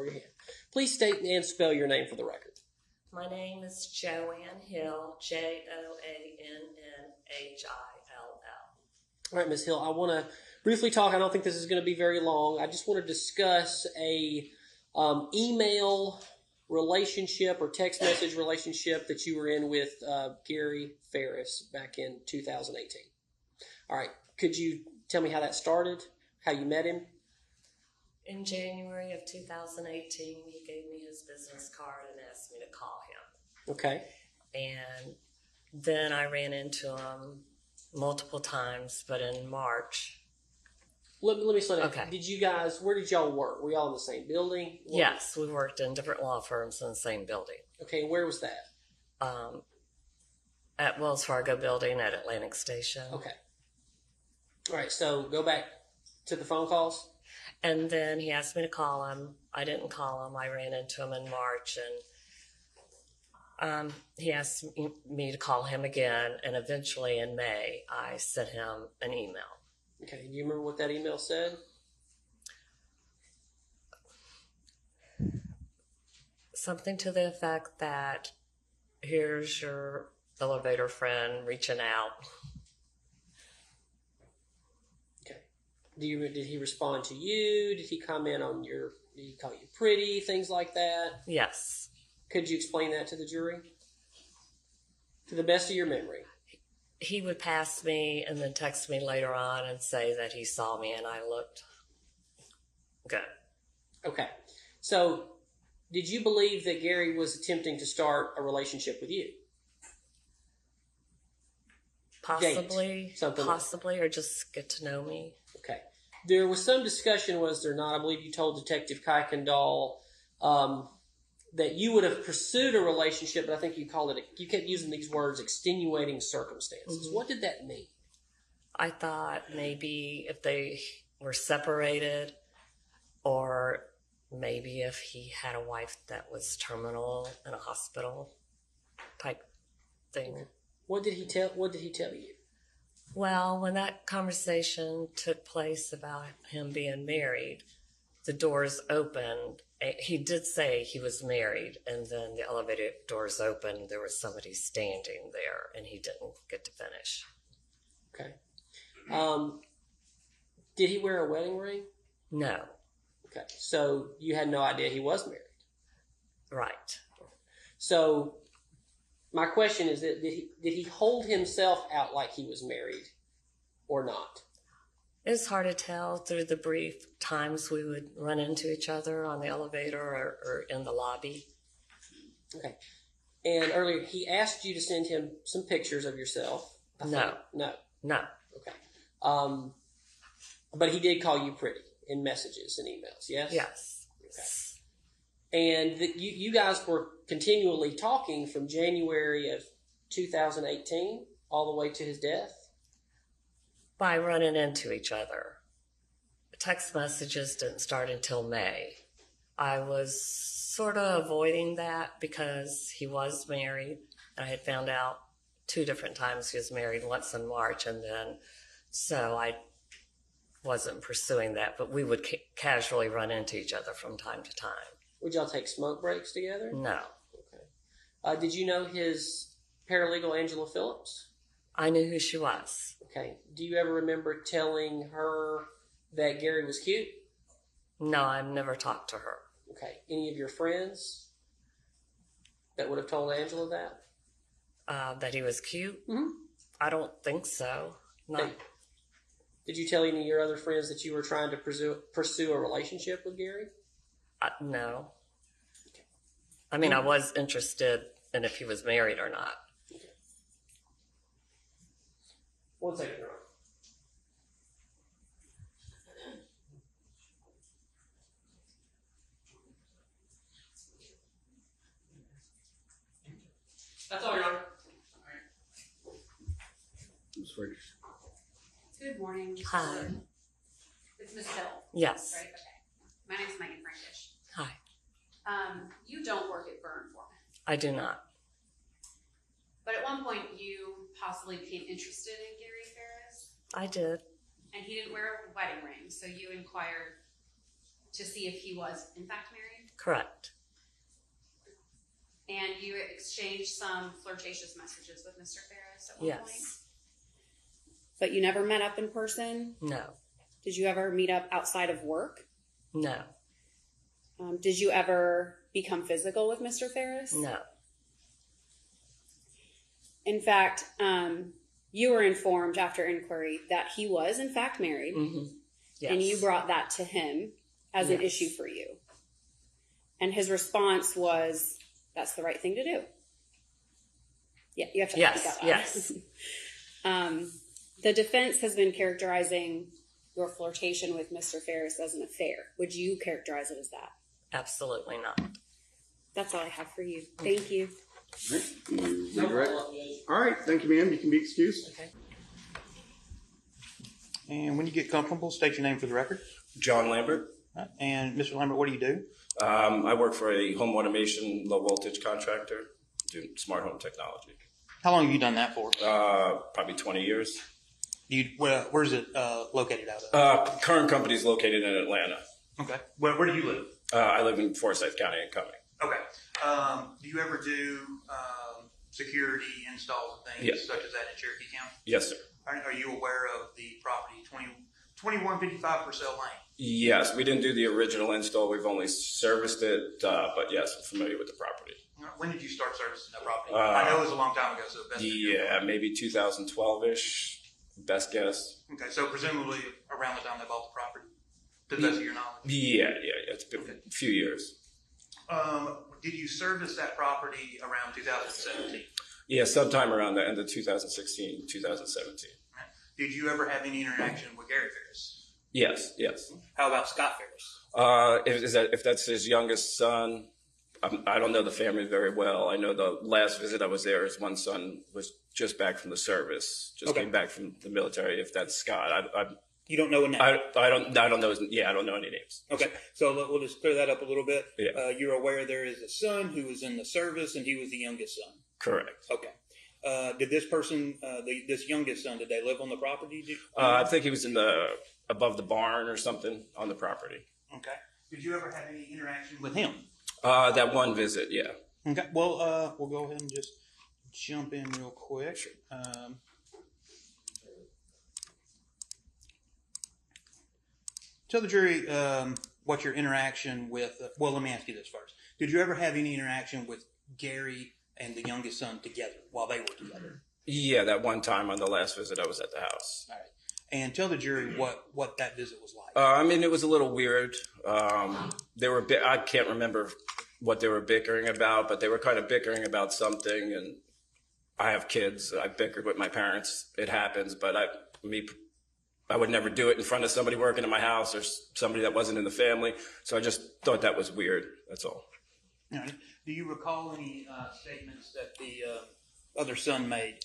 your hand. Please state and spell your name for the record. My name is Joann Hill, Joannhill. All right, Ms. Hill, I want to briefly talk. I don't think this is going to be very long. I just want to discuss a email relationship or text message relationship that you were in with Gary Farris back in 2018. All right, could you tell me how that started, how you met him? In January of 2018, he gave me his business card and asked me to call him. Okay. And then I ran into him multiple times, but in March. Let me slow down. Okay. Where did y'all work? Were y'all in the same building? Yes, we worked in different law firms in the same building. Okay, where was that? At Wells Fargo building at Atlantic Station. Okay. All right, so go back to the phone calls. And then he asked me to call him. I didn't call him. I ran into him in March, and he asked me to call him again. And eventually in May, I sent him an email. Okay. Do you remember what that email said? Something to the effect that here's your elevator friend reaching out. Did he respond to you? Did he comment on did he call you pretty, things like that? Yes. Could you explain that to the jury? To the best of your memory. He would pass me and then text me later on and say that he saw me and I looked good. Okay. So, did you believe that Gary was attempting to start a relationship with you? Possibly. Possibly, or just get to know me. Okay. There was some discussion, was there not? I believe you told Detective Kuykendall that you would have pursued a relationship, but I think you kept using these words, extenuating circumstances. Mm-hmm. What did that mean? I thought maybe if they were separated, or maybe if he had a wife that was terminal in a hospital type thing. Okay. What did he tell you? Well, when that conversation took place about him being married, the doors opened. He did say he was married, and then the elevator doors opened. There was somebody standing there, and he didn't get to finish. Okay. Did he wear a wedding ring? No. Okay. So you had no idea he was married? Right. So my question is that did he hold himself out like he was married or not? It's hard to tell through the brief times we would run into each other on the elevator or in the lobby. Okay. And earlier, he asked you to send him some pictures of yourself. No. Okay. But he did call you pretty in messages and emails, yes? Yes. Okay. And you guys were continually talking from January of 2018 all the way to his death? By running into each other. Text messages didn't start until May. I was sort of avoiding that because he was married. I had found out 2 different times he was married, once in March, and then so I wasn't pursuing that, but we would casually run into each other from time to time. Would y'all take smoke breaks together? No. Okay. Did you know his paralegal, Angela Phillips? I knew who she was. Okay. Do you ever remember telling her that Gary was cute? No, I've never talked to her. Okay. Any of your friends that would have told Angela that? That he was cute? Mm-hmm. I don't think so. No. Hey, did you tell any of your other friends that you were trying to pursue a relationship with Gary? No. Okay. I mean, I was interested in if he was married or not. Okay. 1 second, Ron. That's all, Your Honor. Good morning. Hi. It's Ms. Hill. Yes. Right? Okay. My name is Megan Frankish. Hi. You don't work at Byrne Foreman. I do not. But at one point you possibly became interested in Gary Farris. I did. And he didn't wear a wedding ring, so you inquired to see if he was in fact married? Correct. And you exchanged some flirtatious messages with Mr. Farris at one point? Yes. But you never met up in person? No. Did you ever meet up outside of work? No. Did you ever become physical with Mr. Farris? No. In fact, you were informed after inquiry that he was in fact married, Yes. and you brought that to him as an issue for you. And his response was, that's the right thing to do. Yeah, you have to speak out loud. Yes. The defense has been characterizing your flirtation with Mr. Farris as an affair. Would you characterize it as that? Absolutely not. That's all I have for you. Thank you. All right, thank you, ma'am. You can be excused. Okay. And when you get comfortable, state your name for the record. John Lambert. And Mr. Lambert, what do you do? I work for a home automation low voltage contractor, do smart home technology. How long have you done that for? Probably 20 years. Where's it located out of? Current company is located in Atlanta. Okay. Where do you live? I live in Forsyth County and Cumming. Okay. Do you ever do security installs and things such as that in Cherokee County? Yes, sir. Are you aware of the property 2155 Purcell Lane? Yes, we didn't do the original install. We've only serviced it, but yes, I'm familiar with the property. When did you start servicing that property? I know it was a long time ago, so best. Yeah, maybe 2012-ish, best guess. Okay, so presumably around the time they bought the property, to the best of your knowledge. Yeah, it's been a few years. Did you service that property around 2017? Yeah, sometime around the end of 2016, 2017. Did you ever have any interaction with Gary Farris? Yes. How about Scott Farris? If that's his youngest son, I don't know the family very well. I know the last visit I was there, his one son was just back from the service, came back from the military. If that's Scott, You don't know a name? I don't know. I don't know any names. Okay, so we'll just clear that up a little bit. Yeah. You're aware there is a son who was in the service, and he was the youngest son. Correct. Okay. Did this person, this youngest son, did they live on the property? I think he was above the barn or something on the property. Okay. Did you ever have any interaction with him? That one visit, yeah. Okay. Well, we'll go ahead and just jump in real quick. Tell the jury what your interaction with. Well, let me ask you this first. Did you ever have any interaction with Gary and the youngest son together while they were together? Yeah, that one time on the last visit, I was at the house. All right. And tell the jury what that visit was like. It was a little weird. They were I can't remember what they were bickering about, but they were kind of bickering about something. And I have kids. I bickered with my parents. It happens, but I would never do it in front of somebody working in my house or somebody that wasn't in the family. So I just thought that was weird. That's all. All right. Do you recall any statements that the other son made?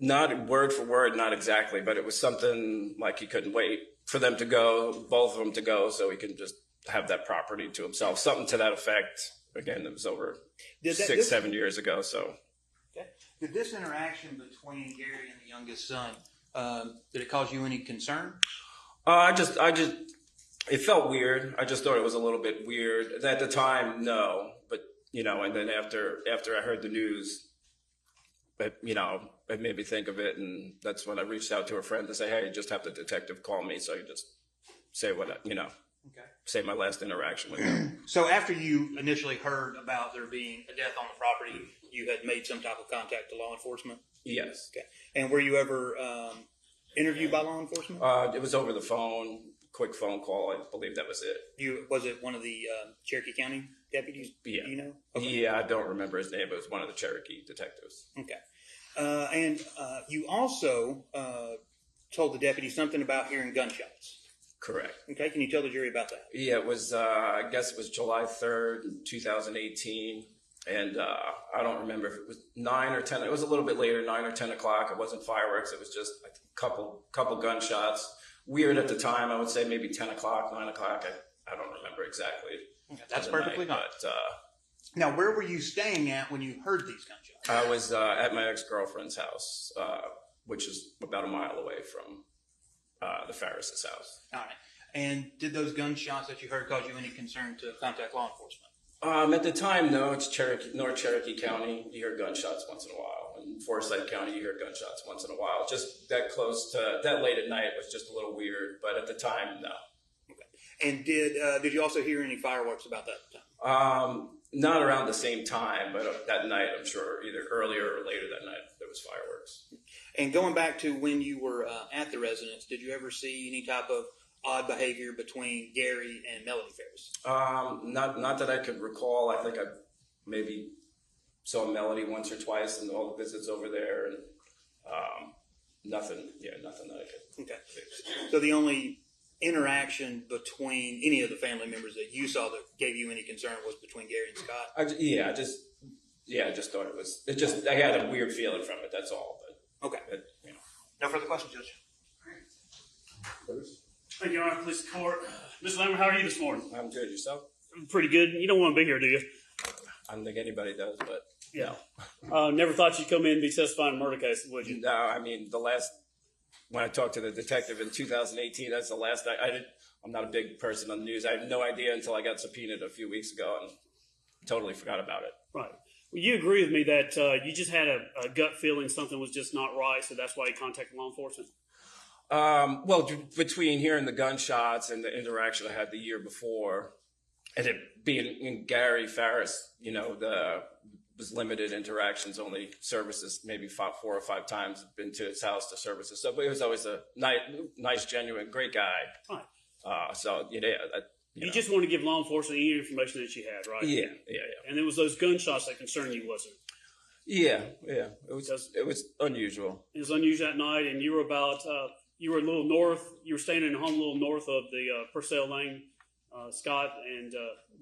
Not word for word, not exactly, but it was something like he couldn't wait for them to go, both of them to go, so he can just have that property to himself. Something to that effect. Again, it was over 7 years ago. So, okay. Did this interaction between Gary and the youngest son did it cause you any concern? It felt weird. I just thought it was a little bit weird at the time. No, but and then after I heard the news, it made me think of it, and that's when I reached out to a friend to say, "Hey, just have the detective call me," so I could just say say my last interaction with him. So after you initially heard about there being a death on the property, you had made some type of contact to law enforcement? Yes. Okay. And were you ever interviewed by law enforcement? It was over the phone, quick phone call. I believe that was it. Was it one of the Cherokee County deputies? Yeah. Do you know? Okay. Yeah, I don't remember his name, but it was one of the Cherokee detectives. Okay. And you also told the deputy something about hearing gunshots. Correct. Okay. Can you tell the jury about that? Yeah, it was, I guess it was July 3rd, 2018. And I don't remember if it was 9 or 10. It was a little bit later, 9 or 10 o'clock. It wasn't fireworks. It was just a couple gunshots. Weird at the time. I would say maybe 10 o'clock, 9 o'clock. I don't remember exactly. Okay, that's perfectly fine. Now, where were you staying at when you heard these gunshots? I was at my ex-girlfriend's house, which is about a mile away from the Farris's house. All right. And did those gunshots that you heard cause you any concern to contact law enforcement? At the time, no. It's North Cherokee County. You hear gunshots once in a while. In Forsyth County, you hear gunshots once in a while. Just that close to that late at night was just a little weird. But at the time, no. Okay. And did you also hear any fireworks about that time? Not around the same time, but that night, I'm sure either earlier or later that night there was fireworks. And going back to when you were at the residence, did you ever see any type of odd behavior between Gary and Melody Farris? Not that I could recall. I think I maybe saw Melody once or twice in all the visits over there, and nothing that I could. Okay. So the only interaction between any of the family members that you saw that gave you any concern was between Gary and Scott? I just thought it was. I had a weird feeling from it. That's all. But Okay. you know. No further questions, Judge. Thank you, Your Honor. Police Court. Mr. Lambert, how are you this morning? I'm good. Yourself? Pretty good. You don't want to be here, do you? I don't think anybody does, but Yeah. Never thought you'd come in and be testifying in a murder case, would you? no. I mean, when I talked to the detective in 2018, that's the last I'm not a big person on the news. I had no idea until I got subpoenaed a few weeks ago and totally forgot about it. Right. Well, you agree with me that you just had a gut feeling something was just not right, so that's why you contacted law enforcement? Well, between hearing the gunshots and the interaction I had the year before, and it being in Gary Farris, was limited interactions, only services, maybe 4 or 5 times been to his house to services. So, but he was always a nice, genuine, great guy. Right. You just want to give law enforcement any information that you had, right? Yeah. And it was those gunshots that concerned you, wasn't it? Yeah. It was unusual. It was unusual that night, and you were you were a little north. You were staying in a home a little north of the Purcell Lane, Scott and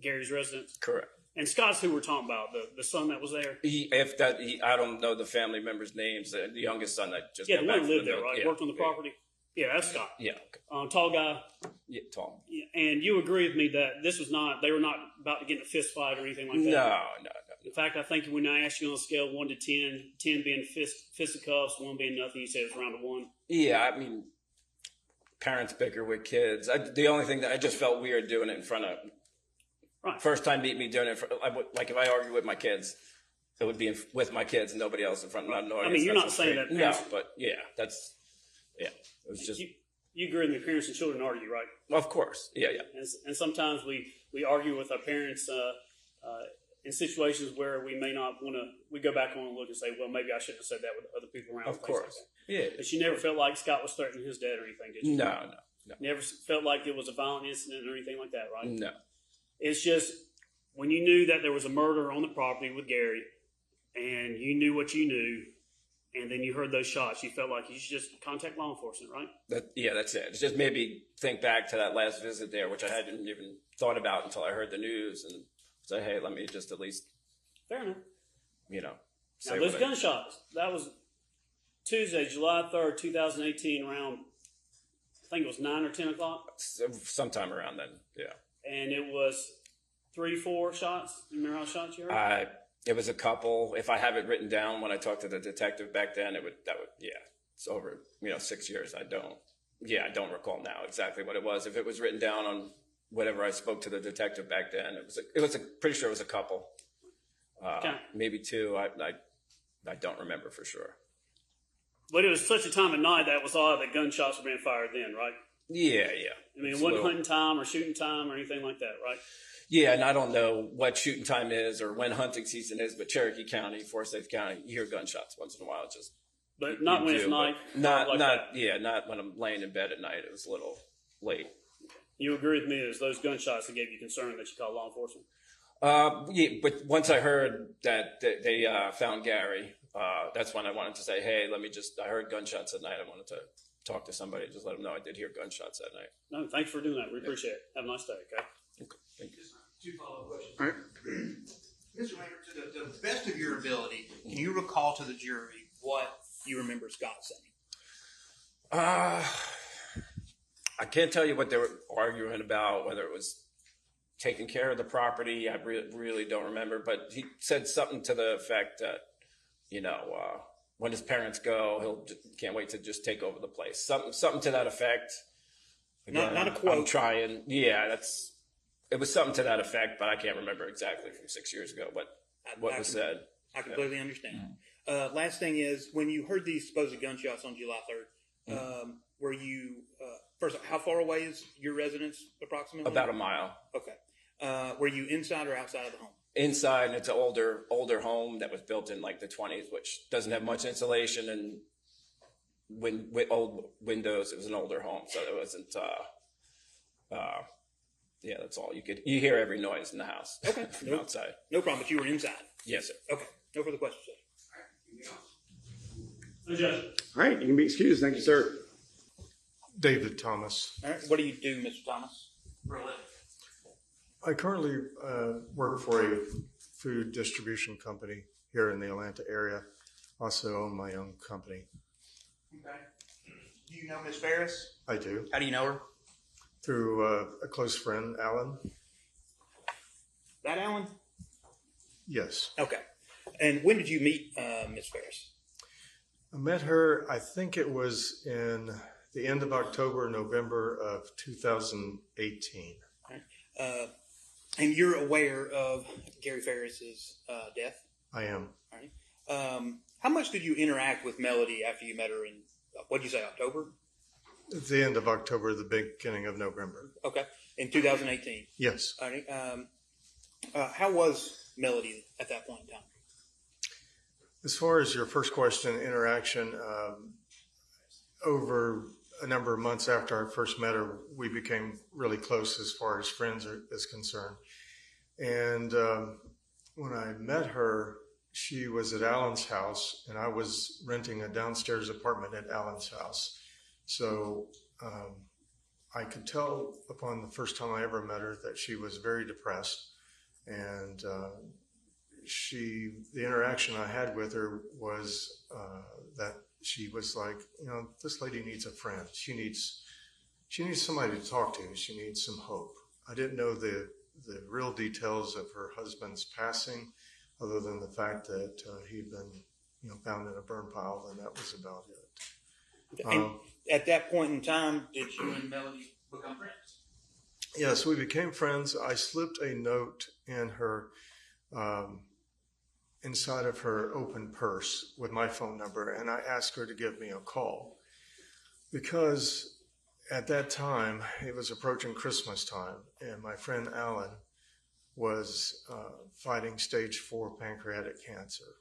Gary's residence. Correct. And Scott's who we're talking about, the son that was there. I don't know the family members' names. The youngest son that just Yeah, got the back one from lived there, right? Yeah, Worked on the property. Yeah, that's Scott. Yeah. Okay. Tall guy. Yeah, tall. Yeah, and you agree with me that this was not. They were not about to get in a fist fight or anything like that. No. In fact, I think when I asked you on a scale of 1 to 10, 10 being fisticuffs, 1 being nothing, you said it was around a 1. Yeah, I mean, parents bicker with kids. The only thing that I just felt weird doing it in front of. Right. First time meet me doing it. Like if I argue with my kids, it would be with my kids and nobody else in front of an audience. I mean, you're not saying that. No, but yeah, it was just. You agree with me, parents and children argue, right? Of course, yeah. And sometimes we argue with our parents in situations where we may not want to. We go back on and look and say, well, maybe I shouldn't have said that with other people around. Of course, like yeah. But you never felt like Scott was threatening his dad or anything, did you? No. Never felt like it was a violent incident or anything like that, right? No. It's just when you knew that there was a murder on the property with Gary, and you knew what you knew, and then you heard those shots, you felt like you should just contact law enforcement, right? That's it. It's just maybe think back to that last visit there, which I hadn't even thought about until I heard the news, and say, hey, let me just at least, fair enough. Say now, those gunshots, that was Tuesday, July 3rd, 2018, around, I think it was 9 or 10 o'clock. Sometime around then, yeah. And it was 3-4 shots. You remember how shots you heard? It was a couple. If I have it written down when I talked to the detective back then, it's over, 6 years. I don't recall now exactly what it was. If it was written down on whatever I spoke to the detective back then, pretty sure it was a couple. Okay. Maybe 2. I don't remember for sure. But it was such a time of night that it was odd that gunshots were being fired then, right? Yeah. I mean, it wasn't hunting time or shooting time or anything like that, right? Yeah, and I don't know what shooting time is or when hunting season is, but Cherokee County, Forsyth County, you hear gunshots once in a while. But not when it's night. Not when I'm laying in bed at night. It was a little late. You agree with me? It was those gunshots that gave you concern that you called law enforcement. Yeah, but once I heard that they found Gary, that's when I wanted to say, hey, I heard gunshots at night. I wanted to talk to somebody, just let them know I did hear gunshots that night. No, thanks for doing that. We appreciate it. Have a nice day, okay? Thank you. 2 follow-up questions. All right. Mr. Lambert, to the best of your ability, can you recall to the jury what you remember Scott saying? I can't tell you what they were arguing about, whether it was taking care of the property. I really don't remember, but he said something to the effect that, when his parents go, can't wait to just take over the place. Something to that effect. Not a quote. I'm trying. Yeah, it was something to that effect, but I can't remember exactly from 6 years ago what was said. I completely understand. Last thing is, when you heard these supposed gunshots on July 3rd, were you, first, how far away is your residence approximately? About a mile. Okay. Were you inside or outside of the home? Inside, and it's an older home that was built in like the 20s, which doesn't have much insulation and with old windows. It was an older home, so it wasn't. Yeah, that's all you hear every noise in the house. Okay, from outside. No problem. But you were inside. Yes, sir. Okay. No further questions, sir. All right, you can be excused. Thank you, sir. David Thomas. All right. What do you do, Mr. Thomas? I currently work for a food distribution company here in the Atlanta area. Also own my own company. Okay. Do you know Miss Farris? I do. How do you know her? Through a close friend, Alan. That Alan? Yes. Okay. And when did you meet Miss Farris? I met her, I think it was in the end of October, November of 2018. And you're aware of Gary Farris's death? I am. All right. How much did you interact with Melody after you met her in, what did you say, October? At the end of October, the beginning of November. Okay. In 2018? Yes. All right. How was Melody at that point in time? As far as your first question, interaction, over a number of months after I first met her, we became really close as far as friends is concerned. And when I met her, she was at Alan's house, and I was renting a downstairs apartment at Alan's house. So I could tell upon the first time I ever met her that she was very depressed. And the interaction I had with her was that she was like, this lady needs a friend. She needs somebody to talk to. She needs some hope. I didn't know the real details of her husband's passing, other than the fact that he'd been, found in a burn pile, and that was about it. And at that point in time, did you and Melody become friends? Yes, we became friends. I slipped a note in her, inside of her open purse with my phone number, and I asked her to give me a call because at that time it was approaching Christmas time, and my friend Alan was fighting stage 4 pancreatic cancer,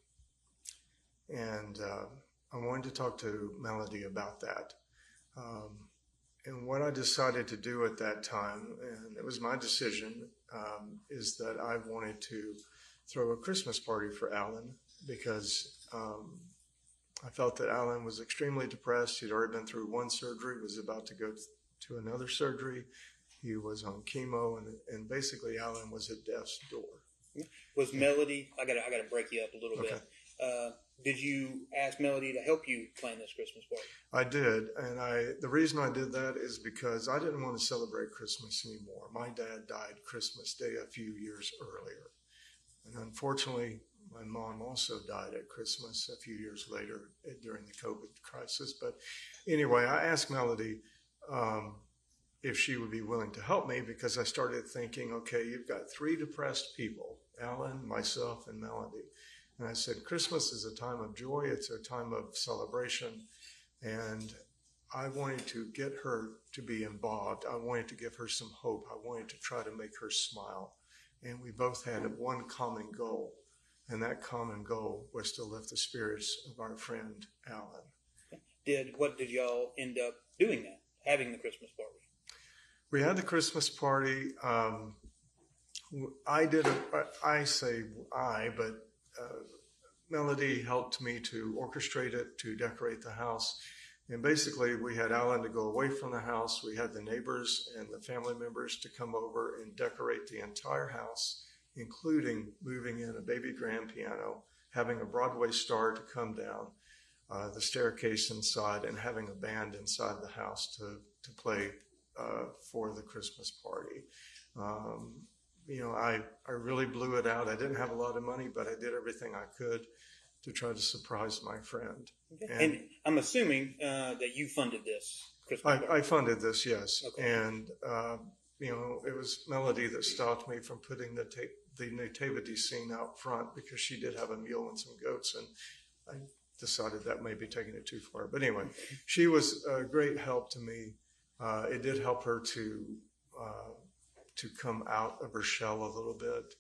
and I wanted to talk to Melody about that. And what I decided to do at that time, and it was my decision, is that I wanted to throw a Christmas party for Alan because I felt that Alan was extremely depressed. He'd already been through one surgery, was about to go to another surgery. He was on chemo, and basically Alan was at death's door. Was Melody, I gotta break you up a little bit. Did you ask Melody to help you plan this Christmas party? I did, and the reason I did that is because I didn't want to celebrate Christmas anymore. My dad died Christmas Day a few years earlier, and unfortunately, my mom also died at Christmas a few years later during the COVID crisis. But anyway, I asked Melody if she would be willing to help me because I started thinking, okay, you've got 3 depressed people, Alan, myself, and Melody. And I said, Christmas is a time of joy. It's a time of celebration. And I wanted to get her to be involved. I wanted to give her some hope. I wanted to try to make her smile. And we both had one common goal. And that common goal was to lift the spirits of our friend, Alan. What did y'all end up doing then, having the Christmas party? We had the Christmas party. Melody helped me to orchestrate it, to decorate the house. And basically, we had Alan to go away from the house. We had the neighbors and the family members to come over and decorate the entire house, including moving in a baby grand piano, having a Broadway star to come down the staircase inside, and having a band inside the house to play for the Christmas party. I really blew it out. I didn't have a lot of money, but I did everything I could to try to surprise my friend. And I'm assuming that you funded this. Christmas party? I funded this, yes. Okay. And, it was Melody that stopped me from putting the nativity scene out front because she did have a mule and some goats. And I decided that may be taking it too far. But anyway, she was a great help to me. It did help her to come out of her shell a little bit,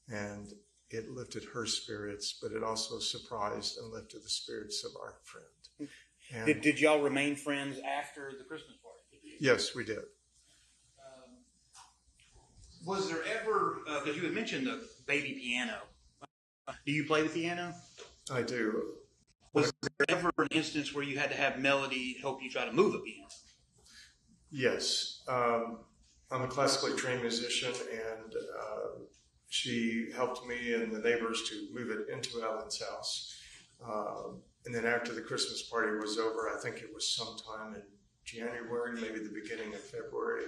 and it lifted her spirits, but it also surprised and lifted the spirits of our friend. And Did y'all remain friends after the Christmas party? yes, we did. Was there ever, because you had mentioned the baby piano, do you play the piano? I do. Was there ever an instance where you had to have Melody help you try to move a piano? Yes. I'm a classically trained musician, and she helped me and the neighbors to move it into Alan's house. And then after the Christmas party was over, I think it was sometime in January, maybe the beginning of February,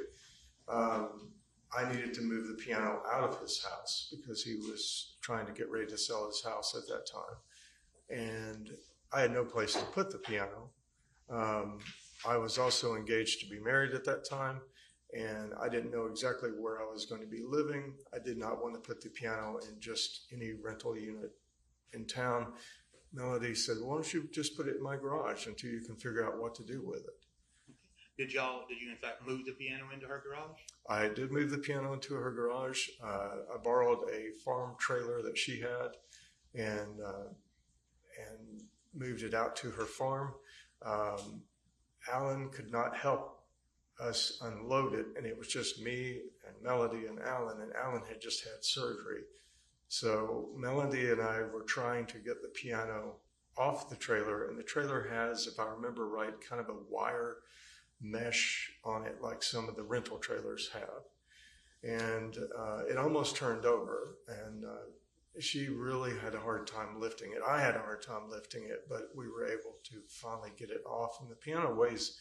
I needed to move the piano out of his house because he was trying to get ready to sell his house at that time. And I had no place to put the piano. I was also engaged to be married at that time, and I didn't know exactly where I was going to be living. I did not want to put the piano in just any rental unit in town. Melody said, "Why don't you just put it in my garage until you can figure out what to do with it?" Did you in fact move the piano into her garage? I did move the piano into her garage. I borrowed a farm trailer that she had and moved it out to her farm. Alan could not help us unload it, and it was just me and Melody and Alan had just had surgery. So Melody and I were trying to get the piano off the trailer, and the trailer has, if I remember right, kind of a wire mesh on it like some of the rental trailers have. And it almost turned over, and she really had a hard time lifting it. I had a hard time lifting it, but we were able to finally get it off. And the piano weighs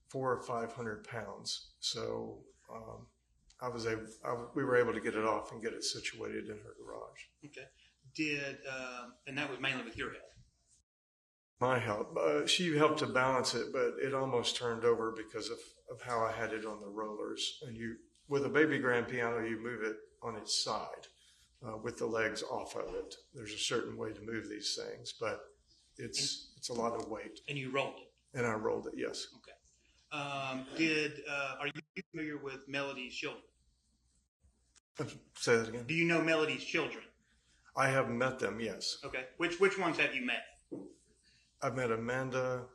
400 or 500 pounds. So we were able to get it off and get it situated in her garage. Okay. And that was mainly with your help? My help. She helped to balance it, but it almost turned over because of how I had it on the rollers. And with a baby grand piano, you move it on its side with the legs off of it. There's a certain way to move these things, but it's a lot of weight. And you rolled it? And I rolled it, yes. Okay. Are you familiar with Melody's children? Say that again? Do you know Melody's children? I have met them, yes. Okay. Which ones have you met? I've met Amanda,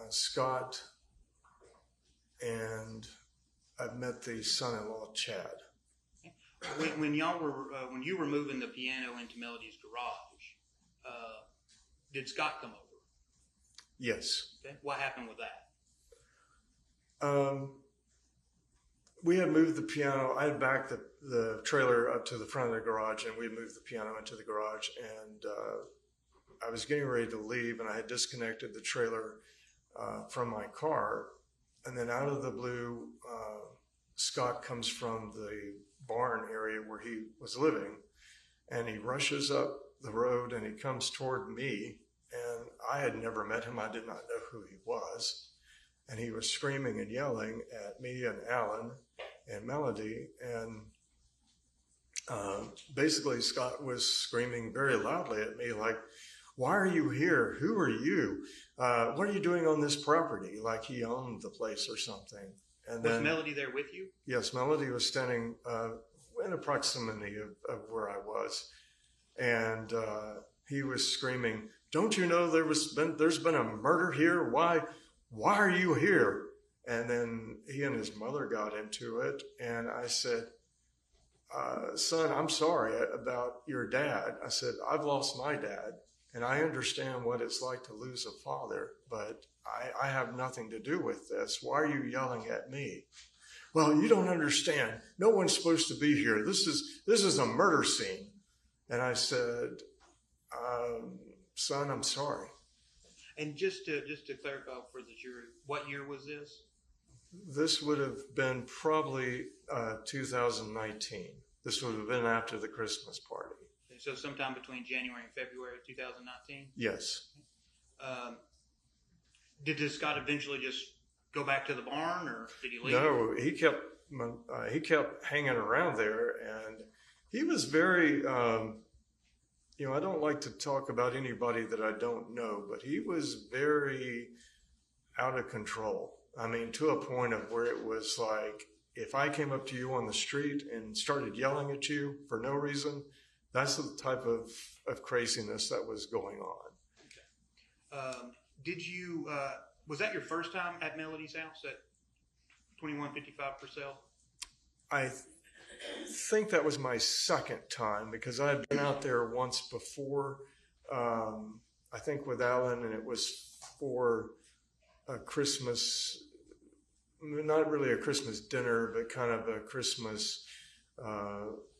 Scott, and I've met the son-in-law, Chad. When you were moving the piano into Melody's garage, did Scott come over? Yes. Okay. What happened with that? We had moved the piano. I had backed the trailer up to the front of the garage, and we had moved the piano into the garage. And I was getting ready to leave, and I had disconnected the trailer from my car. And then out of the blue, Scott comes from the barn area where he was living, and he rushes up the road, and he comes toward me. And I had never met him. I did not know who he was. And he was screaming and yelling at me and Alan and Melody. And basically, Scott was screaming very loudly at me, like, "Why are you here? Who are you? What are you doing on this property?" Like he owned the place or something. And was Melody there with you? Yes, Melody was standing in a proximity of where I was. And he was screaming, "Don't you know there's been a murder here? Why are you here?" And then he and his mother got into it. And I said, "Son, I'm sorry about your dad." I said, "I've lost my dad, and I understand what it's like to lose a father, but I have nothing to do with this. Why are you yelling at me?" "Well, you don't understand. No one's supposed to be here. This is a murder scene." And I said, "Son, I'm sorry." And just to clarify for the jury, what year was this? This would have been probably 2019. This would have been after the Christmas party. So sometime between January and February of 2019? Yes. Did Scott eventually just go back to the barn, or did he leave? No, he kept hanging around there, and he was very. I don't like to talk about anybody that I don't know, but he was very out of control. I mean, to a point of where it was like, if I came up to you on the street and started yelling at you for no reason, that's the type of craziness that was going on. Did you, was that your first time at Melody's house at 2155 Purcell? I think that was my second time, because I had been out there once before, I think with Alan, and it was for a Christmas, not really a Christmas dinner, but kind of a Christmas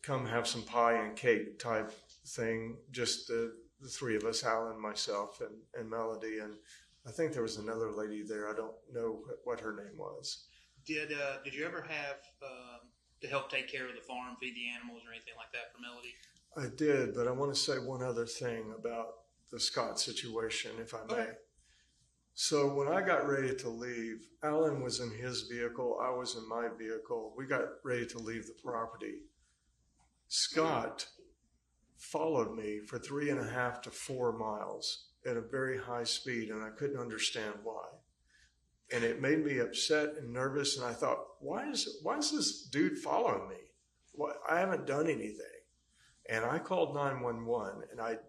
come have some pie and cake type thing. Just the three of us, Alan, myself, and Melody, and I think there was another lady there. I don't know what her name was. Did you ever have to help take care of the farm, feed the animals, or anything like that for Melody? I did, but I want to say one other thing about the Scott situation, if I may. Okay. So when I got ready to leave, Alan was in his vehicle, I was in my vehicle. We got ready to leave the property. Scott followed me for 3.5 to 4 miles at a very high speed, and I couldn't understand why. And it made me upset and nervous, and I thought, why is this dude following me? I haven't done anything. And I called 911, and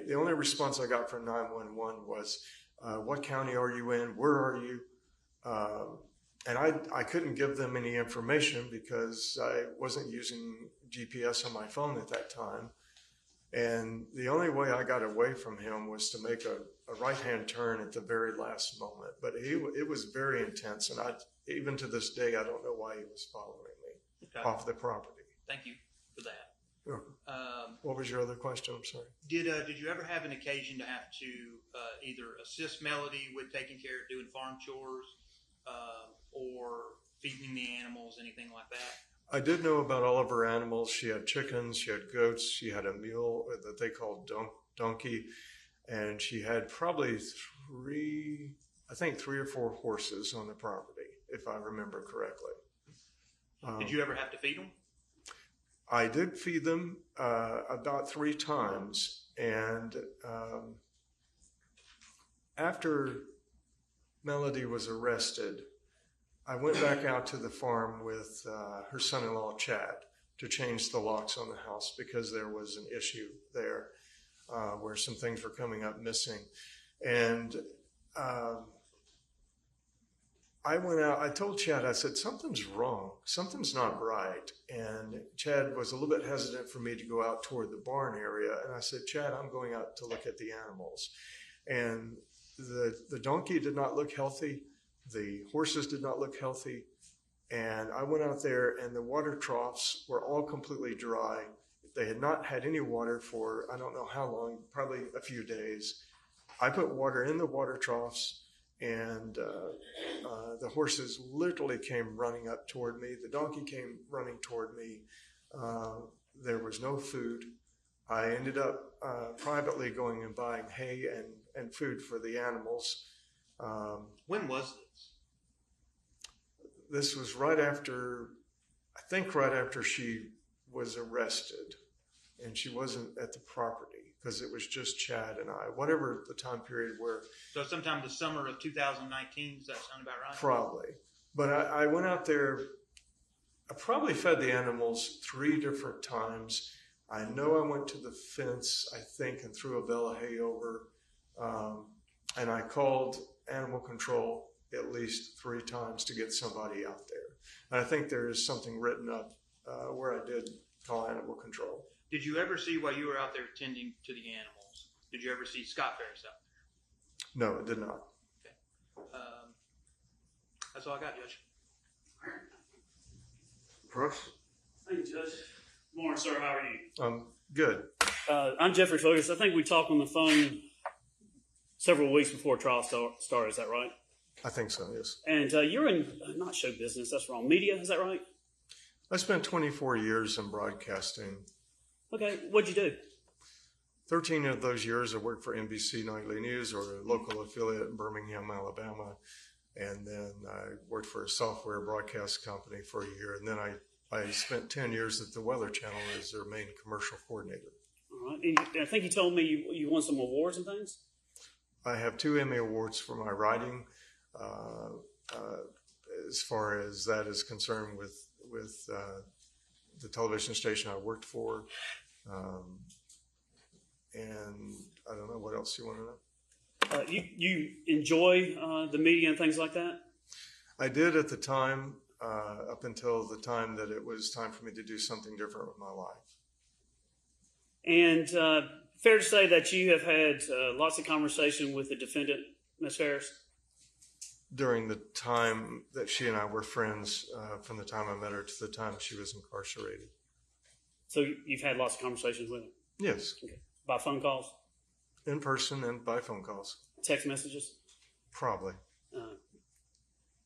the only response I got from 911 was, what county are you in? Where are you? And I couldn't give them any information because I wasn't using GPS on my phone at that time. And the only way I got away from him was to make a right-hand turn at the very last moment. But it was very intense, and even to this day, I don't know why he was following me off the property. Thank you for that. What was your other question? I'm sorry. Did you ever have an occasion to have to either assist Melody with taking care of doing farm chores, or feeding the animals, anything like that? I did know about all of her animals. She had chickens, she had goats, she had a mule that they called donkey, and she had probably 3 or 4 horses on the property, if I remember correctly. Did you ever have to feed them? I did feed them about 3 times, and after Melody was arrested, I went back out to the farm with her son-in-law, Chad, to change the locks on the house because there was an issue there where some things were coming up missing. And I went out, I told Chad, I said, something's wrong. Something's not right. And Chad was a little bit hesitant for me to go out toward the barn area. And I said, Chad, I'm going out to look at the animals. And the donkey did not look healthy. The horses did not look healthy. And I went out there, and the water troughs were all completely dry. They had not had any water for, I don't know how long, probably a few days. I put water in the water troughs, and the horses literally came running up toward me. The donkey came running toward me. There was no food. I ended up privately going and buying hay and food for the animals. When was this? This was right after she was arrested, and she wasn't at the property because it was just Chad and I, whatever the time period where. So sometime the summer of 2019, does that sound about right? Probably. But I went out there, I probably fed the animals 3 different times. I know I went to the fence, I think, and threw a bale of hay over, and I called animal control at least 3 times to get somebody out there. And I think there is something written up where I did call animal control. Did you ever see, while you were out there tending to the animals, did you ever see Scott Farris out there? No, it did not. Okay. That's all I got, Judge. Bruce? Thank you, Judge. Good morning, sir. How are you? Good. I'm Jeffrey Fogus. I think we talked on the phone several weeks before trial started. Is that right? I think so, yes. And you're in, not show business, that's wrong, media, is that right? I spent 24 years in broadcasting. Okay, what'd you do? 13 of those years I worked for NBC Nightly News, or a local affiliate in Birmingham, Alabama. And then I worked for a software broadcast company for a year. And then I spent 10 years at the Weather Channel as their main commercial coordinator. All right. And I think you told me you won some awards and things? I have 2 Emmy Awards for my writing. As far as that is concerned with the television station I worked for. And I don't know what else you want to know. You enjoy the media and things like that? I did at the time, up until the time that it was time for me to do something different with my life. And fair to say that you have had lots of conversation with the defendant, Ms. Farris? During the time that she and I were friends, from the time I met her to the time she was incarcerated. So you've had lots of conversations with her? Yes. Okay. By phone calls? In person and by phone calls. Text messages? Probably.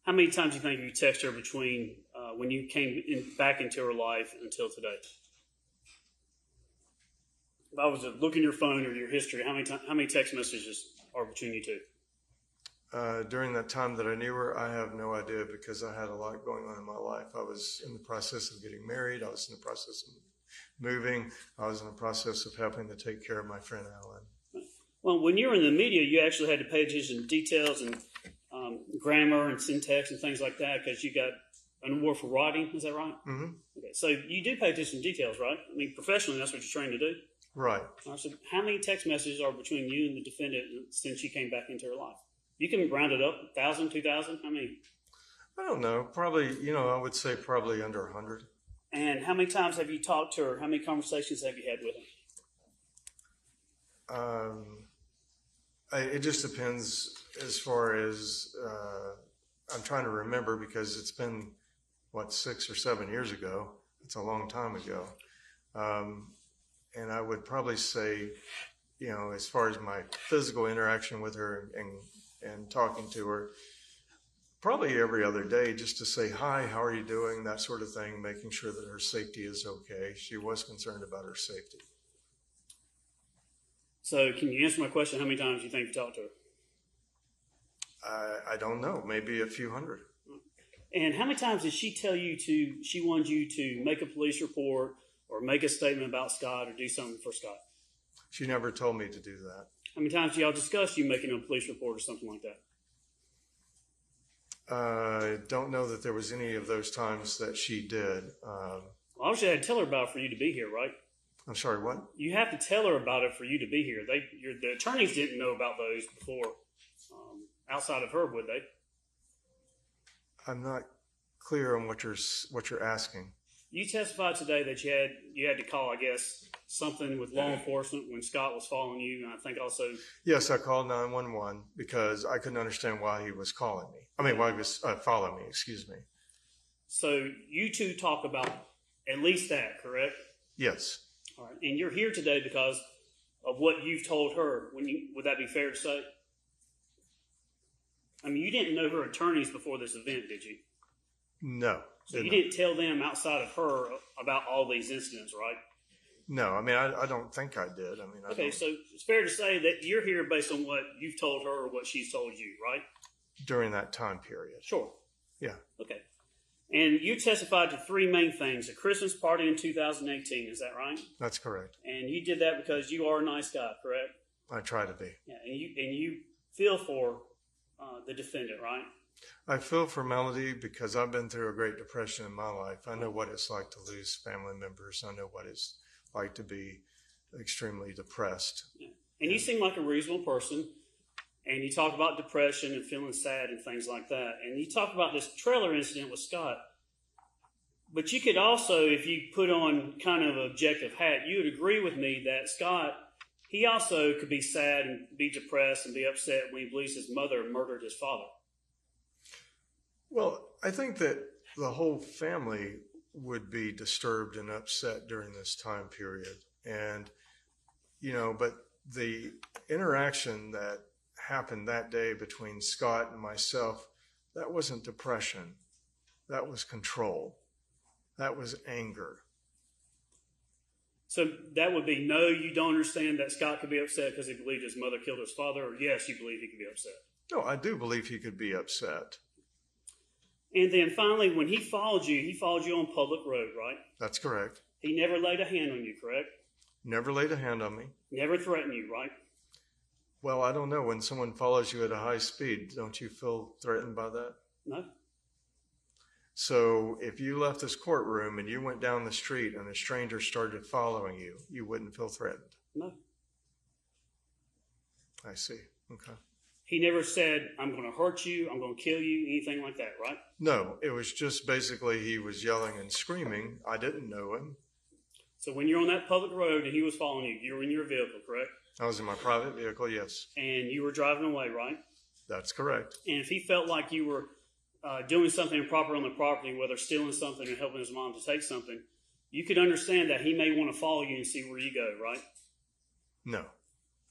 How many times do you think you text her between when you came back into her life until today? If I was to look in your phone or your history, how many text messages are between you two? During that time that I knew her, I have no idea because I had a lot going on in my life. I was in the process of getting married. I was in the process of moving. I was in the process of helping to take care of my friend Alan. Well, when you were in the media, you actually had to pay attention to details and grammar and syntax and things like that because you got an award for writing. Is that right? Mm-hmm. Okay, so you do pay attention to details, right? I mean, professionally, that's what you're trained to do. Right. All right, so how many text messages are between you and the defendant since you came back into her life? You can round it up, 1,000, 2,000, how many? I don't know. Probably, I would say probably under 100. And how many times have you talked to her? How many conversations have you had with her? It just depends as far as I'm trying to remember because it's been, 6 or 7 years ago. It's a long time ago. And I would probably say, as far as my physical interaction with her and talking to her, probably every other day just to say, hi, how are you doing? That sort of thing, making sure that her safety is okay. She was concerned about her safety. So can you answer my question? How many times do you think you talked to her? I don't know, maybe a few hundred. And how many times did she tell you she wanted you to make a police report or make a statement about Scott or do something for Scott? She never told me to do that. How many times do y'all discuss you making a police report or something like that? I don't know that there was any of those times that she did. Well, obviously I had to tell her about it for you to be here, right? I'm sorry, what? You have to tell her about it for you to be here. The attorneys didn't know about those before, outside of her, would they? I'm not clear on what you're asking. You testified today that you had to call, I guess, something with law enforcement when Scott was following you, and I think also. Yes, I called 911 because I couldn't understand why he was calling me. Why he was following me. Excuse me. So you two talk about at least that, correct? Yes. All right, and you're here today because of what you've told her. Would that be fair to say? I mean, you didn't know her attorneys before this event, did you? No. So you didn't tell them outside of her about all these incidents, right? No, I don't think I did. Okay, so it's fair to say that you're here based on what you've told her or what she's told you, right? During that time period. Sure. Yeah. Okay. And you testified to 3 main things: a Christmas party in 2018, is that right? That's correct. And you did that because you are a nice guy, correct? I try to be. Yeah, and you feel for the defendant, right? I feel for Melody because I've been through a Great Depression in my life. I know what it's like to lose family members. I know what it's like to be extremely depressed. Yeah. And you seem like a reasonable person, and you talk about depression and feeling sad and things like that. And you talk about this trailer incident with Scott. But you could also, if you put on kind of an objective hat, you would agree with me that Scott, he also could be sad and be depressed and be upset when he believes his mother murdered his father. Well, I think that the whole family would be disturbed and upset during this time period. And, but the interaction that happened that day between Scott and myself, that wasn't depression. That was control. That was anger. So that would be, no, you don't understand that Scott could be upset because he believed his mother killed his father, or yes, you believe he could be upset? No, I do believe he could be upset. And then finally, when he followed you on public road, right? That's correct. He never laid a hand on you, correct? Never laid a hand on me. Never threatened you, right? Well, I don't know. When someone follows you at a high speed, don't you feel threatened by that? No. So if you left this courtroom and you went down the street and a stranger started following you, you wouldn't feel threatened? No. I see. Okay. He never said, I'm going to hurt you, I'm going to kill you, anything like that, right? No, it was just basically he was yelling and screaming. I didn't know him. So when you're on that public road and he was following you, you were in your vehicle, correct? I was in my private vehicle, yes. And you were driving away, right? That's correct. And if he felt like you were doing something improper on the property, whether stealing something or helping his mom to take something, you could understand that he may want to follow you and see where you go, right? No.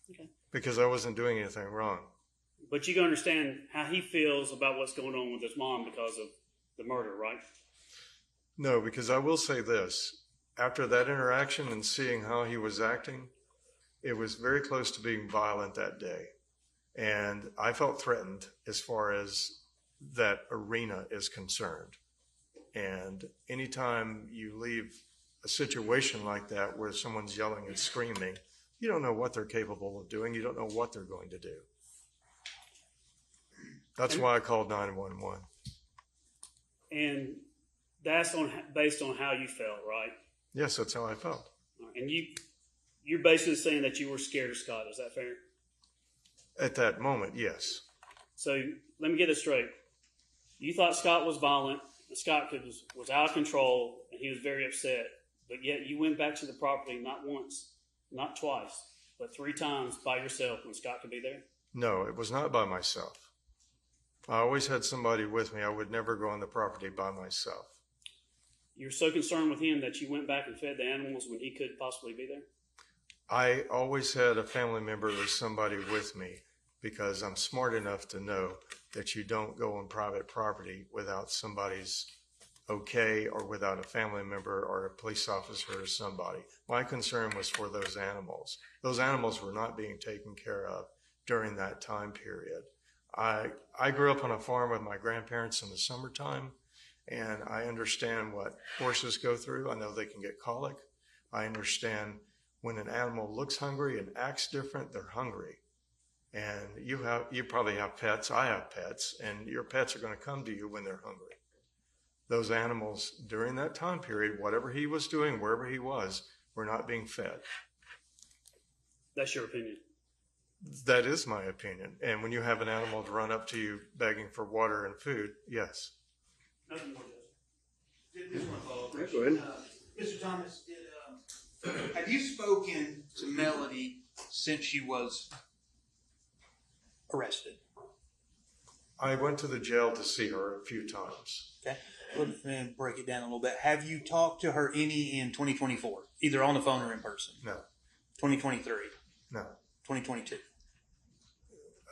Okay. Because I wasn't doing anything wrong. But you can understand how he feels about what's going on with his mom because of the murder, right? No, because I will say this. After that interaction and seeing how he was acting, it was very close to being violent that day. And I felt threatened as far as that arena is concerned. And anytime you leave a situation like that where someone's yelling and screaming, you don't know what they're capable of doing. You don't know what they're going to do. That's why I called 911. And that's based on how you felt, right? Yes, that's how I felt. And you're basically saying that you were scared of Scott. Is that fair? At that moment, yes. So let me get this straight. You thought Scott was violent, and Scott was out of control, and he was very upset. But yet you went back to the property not once, not twice, but 3 times by yourself when Scott could be there? No, it was not by myself. I always had somebody with me. I would never go on the property by myself. You're so concerned with him that you went back and fed the animals when he could possibly be there? I always had a family member or somebody with me because I'm smart enough to know that you don't go on private property without somebody's okay or without a family member or a police officer or somebody. My concern was for those animals. Those animals were not being taken care of during that time period. I grew up on a farm with my grandparents in the summertime, and I understand what horses go through. I know they can get colic. I understand when an animal looks hungry and acts different, they're hungry. And you probably have pets. I have pets, and your pets are going to come to you when they're hungry. Those animals during that time period, whatever he was doing, wherever he was, were not being fed. That's your opinion. That is my opinion. And when you have an animal to run up to you begging for water and food, yes. Nothing more, Judge. Just one follow-up Yeah, question. go ahead. Mr. Thomas, have you spoken to Melody since she was arrested? I went to the jail to see her a few times. Okay. Let me break it down a little bit. Have you talked to her any in 2024, either on the phone or in person? No. 2023? No. 2022?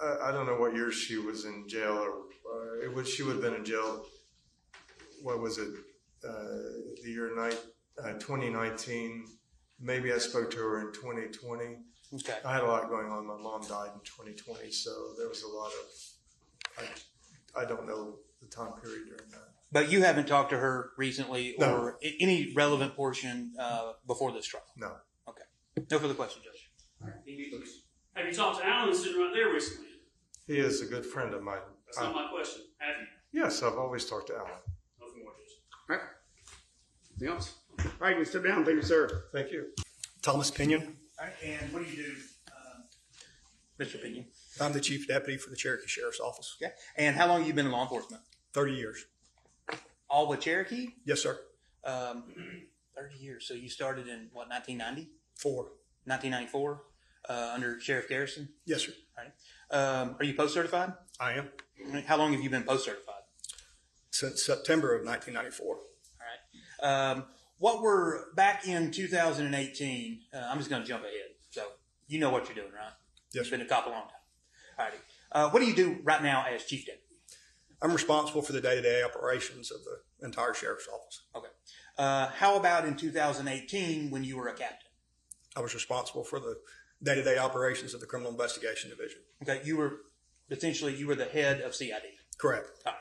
I don't know what year she was in jail, or she would have been in jail. What was it? The year 2019. Maybe I spoke to her in 2020. Okay. I had a lot going on. My mom died in 2020, so there was a lot of. I don't know the time period during that. But you haven't talked to her recently, No. or any relevant portion before this trial? No. Okay. No further questions, Judge. Have you talked to Alan sitting right there recently? He is a good friend of mine. That's not my question. Have you? Yes, I've always talked to Alan. Nothing more, Judge. All right. Anything else? All right, you can step down. Thank you, sir. Thank you. Thomas Pinion. All right, and what do you do, Mr. Pinion? I'm the Chief Deputy for the Cherokee Sheriff's Office. Okay. And how long have you been in law enforcement? 30 years. All with Cherokee? Yes, sir. 30 years. So you started in, what, 1990? 1994. Under Sheriff Garrison? Yes, sir. All right. Are you post-certified? I am. How long have you been post-certified? Since September of 1994. All right. What were, back in 2018, I'm just going to jump ahead. So you know what you're doing, right? Yes, You've been a cop a long time. All righty. What do you do right now as Chief Deputy? I'm responsible for the day-to-day operations of the entire Sheriff's Office. Okay. How about in 2018 when you were a captain? I was responsible for the day-to-day operations of the Criminal Investigation Division. Okay. You were essentially you were the head of CID. Correct. All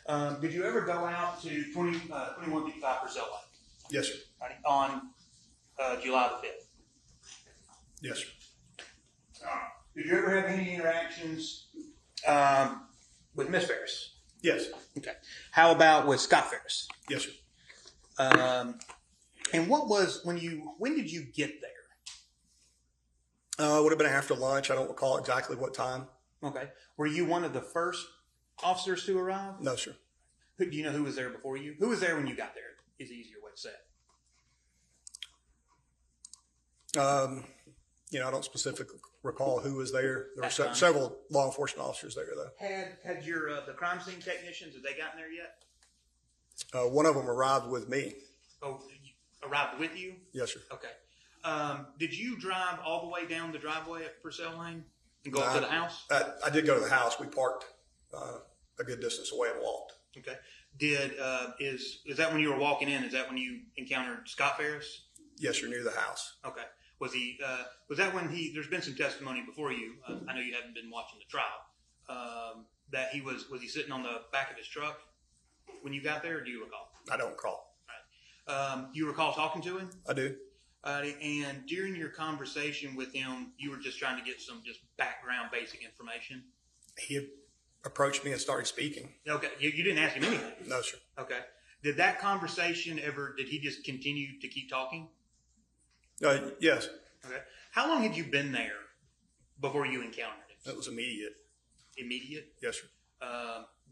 right. Did you ever go out to 2155 Purcell Lane? Yes, sir. Right, on July the 5th? Yes, sir. Did you ever have any interactions with Miss Farris? Yes. Okay. How about with Scott Farris? Yes, sir. And when did you get there? It would have been after lunch. I don't recall exactly what time. Okay. Were you one of the first officers to arrive? No, sir. Do you know who was there before you? Who was there when you got there? Is the easier way to say it. I don't specifically recall who was there. There were That's fine. several law enforcement officers there, though. Had your the crime scene technicians, have they gotten there yet? One of them arrived with me. Oh, arrived with you? Yes, sir. Okay. Did you drive all the way down the driveway at Purcell Lane and go up to the house? I did go to the house. We parked a good distance away and walked. Okay. Is that when you were walking in? Is that when you encountered Scott Farris? Yes, sir, near the house. Okay. Was that when there's been some testimony before you, I know you haven't been watching the trial, that was he sitting on the back of his truck when you got there, or do you recall? I don't recall. All right. Do you recall talking to him? I do. And during your conversation with him, you were just trying to get some just background basic information? He approached me and started speaking. Okay. You didn't ask him anything? No, sir. Okay. Did that conversation did he just continue to keep talking? Yes. Okay. How long had you been there before you encountered him? It was immediate. Immediate? Yes, sir.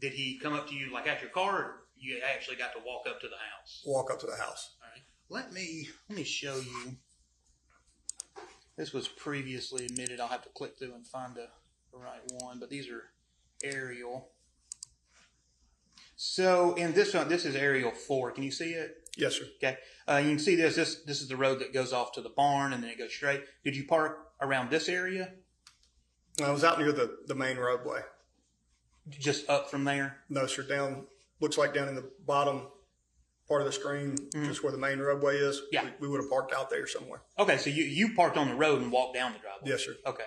Did he come up to you like at your car, or you actually got to walk up to the house? Walk up to the house. All right. Let me show you. This was previously admitted. I'll have to click through and find the right one, but these are aerial. So in this one, this is aerial 4. Can you see it? Yes, sir. Okay. You can see this. This is the road that goes off to the barn, and then it goes straight. Did you park around this area? I was out near the main roadway. Just up from there? No, sir. Looks like down in the bottom part of the screen, just where the main roadway is. Yeah. We would have parked out there somewhere. Okay, so you parked on the road and walked down the driveway? Yes, sir. Okay.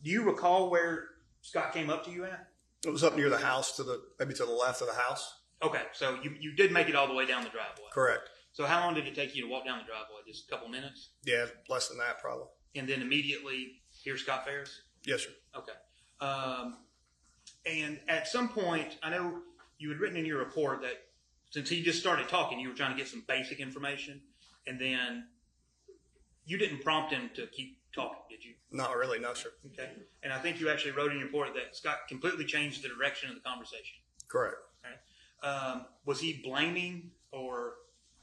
Do you recall where Scott came up to you at? It was up near the house, maybe to the left of the house. Okay, so you did make it all the way down the driveway? Correct. So how long did it take you to walk down the driveway? Just a couple minutes? Yeah, less than that probably. And then immediately here's Scott Farris? Yes, sir. Okay. And at some point, I know you had written in your report that since he just started talking, you were trying to get some basic information, and then you didn't prompt him to keep talking, did you? Not really, no, sir. Okay. And I think you actually wrote in your report that Scott completely changed the direction of the conversation. Correct. All right. Was he blaming or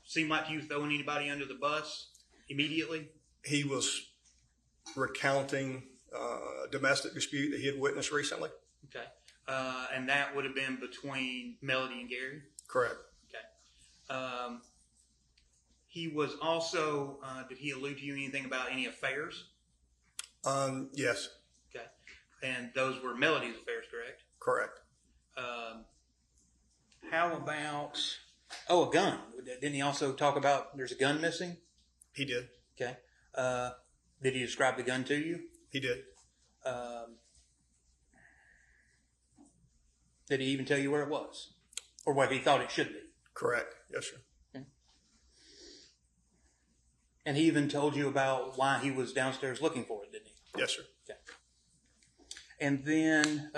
seemed like you throwing anybody under the bus immediately? He was recounting a domestic dispute that he had witnessed recently. Okay. And that would have been between Melody and Gary? Correct. Okay. He was also, did he allude to you anything about any affairs? Yes. Okay. And those were Melody's affairs, correct? Correct. How about, a gun? Didn't he also talk about there's a gun missing? He did. Okay. Did he describe the gun to you? He did. Did he even tell you where it was? Or what he thought it should be? Correct. Yes, sir. Okay. And he even told you about why he was downstairs looking for it, didn't he? Yes, sir. Okay. And then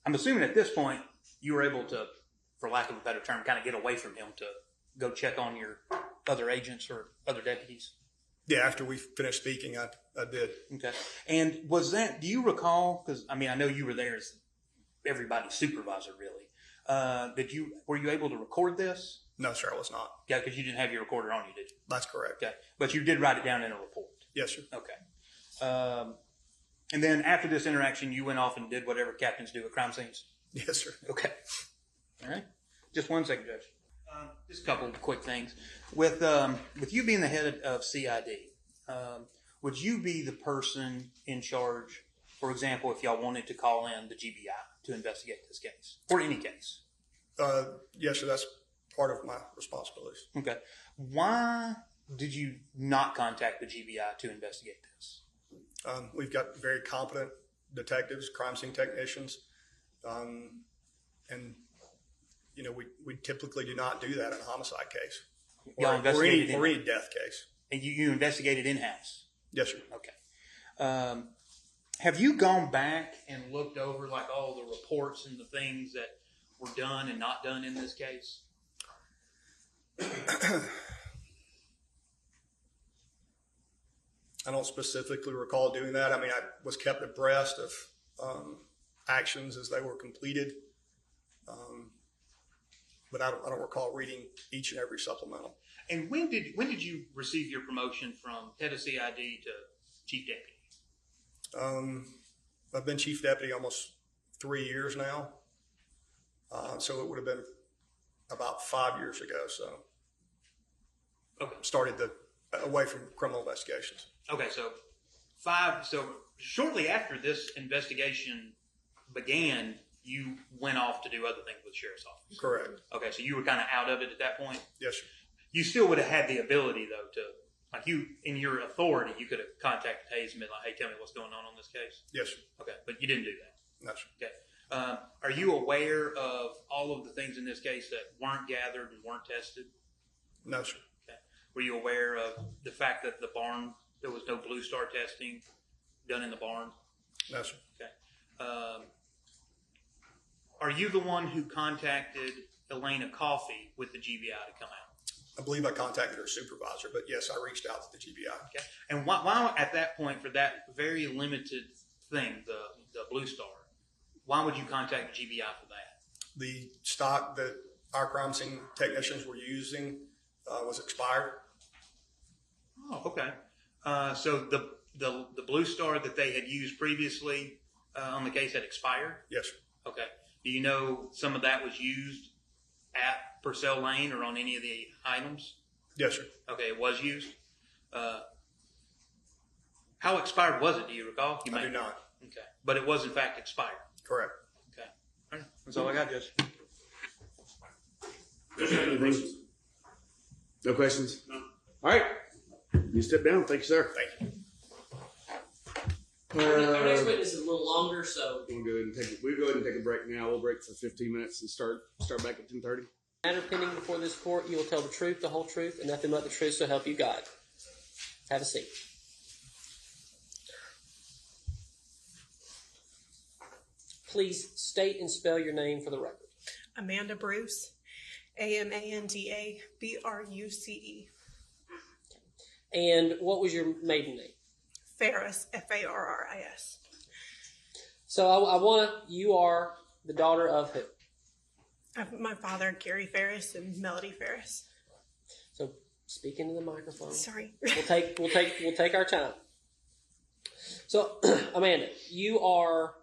I'm assuming at this point you were able to, for lack of a better term, kind of get away from him to go check on your other agents or other deputies? Yeah, after we finished speaking, I did. Okay. And was that, do you recall, because I mean, I know you were there as everybody's supervisor, really. Were you able to record this? No, sir, I was not. Yeah, because you didn't have your recorder on you, did you? That's correct. Okay. But you did write it down in a report? Yes, sir. Okay. And then after this interaction, you went off and did whatever captains do at crime scenes? Yes, sir. Okay. All right. Just one second, Judge. Just a couple of quick things. With you being the head of CID, would you be the person in charge, for example, if y'all wanted to call in the GBI to investigate this case or any case? Yes, sir. That's part of my responsibilities. Okay. Why did you not contact the GBI to investigate this? We've got very competent detectives, crime scene technicians. And, you know, we typically do not do that in a homicide case or any death case. And you investigated in-house? Yes, sir. Okay. Have you gone back and looked over like all the reports and the things that were done and not done in this case? I don't specifically recall doing that. I mean, I was kept abreast of actions as they were completed, but I don't recall reading each and every supplemental. And when did you receive your promotion from head of CID to chief deputy? I've been chief deputy almost 3 years now, so it would have been about 5 years ago. So, okay, started away from criminal investigations. Okay, so shortly after this investigation began, you went off to do other things with the sheriff's office. Correct. Okay, so you were kind of out of it at that point? Yes, sir. You still would have had the ability, though, to, like you, in your authority, you could have contacted Hayes and been like, hey, tell me what's going on this case? Yes, sir. Okay, but you didn't do that? No, sir. Okay. Are you aware of all of the things in this case that weren't gathered and weren't tested? No, sir. Okay. Were you aware of the fact that the barn, there was no Blue Star testing done in the barn? No, sir. Okay. Are you the one who contacted Elena Coffey with the GBI to come out? I believe I contacted her supervisor, but yes, I reached out to the GBI. Okay. And why at that point, for that very limited thing, the Blue Star, why would you contact the GBI for that? The stock that our crime scene technicians were using was expired. Oh, okay. So the Blue Star that they had used previously on the case had expired? Yes, sir. Okay. Do you know some of that was used at Purcell Lane or on any of the items? Yes, sir. Okay, it was used. How expired was it? Do you recall? I do not. Okay, but it was in fact expired. Correct. Okay, all right. That's all I got, Judge. Anything? No questions? No. All right. You step down. Thank you, sir. Thank you. Our next witness is a little longer, so We'll go ahead and take a break now. We'll break for 15 minutes and start back at 10:30. matter pending before this court, you will tell the truth, the whole truth, and nothing but the truth, so help you God. Have a seat. Please state and spell your name for the record. Amanda Bruce, Amanda Bruce. And what was your maiden name? Farris, Farris. So you are the daughter of who? My father, Gary Farris, and Melody Farris. So speak into the microphone. Sorry. We'll take our time. So Amanda, you are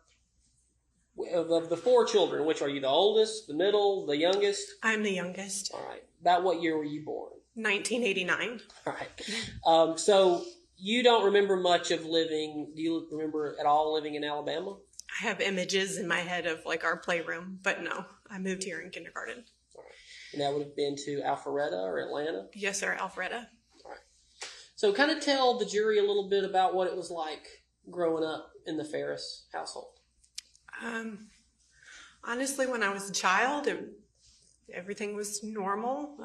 of the four children. Which are you? The oldest, the middle, the youngest? I'm the youngest. All right. About what year were you born? 1989. All right. So you don't remember much of living. Do you remember at all living in Alabama? I have images in my head of like our playroom, but no, I moved here in kindergarten. All right. And that would have been to Alpharetta or Atlanta? Yes, sir, Alpharetta. All right. So kind of tell the jury a little bit about what it was like growing up in the Farris household. Honestly, when I was a child, everything was normal.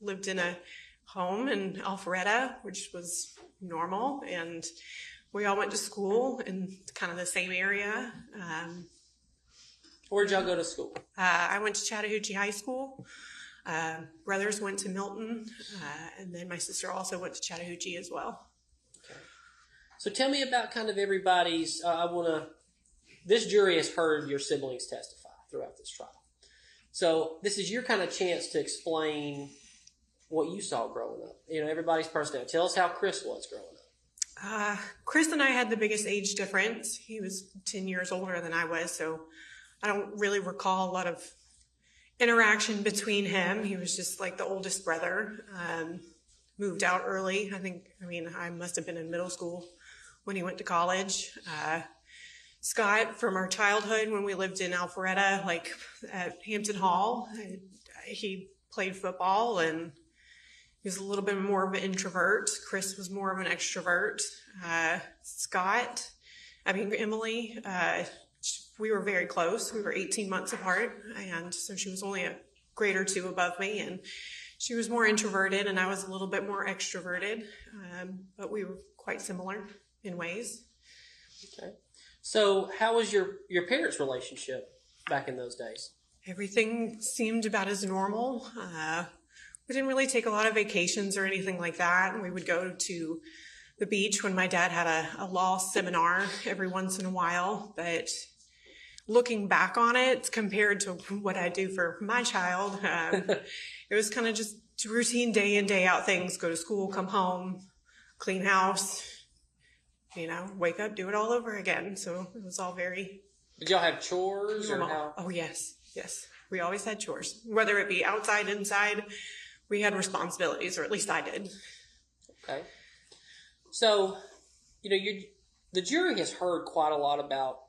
Lived in a home in Alpharetta, which was normal, and we all went to school in kind of the same area. Where'd y'all go to school? I went to Chattahoochee High School. Brothers went to Milton, and then my sister also went to Chattahoochee as well. Okay. So tell me about kind of everybody's, this jury has heard your siblings testify throughout this trial. So this is your kind of chance to explain what you saw growing up. You know, everybody's personality. Tell us how Chris was growing up. Chris and I had the biggest age difference. He was 10 years older than I was, so I don't really recall a lot of interaction between him. He was just like the oldest brother. Moved out early. I must have been in middle school when he went to college. Scott, from our childhood when we lived in Alpharetta, like at Hampton Hall, he played football and he was a little bit more of an introvert. Chris was more of an extrovert. Scott Emily, we were very close. We were 18 months apart, and so she was only a grade or two above me, and she was more introverted, and I was a little bit more extroverted, but we were quite similar in ways. Okay. So how was your parents' relationship back in those days? Everything seemed about as normal. We didn't really take a lot of vacations or anything like that. We would go to the beach when my dad had a law seminar every once in a while. But looking back on it, compared to what I do for my child, it was kind of just routine day in, day out things. Go to school, come home, clean house, wake up, do it all over again. So it was all very... Did y'all have chores normal. Or how? Oh, yes. We always had chores. Whether it be outside, inside, we had responsibilities, or at least I did. Okay. So, the jury has heard quite a lot about,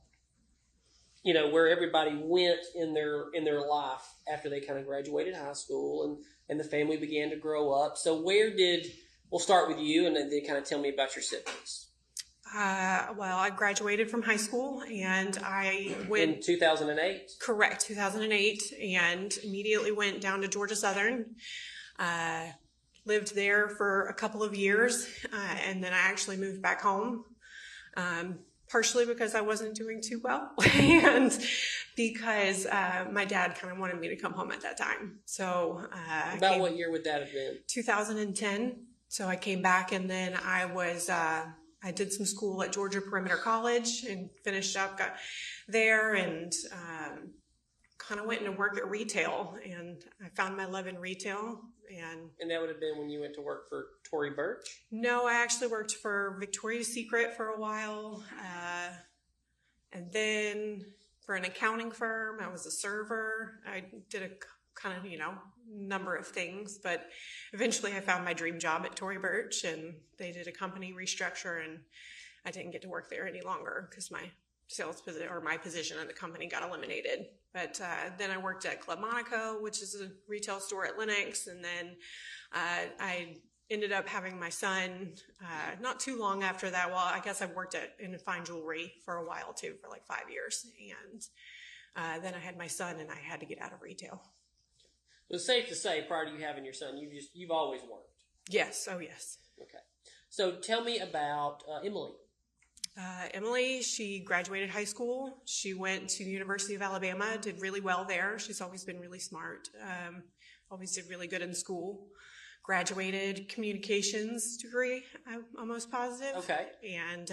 where everybody went in their life after they kind of graduated high school and the family began to grow up. So we'll start with you and then kind of tell me about your siblings. Well, I graduated from high school and I went... In 2008? Correct, 2008, and immediately went down to Georgia Southern. Lived there for a couple of years, and then I actually moved back home, partially because I wasn't doing too well, and because my dad kind of wanted me to come home at that time. So About what year would that have been? 2010. So I came back, and then I did some school at Georgia Perimeter College and finished up there, and kind of went into work at retail, and I found my love in retail. And that would have been when you went to work for Tory Burch? No, I actually worked for Victoria's Secret for a while, and then for an accounting firm. I was a server. I did a kind of, number of things, but eventually I found my dream job at Tory Burch, and they did a company restructure, and I didn't get to work there any longer because my my position at the company got eliminated. But then I worked at Club Monaco, which is a retail store at Lenox, and then I ended up having my son not too long after that. Well, I guess I worked in fine jewelry for a while too, for like 5 years, and then I had my son, and I had to get out of retail. It's safe to say, prior to you having your son, you've always worked. Yes. Oh, yes. Okay. So tell me about Emily. Emily, she graduated high school. She went to the University of Alabama, did really well there. She's always been really smart. Always did really good in school. Graduated communications degree, I'm almost positive. Okay. And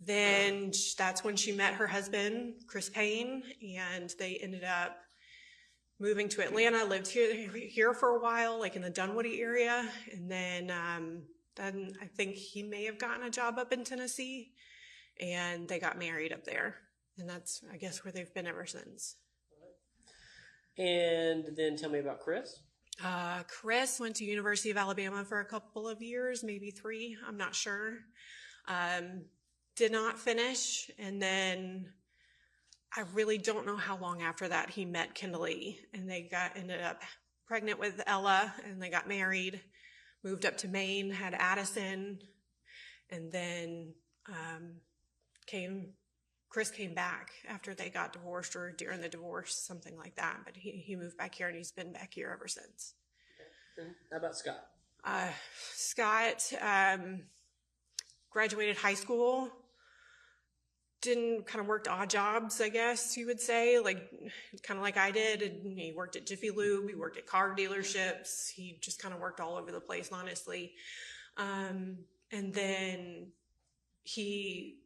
then that's when she met her husband, Chris Payne, and they ended up moving to Atlanta, lived here for a while, like in the Dunwoody area. And then I think he may have gotten a job up in Tennessee, and they got married up there. And that's, I guess, where they've been ever since. And then tell me about Chris. Chris went to University of Alabama for a couple of years, maybe 3, I'm not sure. Did not finish, and then I really don't know how long after that he met Kimberly, and they ended up pregnant with Ella, and they got married, moved up to Maine, had Addison, and then Chris came back after they got divorced, or during the divorce, something like that. But he moved back here, and he's been back here ever since. Okay. How about Scott? Scott graduated high school. Worked odd jobs, I guess you would say, kind of like I did. And he worked at Jiffy Lube, he worked at car dealerships, he just kind of worked all over the place, honestly. And then he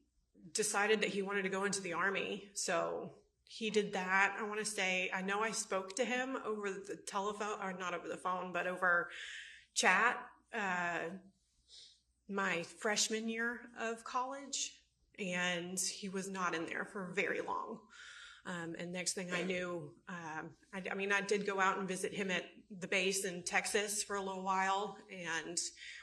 decided that he wanted to go into the Army, so he did that. I know I spoke to him over the telephone, or not over the phone, but over chat, my freshman year of college. And he was not in there for very long. And next thing I knew, I did go out and visit him at the base in Texas for a little while. And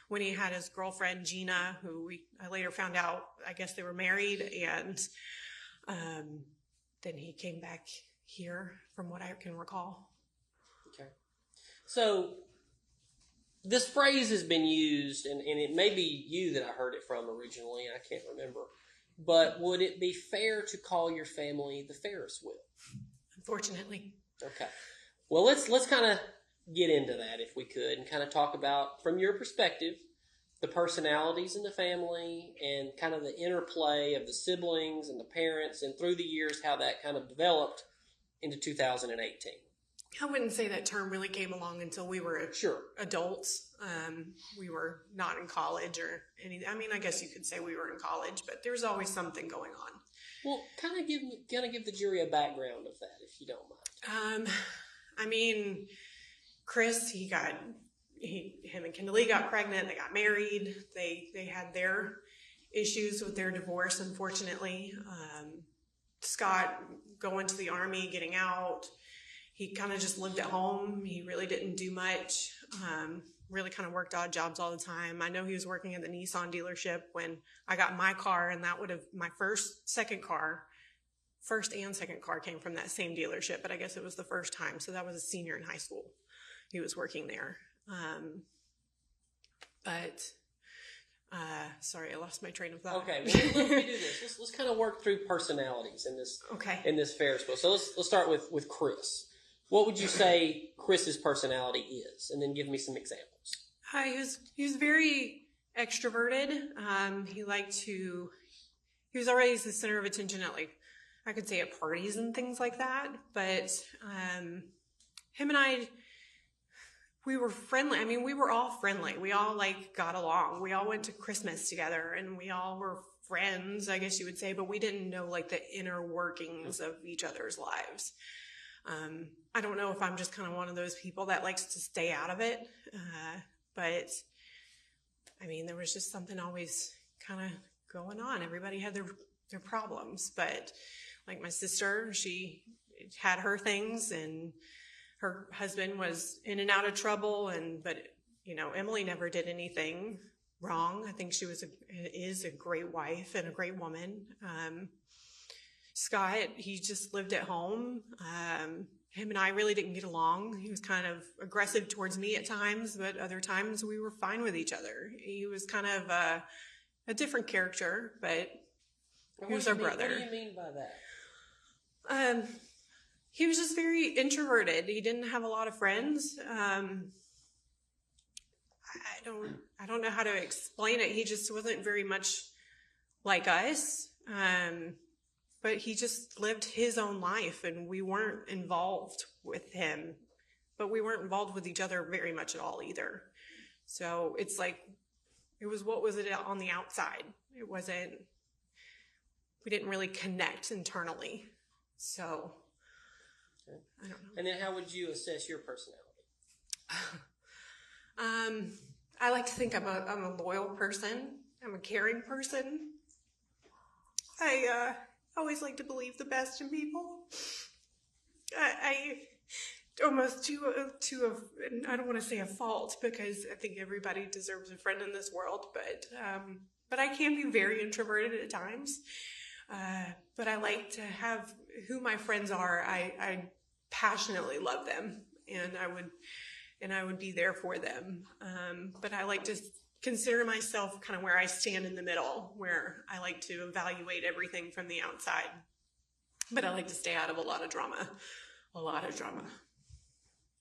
when he had his girlfriend, Gina, who I later found out, I guess they were married. And then he came back here, from what I can recall. Okay. So this phrase has been used, and it may be you that I heard it from originally, I can't remember. but would it be fair to call your family the Farris wheel? Unfortunately. Okay. Well, let's kind of get into that if we could, and kind of talk about, from your perspective, the personalities in the family and kind of the interplay of the siblings and the parents, and through the years how that kind of developed into 2018. I wouldn't say that term really came along until we were adults. We were not in college or anything. I mean, I guess you could say we were in college, but there was always something going on. Well, kind of give the jury a background of that, if you don't mind. I mean, Chris, him and Kimberly got pregnant. They got married. They had their issues with their divorce, unfortunately. Scott going to the Army, getting out. He kind of just lived at home. He really didn't do much. Really kind of worked odd jobs all the time. I know he was working at the Nissan dealership when I got my car, and that would have my first and second car came from that same dealership, but I guess it was the first time. So that was a senior in high school. He was working there. Sorry, I lost my train of thought. Okay, well, let me do this. Let's kind of work through personalities in this Ferris wheel. So let's start with Chris. What would you say Chris's personality is, and then give me some examples? He was very extroverted. He was always the center of attention at, like, I could say at parties and things like that. But him and I, we were friendly. I mean, we were all friendly. We all got along. We all went to Christmas together, and we all were friends, I guess you would say, but we didn't know the inner workings of each other's lives. I don't know if I'm just kind of one of those people that likes to stay out of it. But I mean, there was just something always kind of going on. Everybody had their problems, but like my sister, she had her things, and her husband was in and out of trouble. But Emily never did anything wrong. I think she is a great wife and a great woman. Scott, he just lived at home. Him and I really didn't get along. He was kind of aggressive towards me at times, but other times we were fine with each other. He was kind of a different character, but he was our brother. What do you mean by that? He was just very introverted. He didn't have a lot of friends. I don't know how to explain it. He just wasn't very much like us. But he just lived his own life, and we weren't involved with him, but we weren't involved with each other very much at all either. So it's like, what was it on the outside? It wasn't, we didn't really connect internally. So, okay. I don't know. And then how would you assess your personality? I like to think I'm a loyal person. I'm a caring person. I always like to believe the best in people. I almost and I don't want to say a fault, because I think everybody deserves a friend in this world, but I can be very introverted at times. But I like to have who my friends are. I passionately love them, and I would be there for them. But I like to consider myself kind of where I stand in the middle, where I like to evaluate everything from the outside. But I like to stay out of a lot of drama.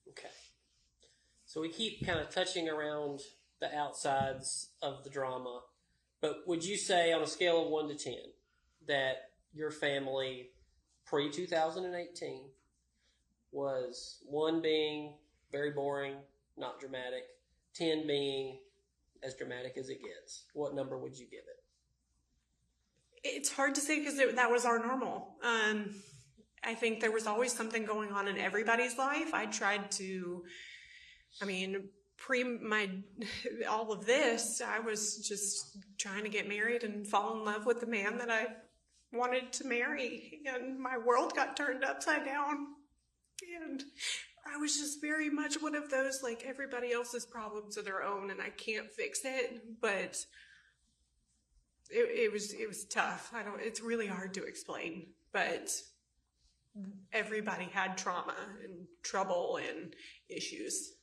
Okay. So we keep kind of touching around the outsides of the drama, but would you say on a scale of 1 to 10 that your family pre-2018 was 1 being very boring, not dramatic, 10 being as dramatic as it gets? What number would you give it? It's hard to say, because that was our normal. I think there was always something going on in everybody's life. I tried to, all of this, I was just trying to get married and fall in love with the man that I wanted to marry. And my world got turned upside down. And I was just very much one of those, like, everybody else's problems are their own and I can't fix it. But it was tough. It's really hard to explain, but everybody had trauma and trouble and issues.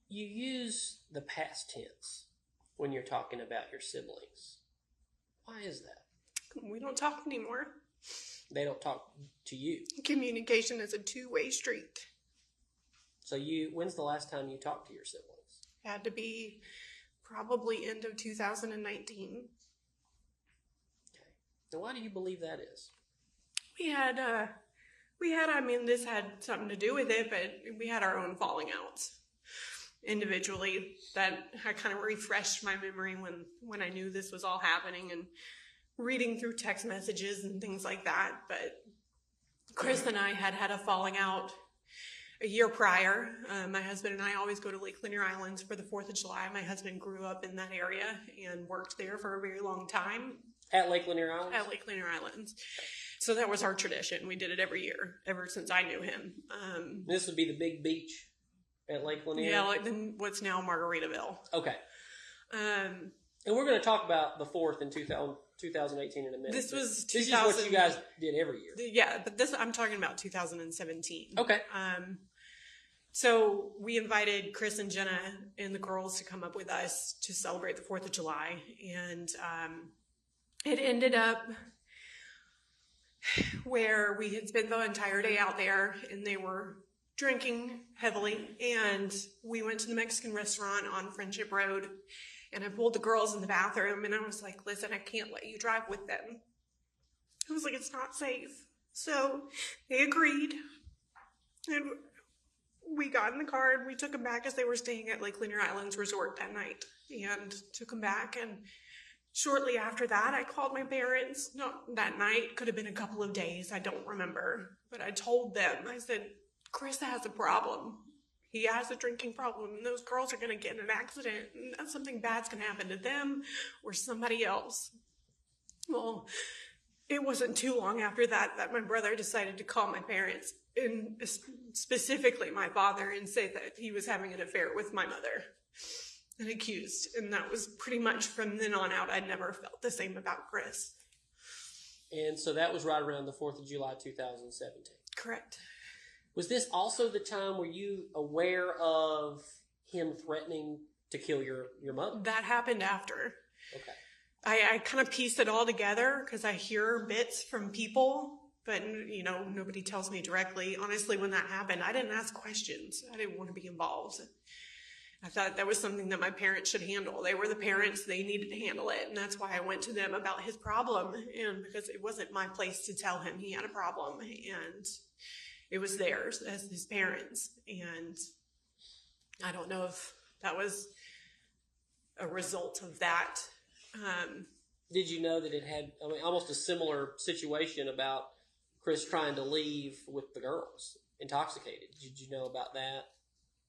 You use the past tense when you're talking about your siblings. Why is that? We don't talk anymore. They don't talk to you. Communication is a two-way street. So when's the last time you talked to your siblings? Had to be probably end of 2019. Okay. Now, why do you believe that is? I mean, this had something to do with it, but we had our own falling outs individually that I kind of refreshed my memory when I knew this was all happening and reading through text messages and things like that. But Chris and I had a falling out a year prior. My husband and I always go to Lake Lanier Islands for the 4th of July. My husband grew up in that area and worked there for a very long time. At Lake Lanier Islands? At Lake Lanier Islands. So that was our tradition. We did it every year, ever since I knew him. This would be the big beach at Lake Lanier? Yeah, like what's now Margaritaville. Okay. And we're going to talk about the 4th in 2018 in a minute. This was This is what you guys did every year. Yeah, but I'm talking about 2017. Okay. So we invited Chris and Jenna and the girls to come up with us to celebrate the 4th of July. And it ended up where we had spent the entire day out there and they were drinking heavily. And we went to the Mexican restaurant on Friendship Road. And I pulled the girls in the bathroom and I was like, listen, I can't let you drive with them. I was like, it's not safe. So they agreed. And we got in the car and we took them back as they were staying at Lake Lanier Islands Resort that night and took them back. And shortly after that, I called my parents. Not that night, could have been a couple of days. I don't remember. But I told them, I said, Chris has a problem. He has a drinking problem and those girls are going to get in an accident and something bad's going to happen to them or somebody else. Well, it wasn't too long after that my brother decided to call my parents and specifically my father and say that he was having an affair with my mother and accused. And that was pretty much from then on out. I'd never felt the same about Chris. And so that was right around the 4th of July, 2017. Correct. Was this also the time were you aware of him threatening to kill your mother? That happened after. Okay. I kind of pieced it all together because I hear bits from people, but, nobody tells me directly. Honestly, when that happened, I didn't ask questions. I didn't want to be involved. I thought that was something that my parents should handle. They were the parents. They needed to handle it. And that's why I went to them about his problem. And because it wasn't my place to tell him he had a problem. And it was theirs as his parents. And I don't know if that was a result of that. Did you know that it had almost a similar situation about Chris trying to leave with the girls, intoxicated? Did you know about that?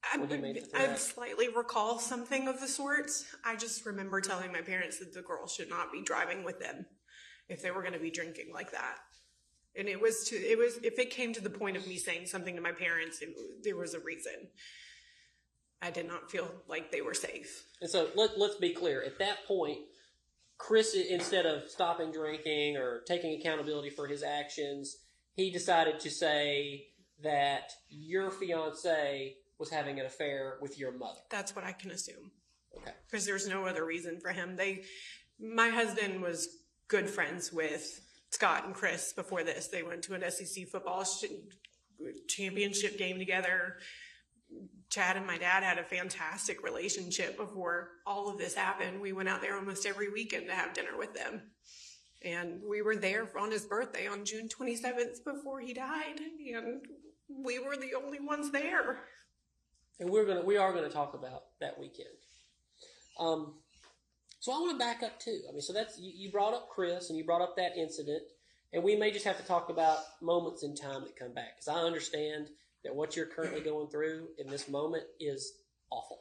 I slightly recall something of the sorts. I just remember telling my parents that the girls should not be driving with them if they were going to be drinking like that. And it was if it came to the point of me saying something to my parents, there was a reason. I did not feel like they were safe. And so let's be clear. At that point, Chris, instead of stopping drinking or taking accountability for his actions, he decided to say that your fiance was having an affair with your mother. That's what I can assume. Okay. Because there's no other reason for him. My husband was good friends with Scott and Chris before this. They went to an SEC football championship game together. Chad and my dad had a fantastic relationship before all of this happened. We went out there almost every weekend to have dinner with them. And we were there on his birthday on June 27th before he died. And we were the only ones there. And we are gonna talk about that weekend. So I want to back up too. So that's you brought up Chris and you brought up that incident, and we may just have to talk about moments in time that come back because I understand that what you're currently going through in this moment is awful.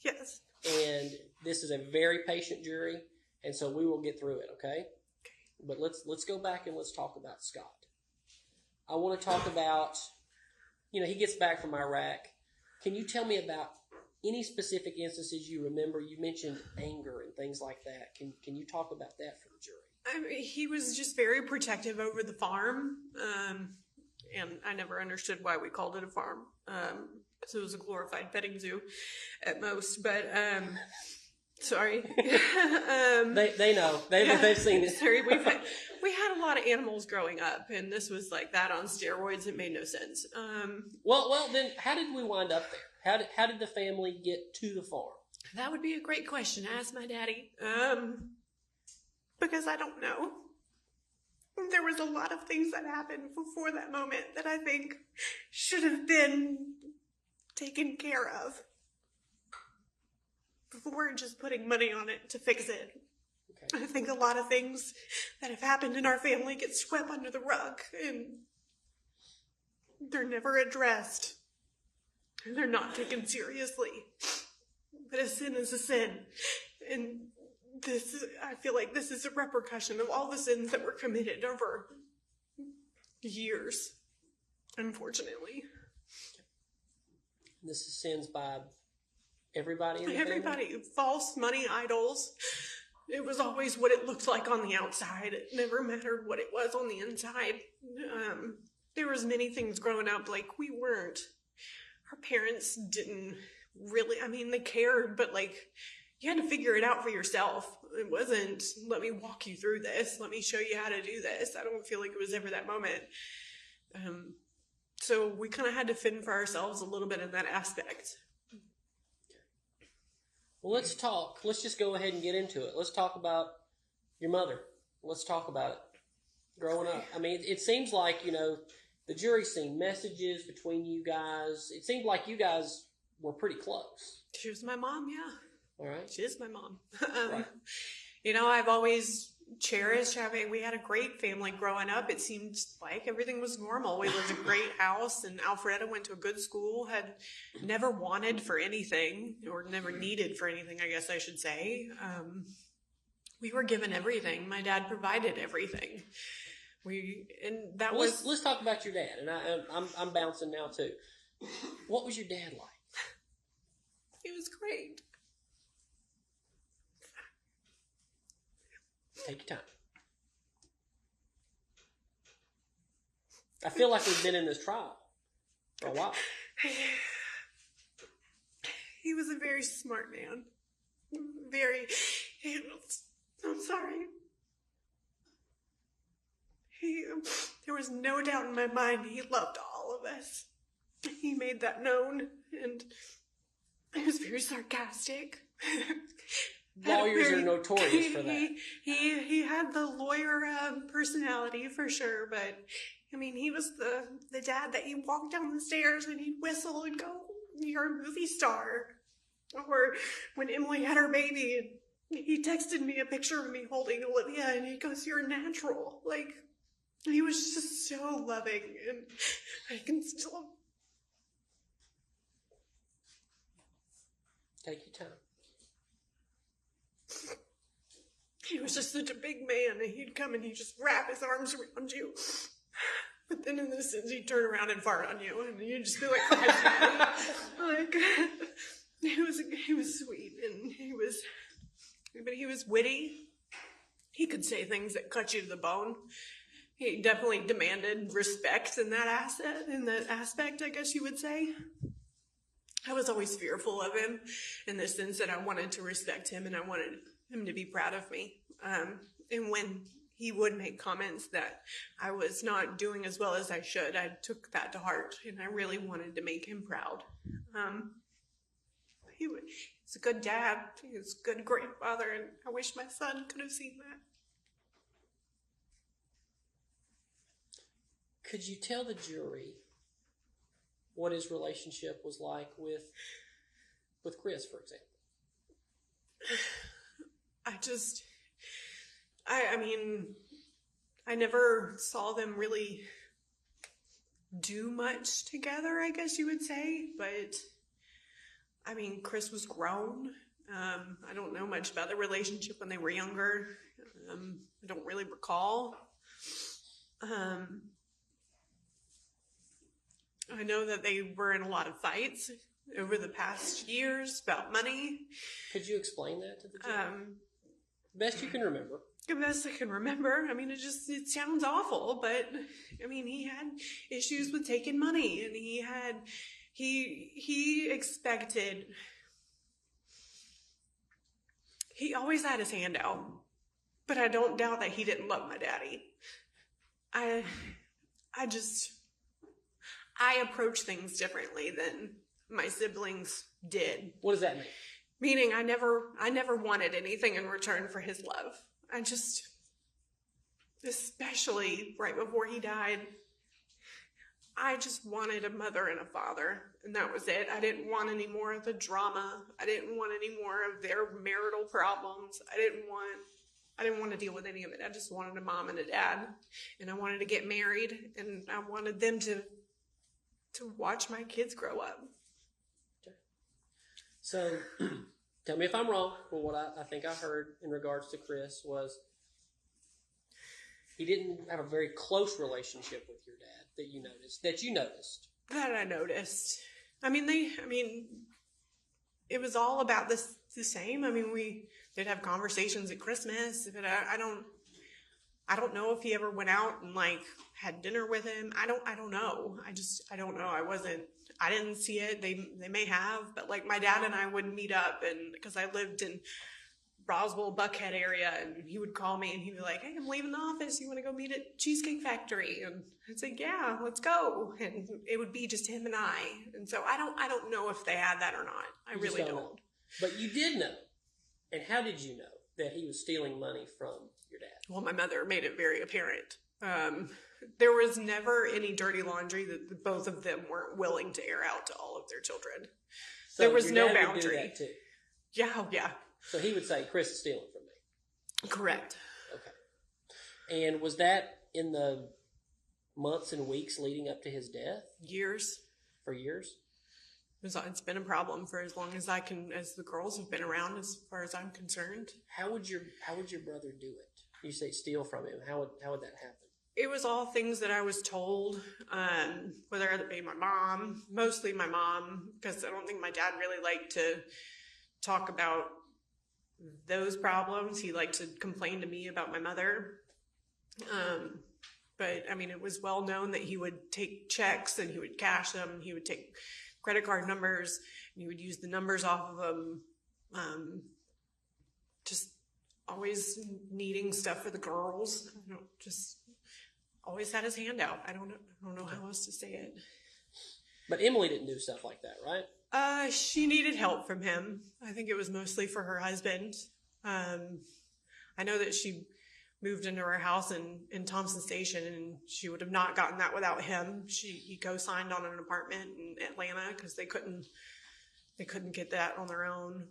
Yes. And this is a very patient jury, and so we will get through it. Okay. But let's go back and let's talk about Scott. I want to talk about, he gets back from Iraq. Can you tell me about any specific instances you remember? You mentioned anger and things like that. Can you talk about that for the jury? He was just very protective over the farm. And I never understood why we called it a farm. So it was a glorified petting zoo at most. But Sorry. They know. They've seen it. Sorry, we had a lot of animals growing up, and this was like that on steroids. It made no sense. Well, then how did we wind up there? How did the family get to the farm? That would be a great question. Ask my daddy. Because I don't know. There was a lot of things that happened before that moment that I think should have been taken care of before just putting money on it to fix it. Okay. I think a lot of things that have happened in our family get swept under the rug, and they're never addressed. And they're not taken seriously. But a sin is a sin. And I feel like this is a repercussion of all the sins that were committed over years, unfortunately. This is sins by everybody in the family? Everybody. False money idols. It was always what it looked like on the outside. It never mattered what it was on the inside. There was many things growing up, like our parents didn't really, they cared, but you had to figure it out for yourself. It wasn't, let me walk you through this. Let me show you how to do this. I don't feel like it was ever that moment. So we kind of had to fend for ourselves a little bit in that aspect. Well, let's talk. Let's just go ahead and get into it. Let's talk about your mother. Let's talk about it. Growing up. It seems like, the jury's seen messages between you guys. It seemed like you guys were pretty close. She was my mom, yeah. All right. She is my mom. Right. I've always cherished we had a great family growing up. It seemed like everything was normal. We lived in a great house, and Alfreda went to a good school, had never wanted for anything, or never needed for anything, I guess I should say. We were given everything. My dad provided everything. Let's talk about your dad, and I'm bouncing now too. What was your dad like? He was great. Take your time. I feel like we've been in this trial for a while. He was a very smart man. I'm sorry. There was no doubt in my mind he loved all of us. He made that known, and he was very sarcastic. Lawyers are notorious for that. He had the lawyer personality for sure, but he was the dad that you walk down the stairs and he'd whistle and go, "You're a movie star." Or when Emily had her baby, he texted me a picture of me holding Olivia, and he goes, "You're natural." He was just so loving, and I can still take your time. He was just such a big man, and he'd come and he'd just wrap his arms around you. But then in this sense, he'd turn around and fart on you, and you'd just be like, he was sweet, and he was witty. He could say things that cut you to the bone. He definitely demanded respect in that aspect, I guess you would say. I was always fearful of him in the sense that I wanted to respect him and I wanted him to be proud of me. And when he would make comments that I was not doing as well as I should, I took that to heart, and I really wanted to make him proud. He's a good dad. He was a good grandfather, and I wish my son could have seen that. Could you tell the jury what his relationship was like with Chris, for example? I never saw them really do much together, I guess you would say, but Chris was grown. I don't know much about the relationship when they were younger. I don't really recall. I know that they were in a lot of fights over the past years about money. Could you explain that to the jury? Best you can remember. The best I can remember. It sounds awful, but he had issues with taking money, and he expected He always had his hand out, but I don't doubt that he didn't love my daddy. I approach things differently than my siblings did. What does that mean? Meaning I never wanted anything in return for his love. Especially right before he died, I just wanted a mother and a father, and that was it. I didn't want any more of the drama. I didn't want any more of their marital problems. I didn't want to deal with any of it. I just wanted a mom and a dad, and I wanted to get married, and I wanted them to watch my kids grow up. Okay. So, tell me if I'm wrong. Well, what I think I heard in regards to Chris was he didn't have a very close relationship with your dad that you noticed. That I noticed. It was all about the same. I mean, we did have conversations at Christmas, but I don't know if he ever went out and like had dinner with him. I don't know. I don't know. I didn't see it. They may have, but like my dad and I would meet up, and because I lived in Roswell, Buckhead area, and he would call me and he'd be like, "Hey, I'm leaving the office. You want to go meet at Cheesecake Factory?" And I'd say, "Yeah, let's go." And it would be just him and I. And so I don't know if they had that or not. I really don't. Know. But you did know. And how did you know that he was stealing money from your dad? Well, my mother made it very apparent. There was never any dirty laundry that both of them weren't willing to air out to all of their children. So there was your no dad would boundary. do that too. Yeah. So he would say, "Chris is stealing from me." Correct. Okay. And was that in the months and weeks leading up to his death? Years. For years? It's been a problem for as long as as the girls have been around, as far as I'm concerned. How would your brother do it? You say steal from him. How would that happen? It was all things that I was told, whether it be my mom, mostly my mom, because I don't think my dad really liked to talk about those problems. He liked to complain to me about my mother. But I mean, it was well known that he would take checks and he would cash them. He would take credit card numbers and he would use the numbers off of them. Just always needing stuff for the girls. Just always had his hand out. I don't know how else to say it. But Emily didn't do stuff like that, right? She needed help from him. I think it was mostly for her husband. I know that she moved into her house in Thompson Station, and she would have not gotten that without him. He co-signed on an apartment in Atlanta because they couldn't get that on their own.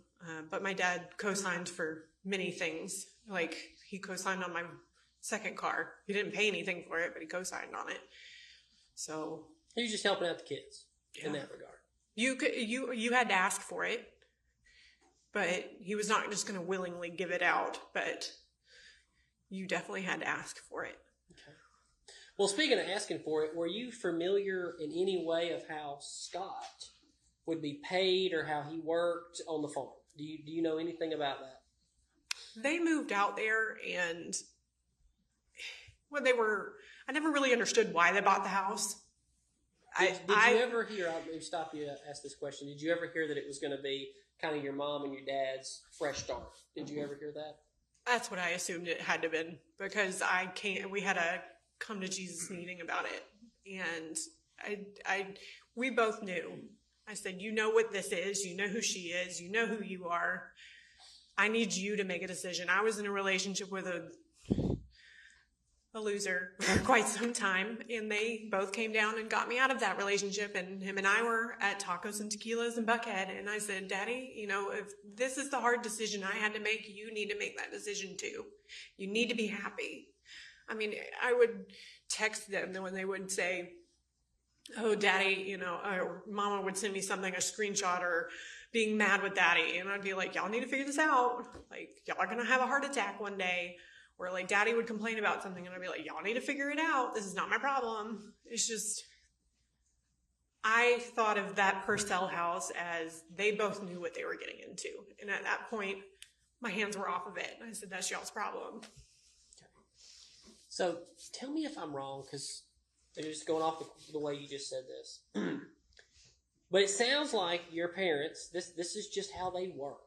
But my dad co-signed for many things. Like he co-signed on my second car. He didn't pay anything for it, but he co-signed on it. So he was just helping out the kids in that regard. You had to ask for it, but he was not just going to willingly give it out. But you definitely had to ask for it. Okay. Well, speaking of asking for it, were you familiar in any way of how Scott would be paid or how he worked on the farm? Do you know anything about that? They moved out there, and when I never really understood why they bought the house. Did you ever hear, I'll stop you to ask this question, did you ever hear that it was going to be kind of your mom and your dad's fresh start? Did you ever hear that? That's what I assumed it had to have been, because we had a come to Jesus meeting about it. And we both knew. I said, "You know what this is. You know who she is. You know who you are. I need you to make a decision." I was in a relationship with a loser for quite some time, and they both came down and got me out of that relationship, and him and I were at Tacos and Tequilas in Buckhead, and I said, "Daddy, if this is the hard decision I had to make, you need to make that decision too. You need to be happy." I mean, I would text them when they would say, "Oh, Daddy," or Mama would send me something, a screenshot, or being mad with Daddy, and I'd be like, "Y'all need to figure this out. Like, y'all are gonna have a heart attack one day." Or like Daddy would complain about something and I'd be like, "Y'all need to figure it out. This is not my problem." It's just, I thought of that Purcell house as they both knew what they were getting into. And at that point, my hands were off of it. And I said, "That's y'all's problem." Okay. So tell me if I'm wrong, because just going off the way you just said this. But it sounds like your parents, this is just how they were.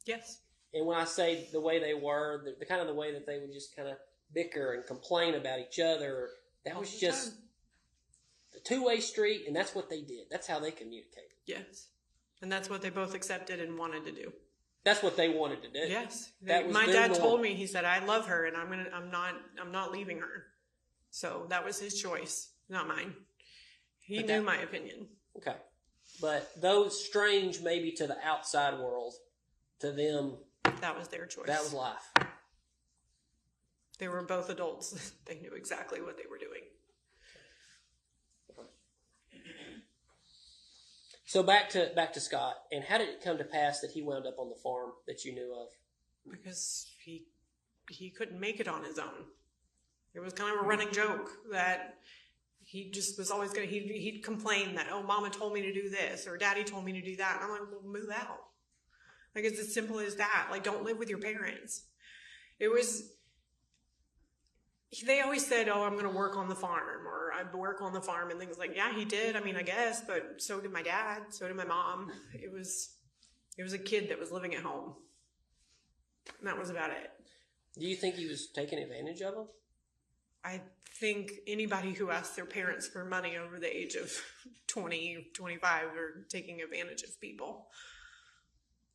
Yes. And when I say the way they were, the kind of the way that they would just kind of bicker and complain about each other, that was just a two-way street, and that's what they did. That's how they communicated. Yes. And that's what they both accepted and wanted to do. That's what they wanted to do. Yes. That was my their dad norm. told me, he said, I love her and I'm not leaving her. So that was his choice, not mine. He knew my opinion. Okay. But though strange maybe to the outside world, to them, that was their choice. That was life. They were both adults. They knew exactly what they were doing. So back to Scott, and how did it come to pass that he wound up on the farm that you knew of? Because he couldn't make it on his own. It was kind of a running joke that he just was always going to, he'd complain that, oh, mama told me to do this, or daddy told me to do that. And I'm like, well, move out. Like, it's as simple as that. Like, don't live with your parents. They always said, oh, I'm going to work on the farm, or I'd work on the farm and things like, yeah, he did. I mean, I guess, but so did my dad. So did my mom. It was a kid that was living at home. And that was about it. Do you think he was taking advantage of them? I think anybody who asks their parents for money over the age of 20, 25 are taking advantage of people.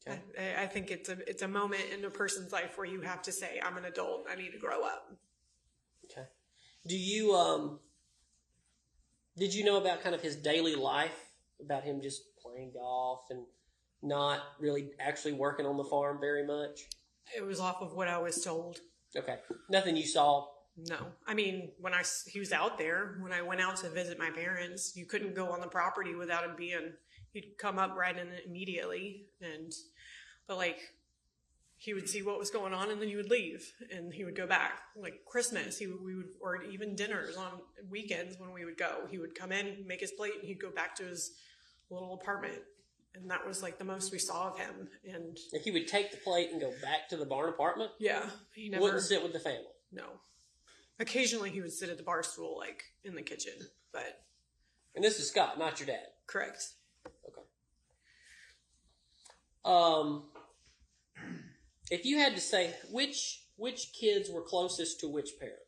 Okay. I think it's a moment in a person's life where you have to say, I'm an adult, I need to grow up. Okay. Do you, did you know about kind of his daily life, about him just playing golf and not really actually working on the farm very much? It was off of what I was told. Okay. Nothing you saw? No. I mean, he was out there, when I went out to visit my parents, you couldn't go on the property without him he'd come up right in immediately. But like, he would see what was going on and then he would leave and he would go back. Like Christmas, or even dinners on weekends when we would go, he would come in, make his plate, and he'd go back to his little apartment. And that was like the most we saw of him. And like he would take the plate and go back to the barn apartment? Yeah. He never wouldn't sit with the family? No. Occasionally he would sit at the bar stool, like in the kitchen, but. And this is Scott, not your dad? Correct. Okay. If you had to say which kids were closest to which parent?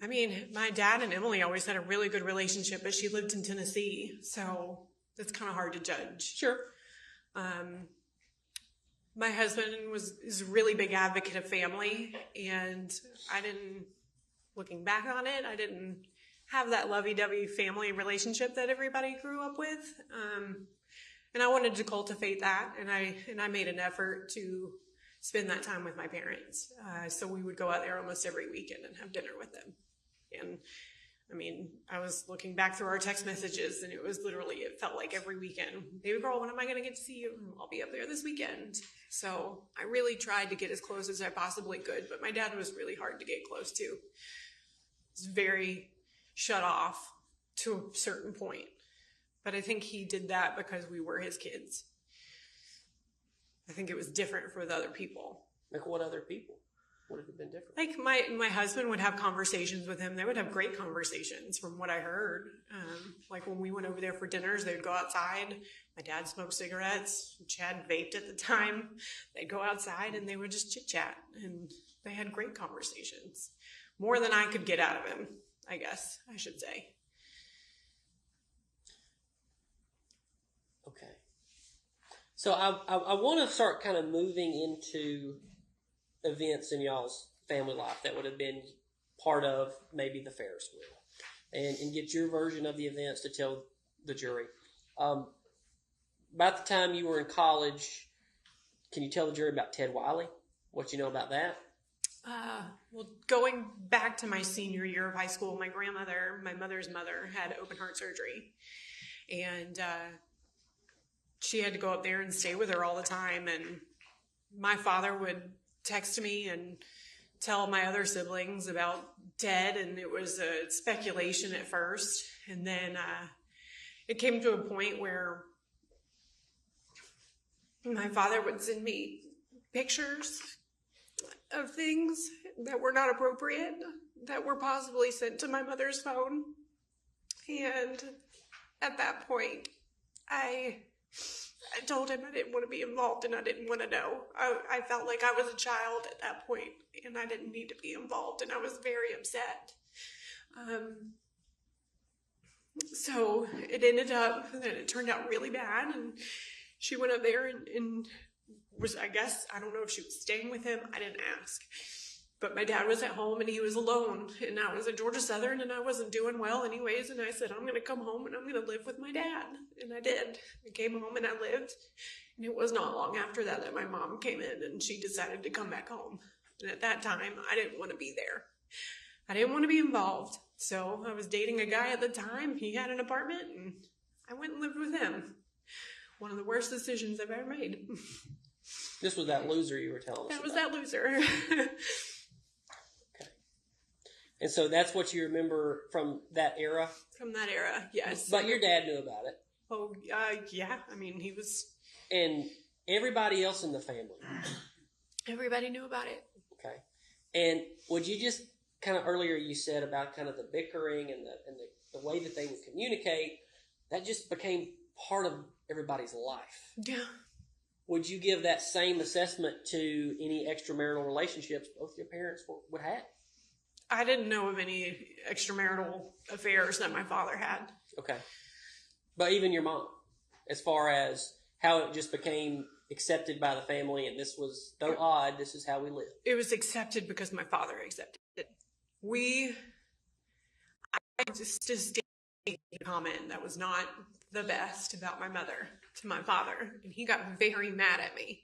I mean, my dad and Emily always had a really good relationship, but she lived in Tennessee, so it's kind of hard to judge. Sure. My husband is a really big advocate of family, and looking back on it, I didn't have that lovey-dovey family relationship that everybody grew up with. And I wanted to cultivate that, and I made an effort to spend that time with my parents. So we would go out there almost every weekend and have dinner with them. And I mean, I was looking back through our text messages, and it felt like every weekend, baby girl, when am I going to get to see you? I'll be up there this weekend. So I really tried to get as close as I possibly could, but my dad was really hard to get close to. He's very shut off to a certain point. But I think he did that because we were his kids. I think it was different for the other people. Like what other people? Would it have been different? Like my husband would have conversations with him. They would have great conversations from what I heard. Like when we went over there for dinners, they'd go outside. My dad smoked cigarettes. Chad vaped at the time. They'd go outside and they would just chit chat. And they had great conversations. More than I could get out of him, I guess I should say. Okay. So I want to start kind of moving into events in y'all's family life that would have been part of maybe the Ferris wheel, and get your version of the events to tell the jury. About the time you were in college, can you tell the jury about Ted Wiley? What you know about that? Well, going back to my senior year of high school, my mother's mother, had open heart surgery, and she had to go up there and stay with her all the time. And my father would text me and tell my other siblings about Ted, and it was a speculation at first, and then it came to a point where my father would send me pictures of things that were not appropriate, that were possibly sent to my mother's phone, And at that point, I told him I didn't want to be involved and I didn't want to know. I felt like I was a child at that point and I didn't need to be involved, and I was very upset. So it ended up that it turned out really bad, and she went up there and was, I guess, I don't know if she was staying with him. I didn't ask. But my dad was at home and he was alone, and I was at Georgia Southern and I wasn't doing well anyways, and I said, I'm going to come home and I'm going to live with my dad. And I did. I came home and I lived, and it was not long after that that my mom came in and she decided to come back home. And at that time, I didn't want to be there. I didn't want to be involved. So I was dating a guy at the time. He had an apartment and I went and lived with him. One of the worst decisions I've ever made. This was that loser you were telling us That was about. that loser. Okay. And so that's what you remember from that era? From that era, yes. But your dad knew about it. Oh, yeah. I mean, he was... And everybody else in the family? Everybody knew about it. Okay. And would you just kind of, earlier you said about kind of the bickering and the way that they would communicate, that just became part of everybody's life. Yeah. Would you give that same assessment to any extramarital relationships both your parents would have? I didn't know of any extramarital affairs that my father had. Okay. But even your mom, as far as how it just became accepted by the family, and this was, though odd, this is how we live. It was accepted because my father accepted it. I just made a comment that was not the best about my mother to my father, and he got very mad at me.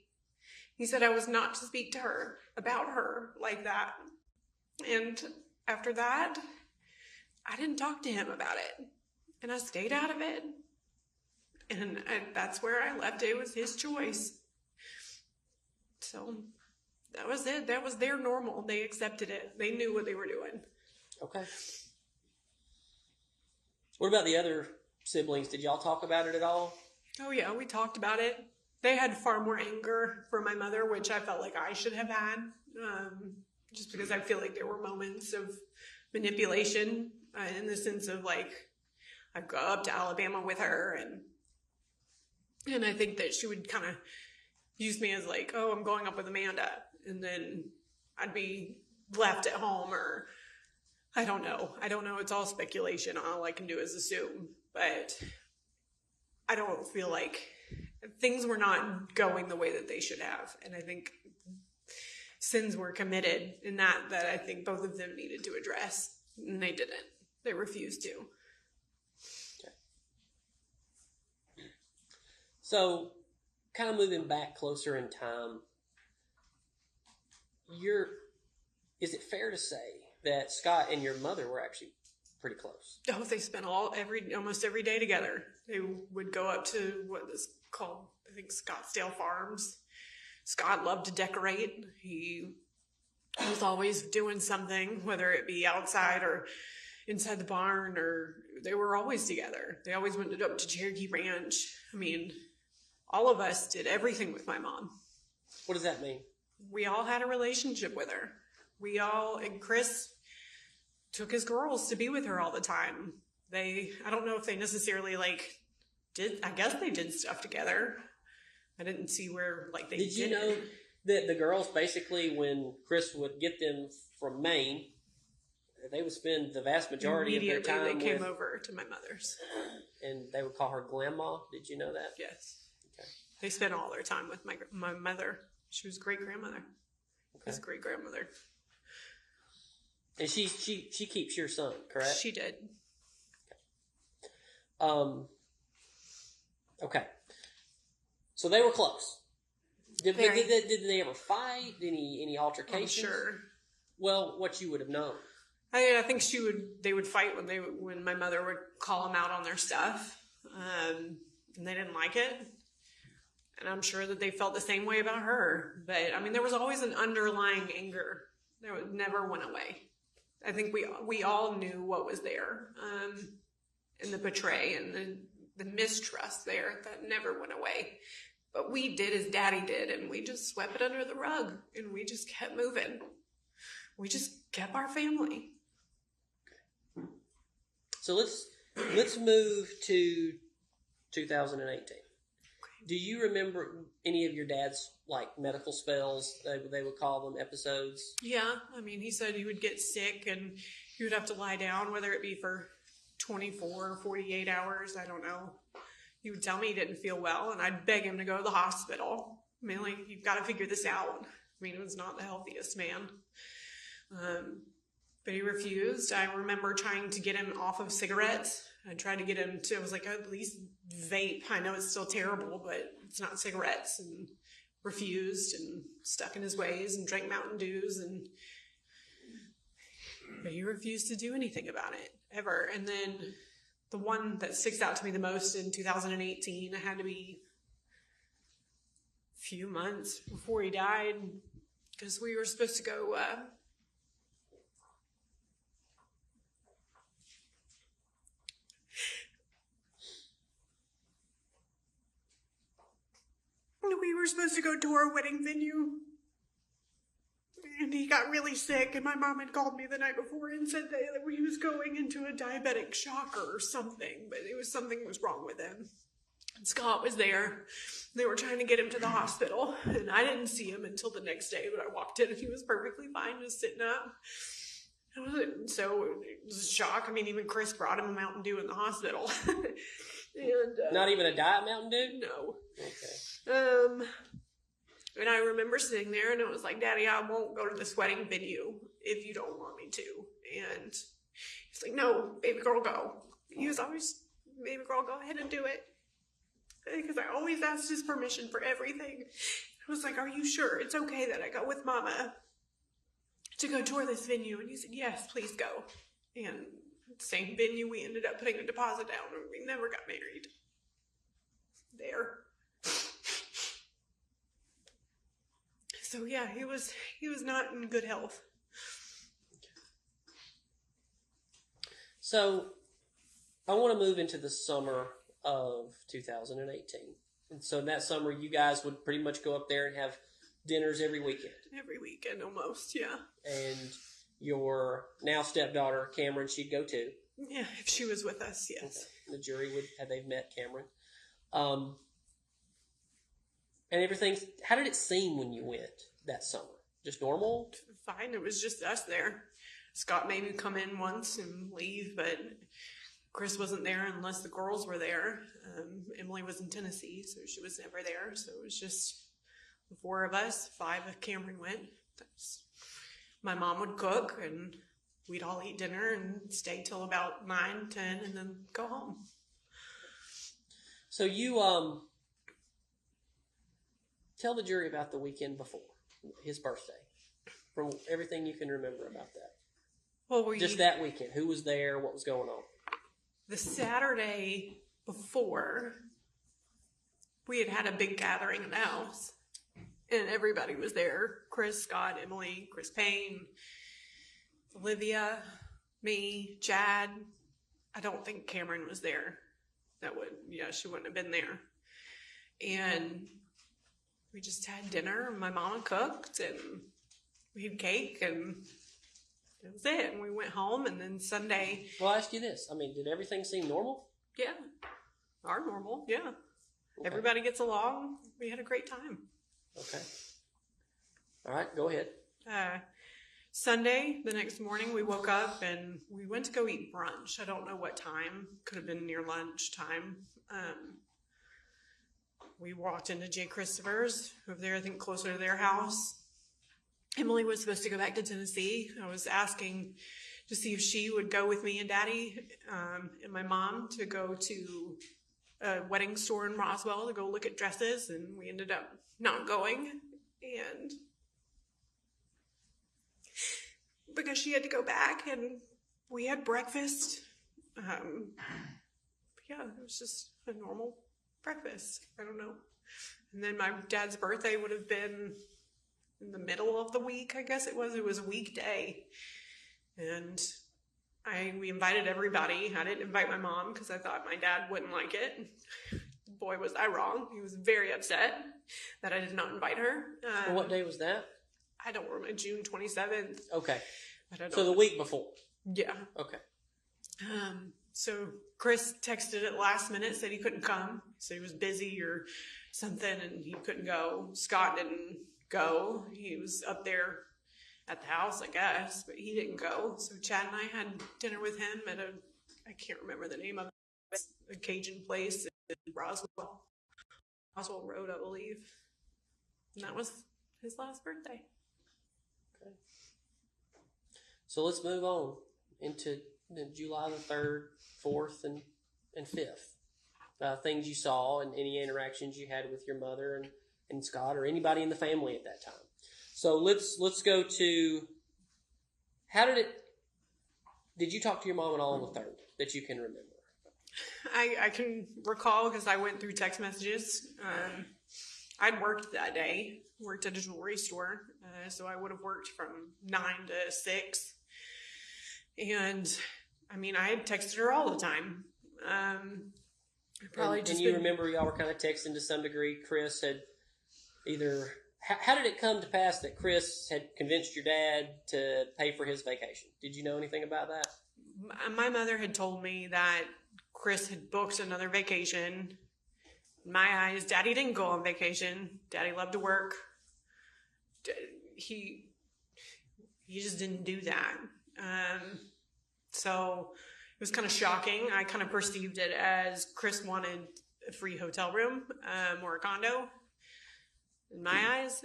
He said I was not to speak to her about her like that. And after that, I didn't talk to him about it, and I stayed out of it. And that's where I left it. It was his choice. So that was it. That was their normal. They accepted it. They knew what they were doing. Okay. What about the other siblings? Did y'all talk about it at all? Oh, yeah, we talked about it. They had far more anger for my mother, which I felt like I should have had, just because I feel like there were moments of manipulation in the sense of, like, I'd go up to Alabama with her, and I think that she would kind of use me as, like, oh, I'm going up with Amanda, and then I'd be left at home, or I don't know. It's all speculation. All I can do is assume, but I don't feel like things were not going the way that they should have. And I think sins were committed in that I think both of them needed to address, and they didn't. They refused to. Okay. So, kind of moving back closer in time, is it fair to say that Scott and your mother were actually pretty close? Oh, they spent almost every day together. They would go up to what is called, I think, Scottsdale Farms. Scott loved to decorate. He was always doing something, whether it be outside or inside the barn, or they were always together. They always went up to Cherokee Ranch. I mean, all of us did everything with my mom. What does that mean? We all had a relationship with her. And Chris took his girls to be with her all the time. I don't know if they necessarily I guess they did stuff together. I didn't see where they did. Did you know that the girls basically, when Chris would get them from Maine, they would spend the vast majority of their time Immediately they came over to my mother's. And they would call her Grandma. Did you know that? Yes. Okay. They spent all their time with my mother. She was great-grandmother. Okay. His great-grandmother. And she keeps your son, correct? She did. Okay. So they were close. Did they ever fight? Any altercations? I'm sure. Well, what you would have known. I think they would fight when my mother would call them out on their stuff, and they didn't like it. And I'm sure that they felt the same way about her. But I mean, there was always an underlying anger that never went away. I think we all knew what was there, in the betray and the mistrust there that never went away. But we did as Daddy did, and we just swept it under the rug, and we just kept moving. We just kept our family. So let's Let's move to 2018. Do you remember any of your dad's like medical spells? They would call them episodes. Yeah, I mean, he said he would get sick and he would have to lie down, whether it be for 24 or 48 hours. I don't know. He would tell me he didn't feel well, and I'd beg him to go to the hospital. I mean, like, you've got to figure this out. I mean, he was not the healthiest man. But he refused. I remember trying to get him off of cigarettes. I tried to get him to, I was like, at least vape. I know it's still terrible, but it's not cigarettes. And refused and stuck in his ways and drank Mountain Dews. But he refused to do anything about it, ever. And then the one that sticks out to me the most in 2018, it had to be a few months before he died, because we were supposed to go to our wedding venue, and he got really sick, and my mom had called me the night before and said that he was going into a diabetic shock or something, but it was something was wrong with him. And Scott was there. They were trying to get him to the hospital, and I didn't see him until the next day, but I walked in and he was perfectly fine, just sitting up. So it was a shock. I mean, even Chris brought him a Mountain Dew in the hospital. And, not even a Diet Mountain Dew? No. Okay. And I remember sitting there and it was like, Daddy, I won't go to this wedding venue if you don't want me to. And he's like, no, baby girl, go. He was always, baby girl, go ahead and do it. Because I always asked his permission for everything. I was like, are you sure it's okay that I go with Mama to go tour this venue? And he said, yes, please go. And same venue, we ended up putting a deposit down and we never got married there. So yeah, he was not in good health. So I want to move into the summer of 2018. And so in that summer, you guys would pretty much go up there and have dinners every weekend. Every weekend almost, yeah. And your now stepdaughter, Cameron, she'd go too. Yeah, if she was with us, yes. Okay. The jury would have they've met Cameron. And everything, how did it seem when you went that summer? Just normal? Fine, it was just us there. Scott maybe come in once and leave, but Chris wasn't there unless the girls were there. Emily was in Tennessee, so she was never there. So it was just the four of us. 5 if Cameron went. My mom would cook, and we'd all eat dinner and stay till about 9, 10, and then go home. So you tell the jury about the weekend before his birthday, from everything you can remember about that. Well, just that weekend. Who was there? What was going on? The Saturday before, we had a big gathering in the house, and everybody was there. Chris, Scott, Emily, Chris Payne, Olivia, me, Chad. I don't think Cameron was there. She wouldn't have been there. And we just had dinner, and my mama cooked, and we had cake, and that was it. And we went home, and then Sunday. Well, I'll ask you this. I mean, did everything seem normal? Yeah. Our normal, yeah. Okay. Everybody gets along. We had a great time. Okay. All right, go ahead. Sunday, the next morning, we woke up and we went to go eat brunch. I don't know what time. Could have been near lunchtime. We walked into Jay Christopher's over there, I think closer to their house. Emily was supposed to go back to Tennessee. I was asking to see if she would go with me and Daddy and my mom to go to a wedding store in Roswell to go look at dresses, and we ended up not going. And because she had to go back, and we had breakfast. It was just a normal breakfast. I don't know. And then my dad's birthday would have been in the middle of the week, I guess it was. It was a weekday. And we invited everybody. I didn't invite my mom because I thought my dad wouldn't like it. Boy, was I wrong. He was very upset that I did not invite her. Well, what day was that? I don't remember. June 27th. Okay. I don't know. So the week before? Yeah. Okay. So Chris texted at last minute, said he couldn't come. Said he was busy or something and he couldn't go. Scott didn't go. He was up there at the house, I guess, but he didn't go. So Chad and I had dinner with him at I can't remember the name of it, a Cajun place in Roswell Road, I believe. And that was his last birthday. Okay. So let's move on into July the 3rd, 4th, and 5th. Things you saw and any interactions you had with your mother and Scott or anybody in the family at that time. So let's go to, did you talk to your mom at all on the 3rd that you can remember? I can recall because I went through text messages. I'd worked that day, worked at a jewelry store, so I would have worked from 9 to 6. And I mean, I had texted her all the time. And you remember y'all were kind of texting to some degree. Chris had either, how did it come to pass that Chris had convinced your dad to pay for his vacation? Did you know anything about that? My mother had told me that Chris had booked another vacation. In my eyes, Daddy didn't go on vacation. Daddy loved to work. He just didn't do that. So it was kind of shocking. I kind of perceived it as Chris wanted a free hotel room or a condo in my eyes.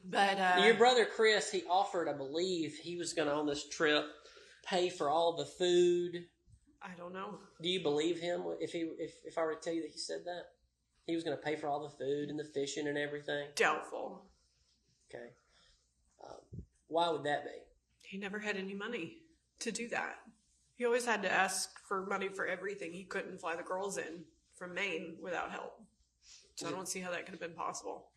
But your brother Chris, he offered, I believe, he was going to on this trip pay for all the food. I don't know. Do you believe him if I were to tell you that he said that? He was going to pay for all the food and the fishing and everything? Doubtful. Okay. Why would that be? He never had any money to do that. He always had to ask for money for everything. He couldn't fly the girls in from Maine without help. So I don't see how that could have been possible.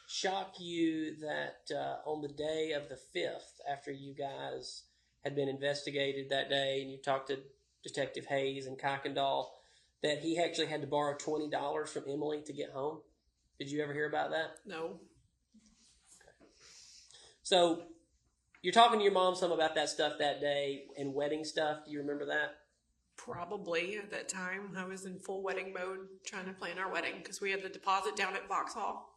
Shock you that on the day of the 5th, after you guys had been investigated that day and you talked to Detective Hayes and Kuykendall, that he actually had to borrow $20 from Emily to get home? Did you ever hear about that? No. Okay. So you're talking to your mom some about that stuff that day and wedding stuff. Do you remember that? Probably at that time. I was in full wedding mode trying to plan our wedding because we had the deposit down at Vauxhall.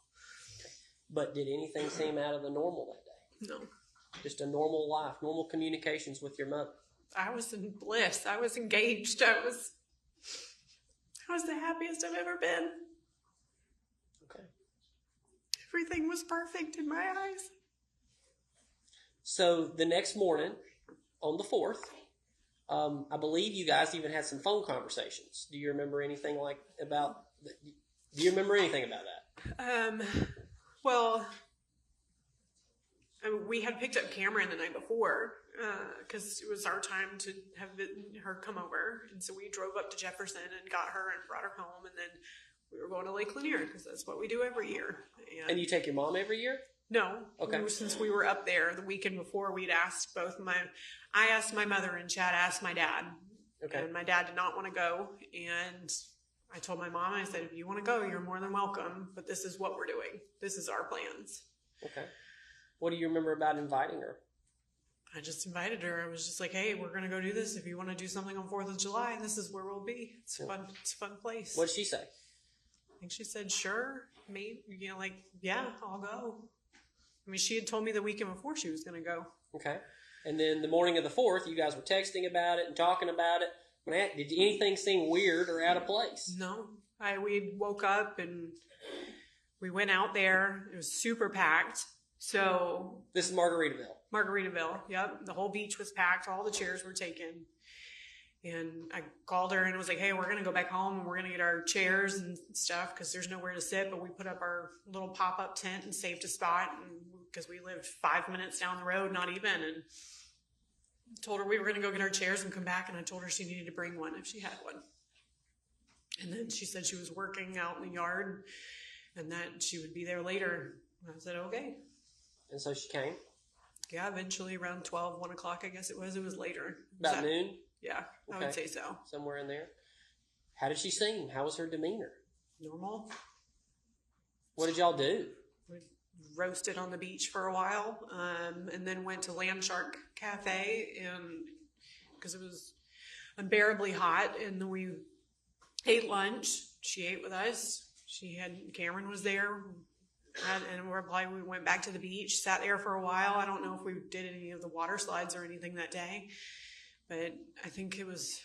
But did anything seem out of the normal that day? No. Just a normal life, normal communications with your mother? I was in bliss. I was engaged. I was the happiest I've ever been. Okay. Everything was perfect in my eyes. So the next morning, on the 4th, I believe you guys even had some phone conversations. Do you remember anything about that? Well, we had picked up Cameron the night before because it was our time to have her come over. And so we drove up to Jefferson and got her and brought her home. And then we were going to Lake Lanier because that's what we do every year. And you take your mom every year? No. Okay. Since we were up there the weekend before, we'd asked I asked my mother and Chad asked my dad. Okay. And my dad did not want to go. And I told my mom, I said, if you want to go, you're more than welcome. But this is what we're doing. This is our plans. Okay. What do you remember about inviting her? I just invited her. I was just like, hey, we're going to go do this. If you want to do something on 4th of July, this is where we'll be. It's fun. It's a fun place. What did she say? I think she said, sure, maybe, yeah, I'll go. I mean, she had told me the weekend before she was going to go. Okay. And then the morning of the 4th, you guys were texting about it and talking about it. Did anything seem weird or out of place? No. We woke up and we went out there. It was super packed. So this is Margaritaville. Yep. The whole beach was packed. All the chairs were taken. And I called her and was like, hey, we're going to go back home and we're going to get our chairs and stuff because there's nowhere to sit. But we put up our little pop-up tent and saved a spot because we lived 5 minutes down the road, not even. And told her we were going to go get our chairs and come back. And I told her she needed to bring one if she had one. And then she said she was working out in the yard and that she would be there later. I said, okay. And so she came? Yeah, eventually around 12, 1 o'clock, I guess it was. It was later. About noon? Yeah, okay. I would say so. Somewhere in there. How did she seem? How was her demeanor? Normal. What did y'all do? We roasted on the beach for a while, and then went to Land Shark Cafe, and because it was unbearably hot. And then we ate lunch. She ate with us. Cameron was there. And we went back to the beach, sat there for a while. I don't know if we did any of the water slides or anything that day, but I think it was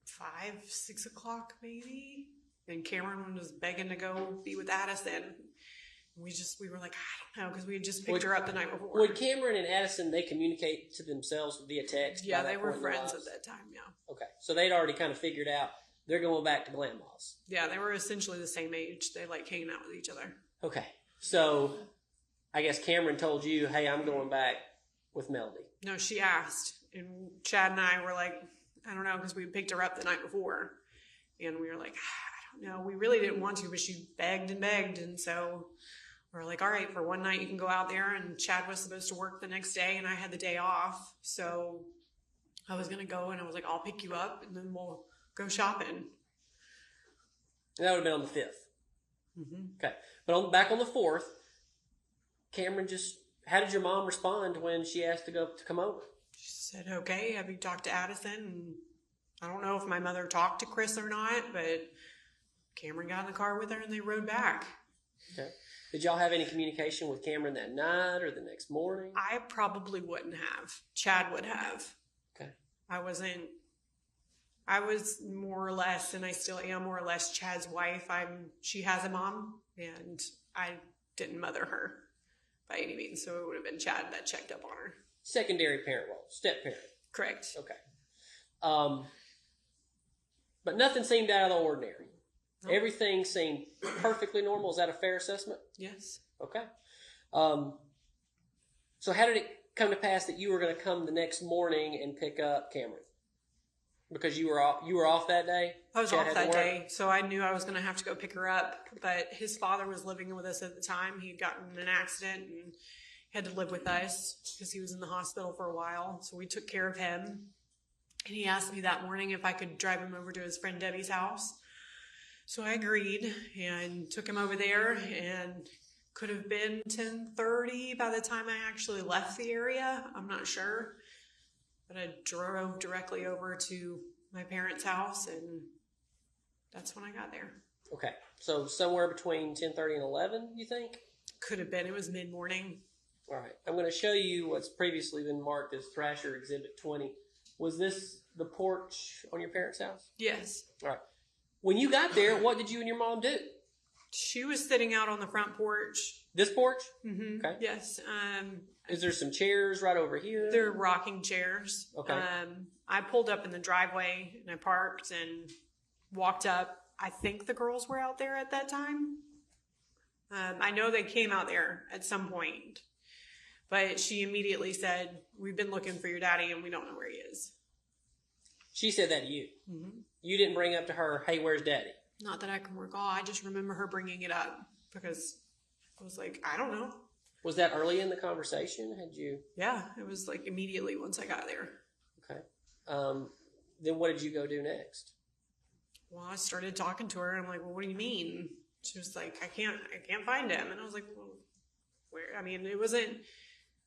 5, 6 o'clock maybe. And Cameron was begging to go be with Addison. We were like, I don't know, because we had just picked her up the night before. Would Cameron and Addison, they communicate to themselves via text? Yeah, they were friends at that time, yeah. Okay, so they'd already kind of figured out they're going back to grandma's. Yeah, they were essentially the same age. They like hanging out with each other. Okay, so I guess Cameron told you, hey, I'm going back with Melody. No, she asked. And Chad and I were like, I don't know, because we picked her up the night before. And we were like, I don't know. We really didn't want to, but she begged and begged. And so we're like, all right, for one night you can go out there. And Chad was supposed to work the next day, and I had the day off. So I was going to go, and I was like, I'll pick you up, and then we'll go shopping. And that would have been on the 5th. Mm-hmm. Okay. But back on the 4th, Cameron how did your mom respond when she asked to come over? She said, okay, have you talked to Addison? And I don't know if my mother talked to Chris or not, but Cameron got in the car with her and they rode back. Okay. Did y'all have any communication with Cameron that night or the next morning? I probably wouldn't have. Chad would have. Okay. I was more or less, and I still am more or less, Chad's wife. She has a mom, and I didn't mother her by any means, so it would have been Chad that checked up on her. Secondary parent role, step parent. Correct. Okay. But nothing seemed out of the ordinary. No. Everything seemed perfectly normal. Is that a fair assessment? Yes. Okay. So how did it come to pass that you were going to come the next morning and pick up Cameron? Because you were off that day? I was off that day, so I knew I was going to have to go pick her up. But his father was living with us at the time. He had gotten in an accident and had to live with us because he was in the hospital for a while. So we took care of him. And he asked me that morning if I could drive him over to his friend Debbie's house. So I agreed and took him over there, and could have been 10:30 by the time I actually left the area. I'm not sure. But I drove directly over to my parents' house, and that's when I got there. Okay. So somewhere between 10:30 and 11, you think? Could have been. It was mid-morning. All right. I'm going to show you what's previously been marked as Thrasher Exhibit 20. Was this the porch on your parents' house? Yes. All right. When you got there, what did you and your mom do? She was sitting out on the front porch. This porch? Mm-hmm. Okay. Yes. Is there some chairs right over here? They're rocking chairs. Okay. I pulled up in the driveway and I parked and walked up. I think the girls were out there at that time. I know they came out there at some point, but she immediately said, "We've been looking for your daddy and we don't know where he is." She said that to you. Mm-hmm. You didn't bring up to her, "Hey, where's daddy?" Not that I can recall. I just remember her bringing it up because I was like, I don't know. Was that early in the conversation? Had you? Yeah, it was like immediately once I got there. Okay. Then what did you go do next? Well, I started talking to her. And I'm like, well, what do you mean? She was like, I can't find him. And I was like, well, where? I mean, it wasn't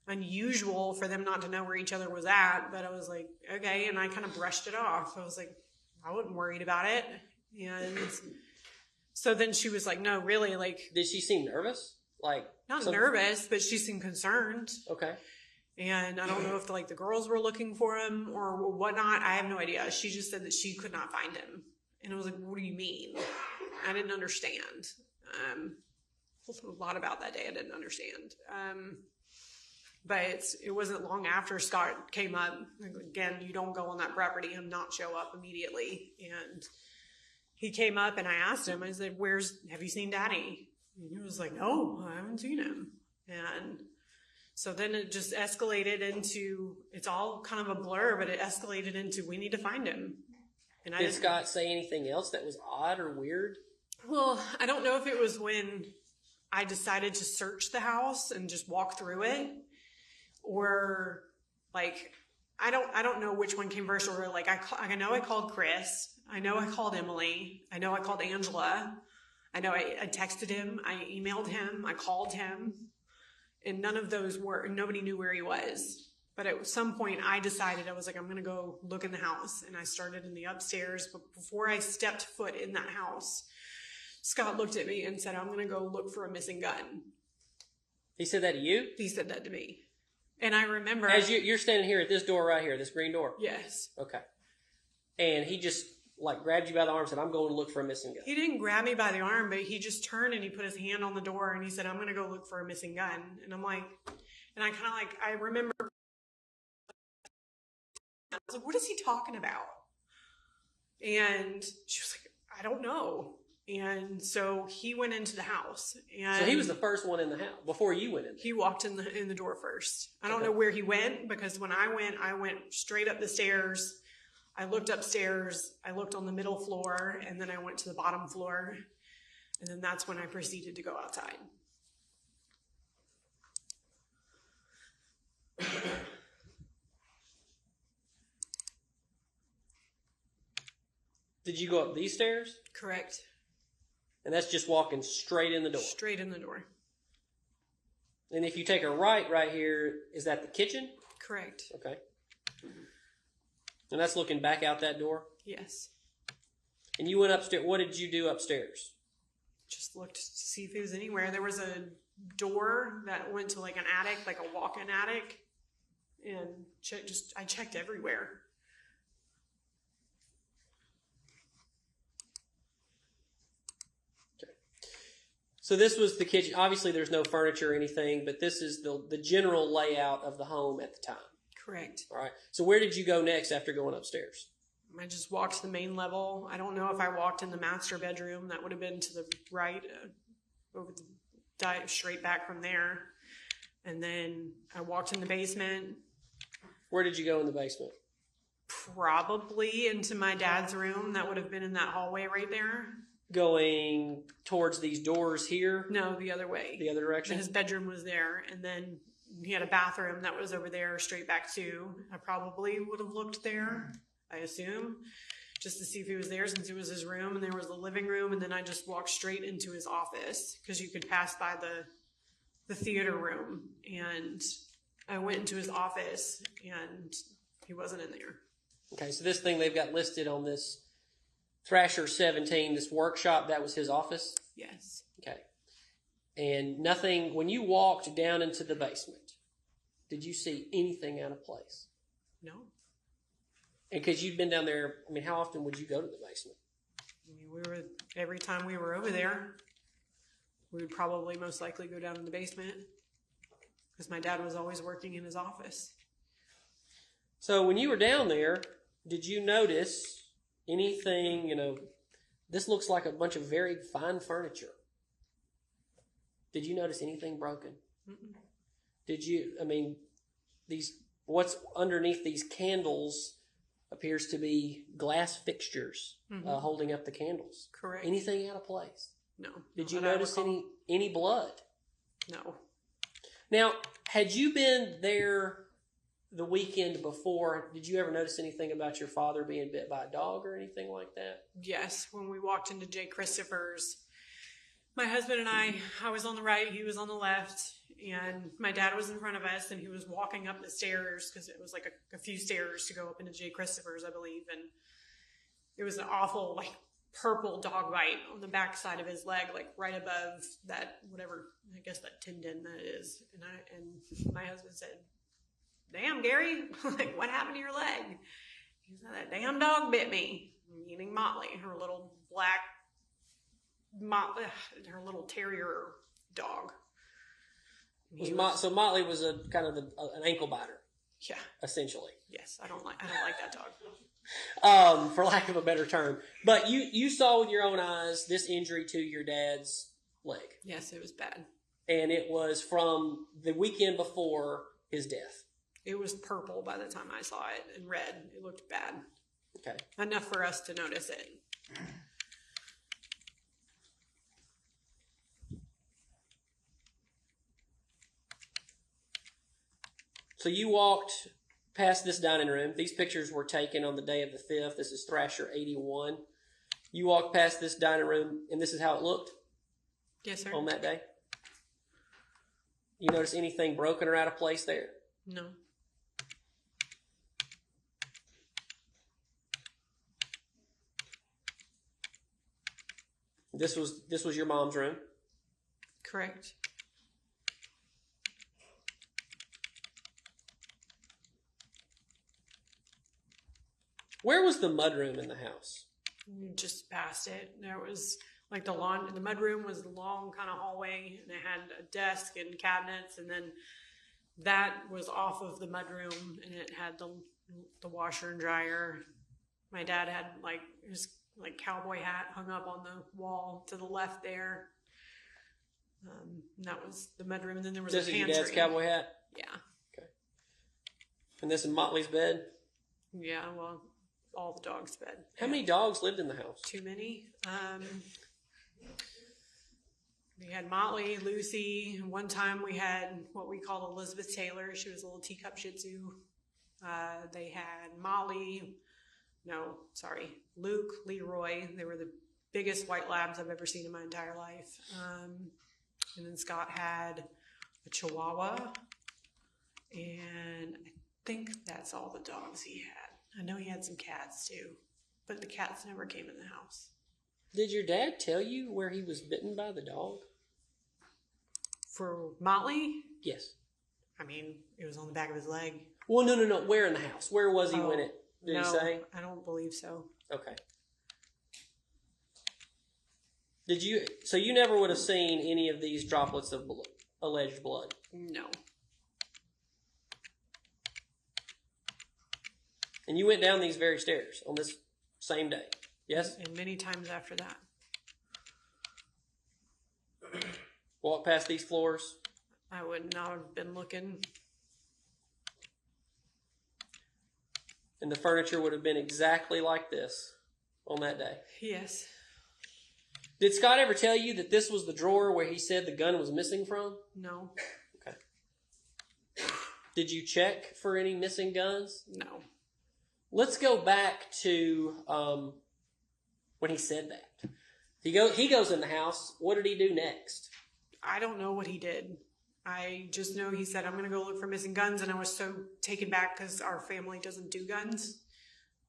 unusual for them not to know where each other was at, but I was like, okay. And I kind of brushed it off. I was like, I wasn't worried about it. And so then she was like, no, really, like. Did she seem nervous? Like. Not nervous, but she seemed concerned. Okay. And I don't know if the girls were looking for him or whatnot. I have no idea. She just said that she could not find him. And I was like, what do you mean? I didn't understand. A lot about that day I didn't understand. But it wasn't long after Scott came up. Again, you don't go on that property and not show up immediately. And he came up and I asked him, I said, have you seen daddy? And he was like, no, I haven't seen him. And so then it just escalated into, it's all kind of a blur, but it escalated into, we need to find him. And did Scott say anything else that was odd or weird? Well, I don't know if it was when I decided to search the house and just walk through it, or like, I don't know which one came first, or like, I know I called Chris. I know I called Emily. I know I called Angela. I know I texted him. I emailed him. I called him. And none of those nobody knew where he was. But at some point I decided, I was like, I'm going to go look in the house. And I started in the upstairs. But before I stepped foot in that house, Scott looked at me and said, I'm going to go look for a missing gun. He said that to you? He said that to me. And I remember. As you're standing here at this door right here, this green door? Yes. Okay. And he just like grabbed you by the arm and said, I'm going to look for a missing gun. He didn't grab me by the arm, but he just turned and he put his hand on the door and he said, I'm going to go look for a missing gun. And I'm like, and I kind of like, I remember, I was like, what is he talking about? And she was like, I don't know. And so he went into the house. And so he was the first one in the house before you went in there. He walked in the door first. I don't know where he went, because when I went straight up the stairs. I looked upstairs, I looked on the middle floor, and then I went to the bottom floor. And then that's when I proceeded to go outside. Did you go up these stairs? Correct. And that's just walking straight in the door? Straight in the door. And if you take a right here, is that the kitchen? Correct. Okay. And that's looking back out that door? Yes. And you went upstairs. What did you do upstairs? Just looked to see if he was anywhere. There was a door that went to like an attic, like a walk-in attic. And I checked everywhere. Okay. So this was the kitchen. Obviously there's no furniture or anything, but this is the general layout of the home at the time. Correct. All right. So where did you go next after going upstairs? I just walked to the main level. I don't know if I walked in the master bedroom. That would have been to the right, straight back from there. And then I walked in the basement. Where did you go in the basement? Probably into my dad's room. That would have been in that hallway right there. Going towards these doors here? No, the other way. The other direction? His bedroom was there. And then he had a bathroom that was over there straight back too. I probably would have looked there, I assume, just to see if he was there, since it was his room. And there was the living room. And then I just walked straight into his office, because you could pass by the theater room. And I went into his office and he wasn't in there. Okay, so this thing they've got listed on this Thrasher 17, this workshop, that was his office? Yes. Okay. And nothing, when you walked down into the basement, did you see anything out of place? No. And because you'd been down there, I mean, how often would you go to the basement? I mean, every time we were over there, we would probably most likely go down in the basement, because my dad was always working in his office. So when you were down there, did you notice anything, this looks like a bunch of very fine furniture. Did you notice anything broken? Mm-mm. Did you, what's underneath these candles appears to be glass fixtures holding up the candles. Correct. Anything out of place? No. Did you notice any blood? No. Now, had you been there the weekend before, did you ever notice anything about your father being bit by a dog or anything like that? Yes. When we walked into Jay Christopher's, my husband and I was on the right, he was on the left, and my dad was in front of us, and he was walking up the stairs, because it was like a few stairs to go up into Jay Christopher's, I believe, and it was an awful, like, purple dog bite on the back side of his leg, like right above that, whatever, I guess that tendon that is. And my husband said, "Damn, Gary, like, what happened to your leg?" He said, "That damn dog bit me," meaning Motley, her little black, her little terrier dog. So Motley was a kind of an ankle biter. Yeah. Essentially. Yes, I don't like that dog. For lack of a better term. But you saw with your own eyes this injury to your dad's leg. Yes, it was bad. And it was from the weekend before his death. It was purple by the time I saw it, and red. It looked bad. Okay. Enough for us to notice it. So you walked past this dining room. These pictures were taken on the day of the 5th. This is Thrasher 81. You walked past this dining room, and this is how it looked? Yes, sir. On that day? You notice anything broken or out of place there? No. This was your mom's room. Correct. Where was the mudroom in the house? Just past it. There was like the mudroom was the long kind of hallway, and it had a desk and cabinets, and then that was off of the mudroom, and it had the washer and dryer. My dad had his cowboy hat hung up on the wall to the left there. And that was the mudroom, and then there was This a is pantry. your dad's cowboy hat? Yeah. Okay. And this is Motley's bed? Yeah, well, all the dogs' bed. How many dogs lived in the house? Too many. We had Motley, Lucy. One time we had what we called Elizabeth Taylor. She was a little teacup Shih Tzu. They had Luke, Leroy. They were the biggest white labs I've ever seen in my entire life. And then Scott had a Chihuahua. And I think that's all the dogs he had. I know he had some cats too, but the cats never came in the house. Did your dad tell you where he was bitten by the dog? For Motley? Yes. I mean, it was on the back of his leg. Well, no. Where in the house? Where was he when it? Did No, he say? I don't believe so. Okay. So you never would have seen any of these droplets of alleged blood? No. And you went down these very stairs on this same day? Yes? And many times after that. Walk past these floors? I would not have been looking. And the furniture would have been exactly like this on that day? Yes. Did Scott ever tell you that this was the drawer where he said the gun was missing from? No. Okay. Did you check for any missing guns? No. Let's go back to when he said that. He goes in the house. What did he do next? I don't know what he did. I just know he said, I'm going to go look for missing guns. And I was so taken back because our family doesn't do guns.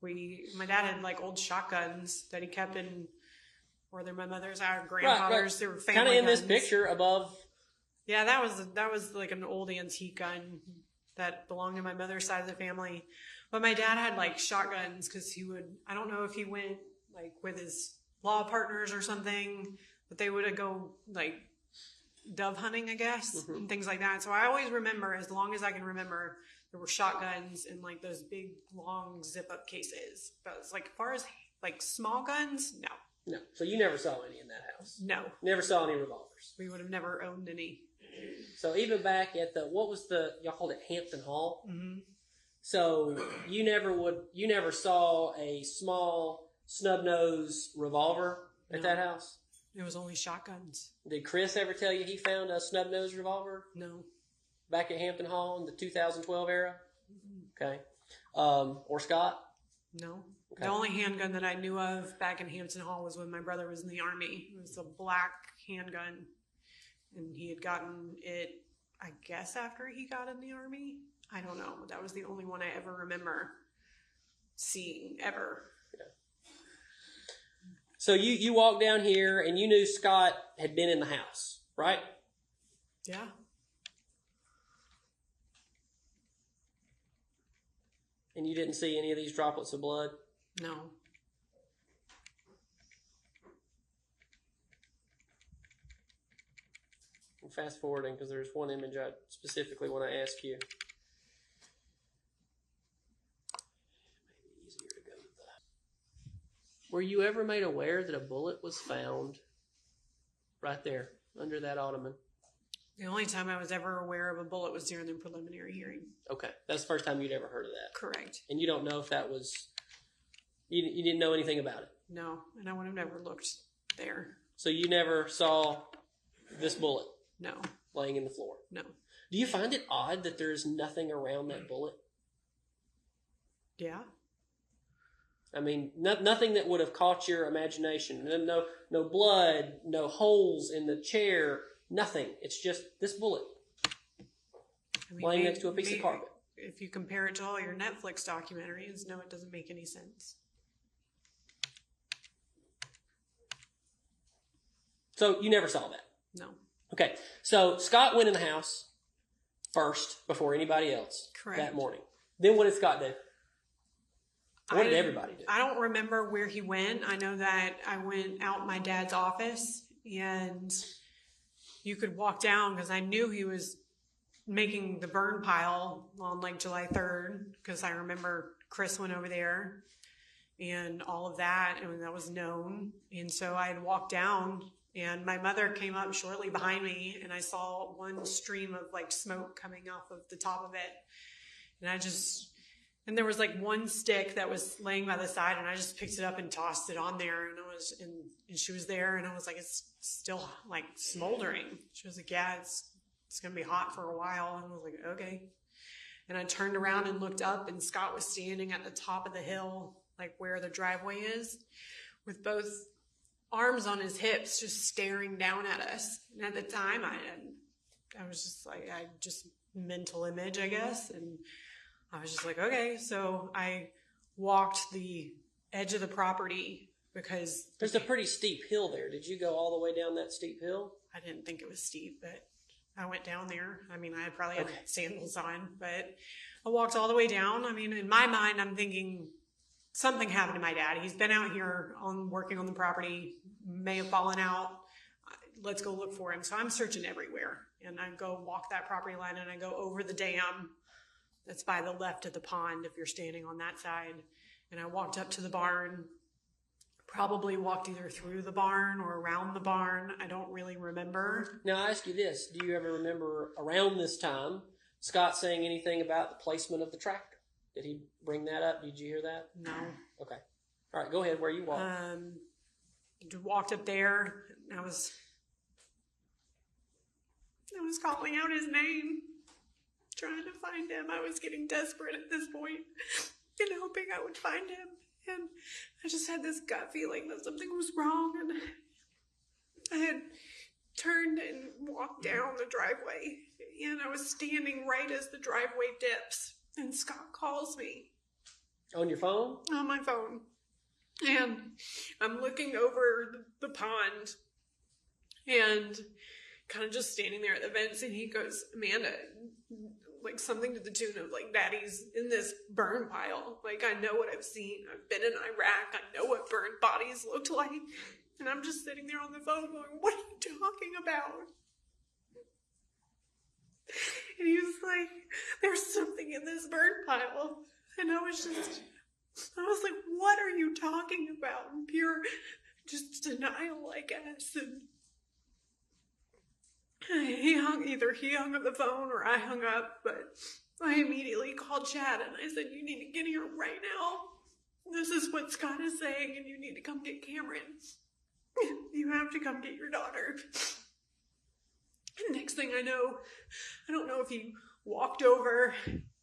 My dad had old shotguns that he kept in, or they're my mother's, our grandfather's. Right. They were family kind of in guns. this picture above. Yeah, that was like an old antique gun that belonged to my mother's side of the family. But my dad had shotguns because he would, I don't know if he went with his law partners or something, but they would go dove hunting, I guess, and things like that. So I always remember, as long as I can remember, there were shotguns in those big long zip up cases. But it's as far as small guns, no. No. So you never saw any in that house? No. Never saw any revolvers? We would have never owned any. So even back at y'all called it Hampton Hall? Mm-hmm. So you never saw a small snub-nosed revolver at that house? It was only shotguns. Did Chris ever tell you he found a snub-nosed revolver? No. Back at Hampton Hall in the 2012 era? Okay. Or Scott? No. Okay. The only handgun that I knew of back in Hampton Hall was when my brother was in the Army. It was a black handgun. And he had gotten it, I guess, after he got in the Army. I don't know. That was the only one I ever remember seeing, ever. Yeah. So you walked down here and you knew Scott had been in the house, right? Yeah. And you didn't see any of these droplets of blood? No. I'm fast forwarding because there's one image I specifically want to ask you. Maybe easier to go with that. Were you ever made aware that a bullet was found right there under that ottoman? The only time I was ever aware of a bullet was during the preliminary hearing. Okay. That's the first time you'd ever heard of that. Correct. And you don't know if that was, you didn't know anything about it? No, and I would have never looked there. So you never saw this bullet? No. Laying in the floor? No. Do you find it odd that there's nothing around that bullet? Yeah. I mean, nothing that would have caught your imagination. No blood, no holes in the chair, nothing. It's just this bullet laying next to a piece of carpet. If you compare it to all your Netflix documentaries, no, it doesn't make any sense. So you never saw that? No. Okay. So Scott went in the house first before anybody else Correct. that morning. Then what did Scott do? What did everybody do? I don't remember where he went. I know that I went out my dad's office, and you could walk down because I knew he was making the burn pile on like July 3rd because I remember Chris went over there and all of that, and that was known. And so I had walked down, and my mother came up shortly behind me, and I saw one stream of like smoke coming off of the top of it. And there was like one stick that was laying by the side, and I just picked it up and tossed it on there, and she was there, and I was like, it's still like smoldering. She was like, yeah, it's going to be hot for a while. And I was like, okay. And I turned around and looked up, and Scott was standing at the top of the hill, like where the driveway is, with both arms on his hips, just staring down at us. And at the time, I was just like, mental image, I guess. And I was just like, okay. So I walked the edge of the property because there's a pretty steep hill there. Did you go all the way down that steep hill? I didn't think it was steep, but I went down there. I mean, I probably had sandals on, but I walked all the way down. I mean, in my mind, I'm thinking something happened to my dad. He's been out here working on the property, may have fallen out. Let's go look for him. So I'm searching everywhere, and I go walk that property line, and I go over the dam that's by the left of the pond if you're standing on that side. And I walked up to the barn, probably walked either through the barn or around the barn. I don't really remember. Now, I ask you this. Do you ever remember around this time Scott saying anything about the placement of the tractor? Did he bring that up? Did you hear that? No. Okay. All right, go ahead. Where you walked? Walked up there. I was calling out his name, trying to find him. I was getting desperate at this point and hoping I would find him. And I just had this gut feeling that something was wrong. And I had turned and walked down the driveway, and I was standing right as the driveway dips. And Scott calls me. On your phone? On my phone. And I'm looking over the pond and kind of just standing there at the fence, and he goes, Amanda, like something to the tune of like, Daddy's in this burn pile. Like, I know what I've seen. I've been in Iraq. I know what burned bodies looked like. And I'm just sitting there on the phone going, what are you talking about? And he was like, there's something in this burn pile. And I was like, what are you talking about? And pure just denial, I guess. And either he hung up the phone or I hung up, but I immediately called Chad and I said, you need to get here right now. This is what Scott is saying, and you need to come get Cameron. You have to come get your daughter. And next thing I know, I don't know if he walked over.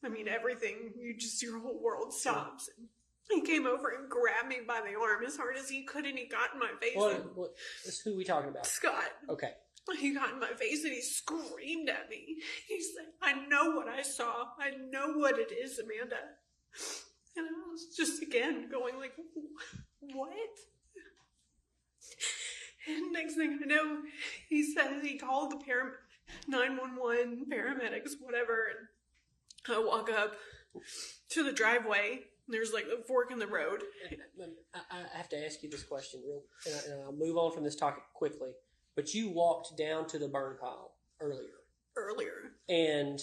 I mean, everything, your whole world stops. And he came over and grabbed me by the arm as hard as he could, and he got in my face. Who are we talking about? Scott. Okay. He got in my face and he screamed at me. He said, I know what I saw. I know what it is, Amanda. And I was just, again, going like, what? And next thing I know, he said he called the 911, paramedics, whatever. And I walk up to the driveway. And there's like a fork in the road. I have to ask you this question, and I'll move on from this topic quickly. But you walked down to the burn pile earlier. And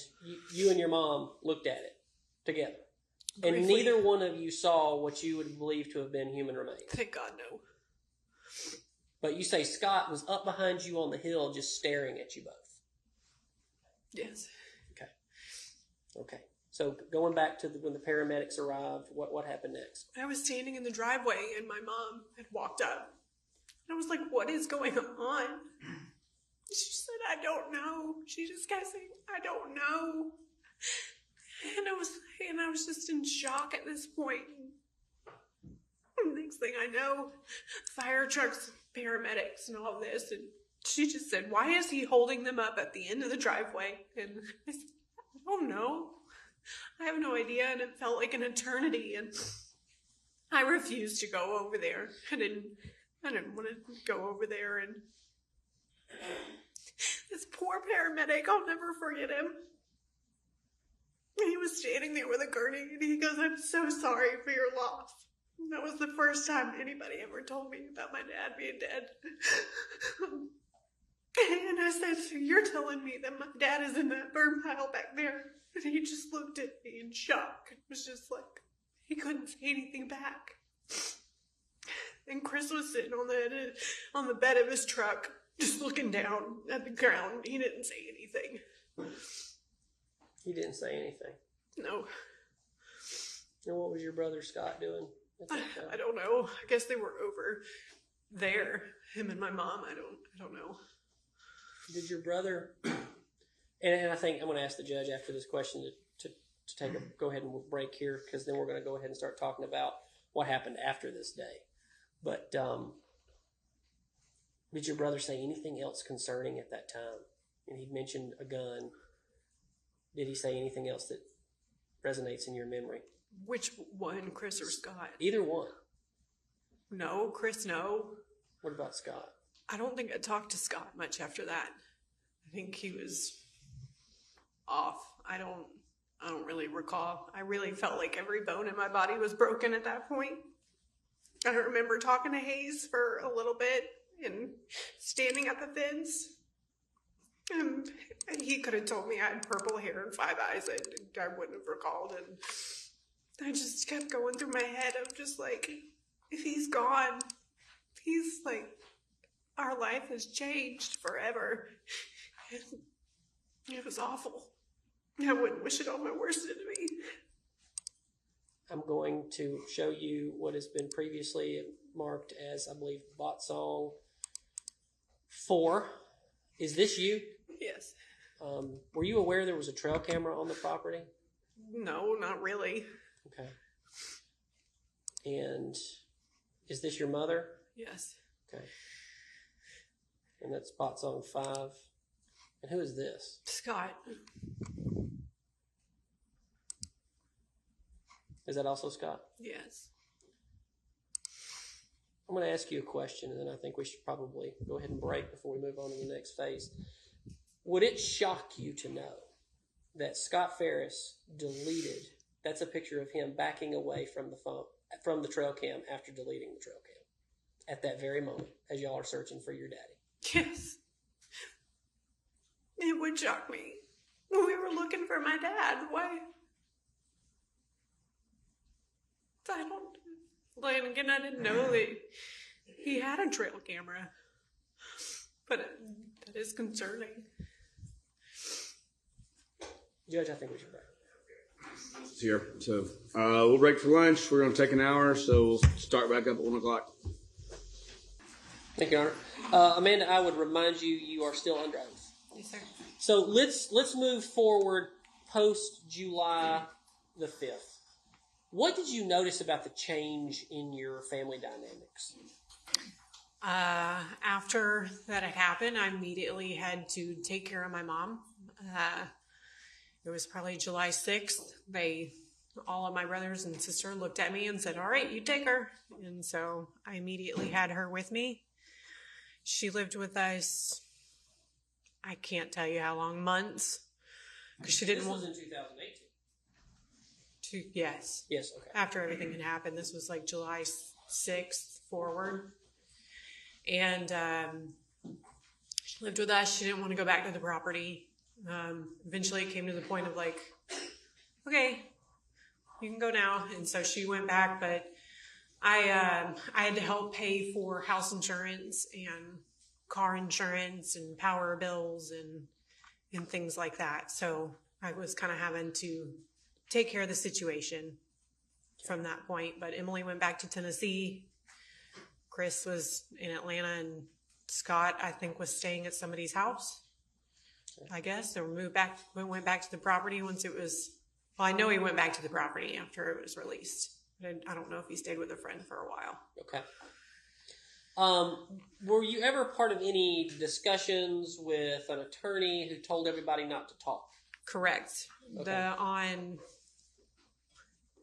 you and your mom looked at it together. Briefly. And neither one of you saw what you would believe to have been human remains. Thank God, no. But you say Scott was up behind you on the hill just staring at you both. Yes. Okay. So going back to when the paramedics arrived, what happened next? I was standing in the driveway and my mom had walked up. And I was like, what is going on? She said, I don't know. She just kept saying, I don't know. And I was just in shock at this point. And next thing I know, fire trucks, paramedics, and all this. And she just said, why is he holding them up at the end of the driveway? And I said, I don't know. I have no idea. And it felt like an eternity. And I refused to go over there. I didn't want to go over there. And This poor paramedic, I'll never forget him. He was standing there with a gurney and he goes, "I'm so sorry for your loss." And that was the first time anybody ever told me about my dad being dead. And I said, "So you're telling me that my dad is in that burn pile back there?" And he just looked at me in shock. It was just like, he couldn't say anything back. And Chris was sitting on the bed of his truck, just looking down at the ground. He didn't say anything. He didn't say anything. No. And what was your brother Scott doing at that time? I don't know. I guess they were over there. Him and my mom. I don't know. Did your brother? And I think I'm going to ask the judge after this question to take a go ahead and break here, because then we're going to go ahead and start talking about what happened after this day. But did your brother say anything else concerning at that time? And he mentioned a gun. Did he say anything else that resonates in your memory? Which one, Chris or Scott? Either one. No, Chris, no. What about Scott? I don't think I talked to Scott much after that. I think he was off. I don't really recall. I really felt like every bone in my body was broken at that point. I remember talking to Hayes for a little bit and standing at the fence. And he could have told me I had purple hair and 5 eyes. I wouldn't have recalled. And I just kept going through my head of just like, if he's gone, he's like, our life has changed forever. And it was awful. I wouldn't wish it on my worst enemy. I'm going to show you what has been previously marked as, I believe, bot song 4. Is this you? Yes. Were you aware there was a trail camera on the property? No, not really. Okay. And is this your mother? Yes. Okay. And that's bot song 5. And who is this? Scott. Is that also Scott? Yes. I'm going to ask you a question, and then I think we should probably go ahead and break before we move on to the next phase. Would it shock you to know that Scott Farris deleted, that's a picture of him backing away from the phone, from the trail cam after deleting the trail cam at that very moment as y'all are searching for your daddy? Yes. It would shock me. We were looking for my dad. Why? I don't. Like, again, I didn't know that he had a trail camera. But that is concerning. Judge, I think we should break. It's here. So we'll break for lunch. We're going to take an hour, so we'll start back up at 1 o'clock. Thank you, Your Honor. Amanda, I would remind you, you are still under oath. Yes, sir. So let's move forward post July the 5th. What did you notice about the change in your family dynamics? After that had happened, I immediately had to take care of my mom. It was probably July 6th. All of my brothers and sister looked at me and said, "All right, you take her." And so I immediately had her with me. She lived with us, I can't tell you how long, months. Because she didn't want. This was in 2018. Yes. Yes, okay. After everything had happened. This was like July 6th forward. And she lived with us. She didn't want to go back to the property. Eventually it came to the point of like, okay, you can go now. And so she went back, but I had to help pay for house insurance and car insurance and power bills and things like that. So I was kind of having to take care of the situation from that point. But Emily went back to Tennessee. Chris was in Atlanta, and Scott, I think, was staying at somebody's house, I guess. So we went back to the property once it was, well, I know he went back to the property after it was released. But I don't know if he stayed with a friend for a while. Okay. Were you ever part of any discussions with an attorney who told everybody not to talk? Correct. Okay. On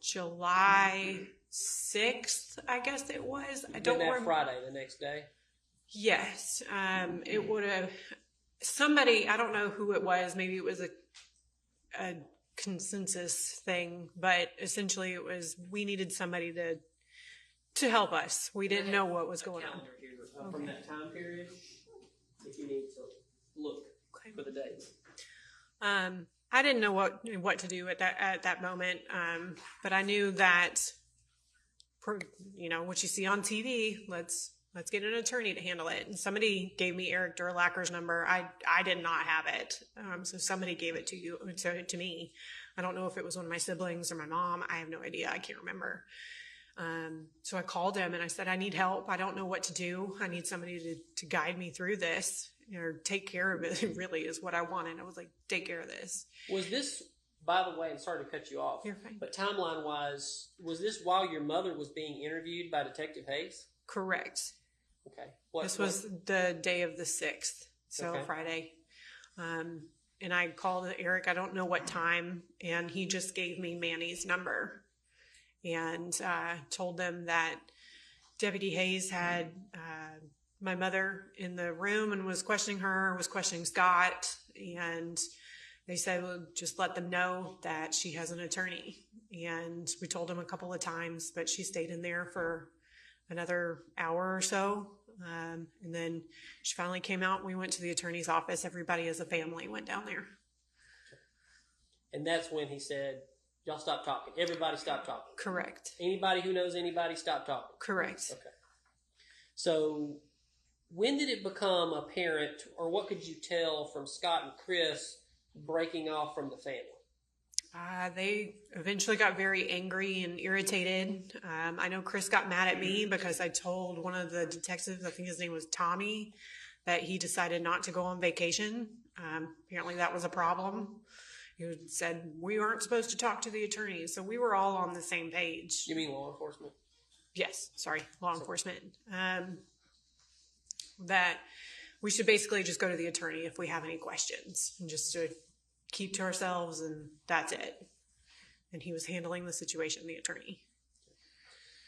July 6th, I guess it was. I don't remember. Friday, the next day? Yes. It would have, somebody, I don't know who it was, maybe it was a consensus thing, but essentially it was, we needed somebody to help us. We didn't know what was going on. Calendar here, from that time period, if you need to look for the dates. I didn't know what to do at that moment, but I knew that, what you see on TV, let's get an attorney to handle it. And somebody gave me Eric Durlacker's number. I did not have it, so somebody gave it to me. I don't know if it was one of my siblings or my mom. I have no idea. I can't remember. So I called him and I said, I need help. I don't know what to do. I need somebody to guide me through this, or take care of it, really is what I wanted. I was like, take care of this. Was this, by the way, I'm sorry to cut you off, You're fine. but timeline-wise, was this while your mother was being interviewed by Detective Hayes? Correct. Okay. This was the day of the 6th, so Okay. Friday. And I called Eric, I don't know what time, and he just gave me Manny's number and told them that Deputy Hayes had my mother in the room and was questioning Scott, and they said, well, just let them know that she has an attorney. And we told him a couple of times, but she stayed in there for another hour or so. And then she finally came out. We went to the attorney's office. Everybody as a family went down there. And that's when he said, y'all stop talking. Everybody stop talking. Correct. Anybody who knows anybody, stop talking. Correct. Okay. So when did it become apparent, or what could you tell from Scott and Chris breaking off from the family? They eventually got very angry and irritated. I know Chris got mad at me because I told one of the detectives, I think his name was Tommy, that he decided not to go on vacation. Apparently that was a problem. He said we weren't supposed to talk to the attorneys, so we were all on the same page. You mean law enforcement? Yes, sorry, law enforcement. That we should basically just go to the attorney if we have any questions, and just to keep to ourselves, and that's it. And he was handling the situation, the attorney.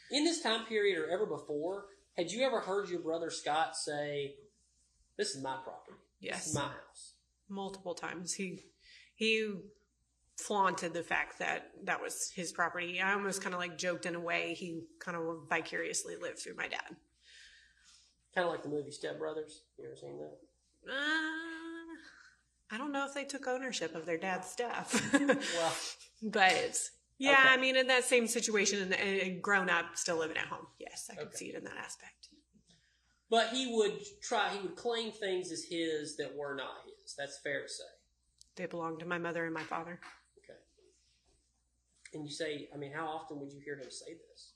In this time period or ever before, had you ever heard your brother Scott say, this is my property? Yes. This is my house? Multiple times. He flaunted the fact that that was his property. I almost kind of like joked in a way he kind of vicariously lived through my dad. Kind of like the movie Step Brothers. You ever seen that? I don't know if they took ownership of their dad's stuff. Well, but yeah, okay. I mean, in that same situation, and grown up, still living at home. Yes, I could see it in that aspect. But he would claim things as his that were not his. That's fair to say. They belonged to my mother and my father. Okay. And you say, I mean, how often would you hear him say this?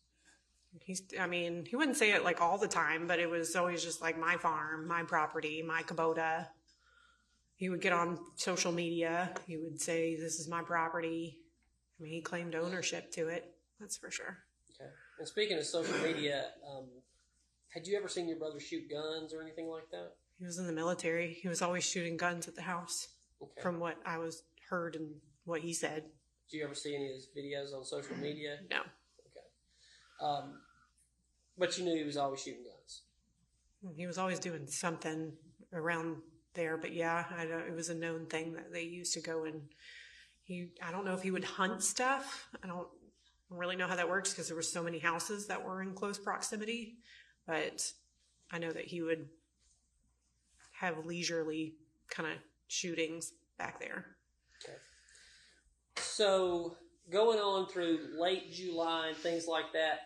He wouldn't say it like all the time, but it was always just like my farm, my property, my Kubota. He would get on social media. He would say, this is my property. I mean, he claimed ownership to it. That's for sure. Okay. And speaking of social media, had you ever seen your brother shoot guns or anything like that? He was in the military. He was always shooting guns at the house, Okay. from what I was heard and what he said. Did you ever see any of his videos on social media? No. Okay. But you knew he was always shooting guns. He was always doing something around there, but yeah, it was a known thing that they used to go and I don't know if he would hunt stuff. I don't really know how that works because there were so many houses that were in close proximity, but I know that he would have leisurely kind of shootings back there. Okay. So going on through late July and things like that,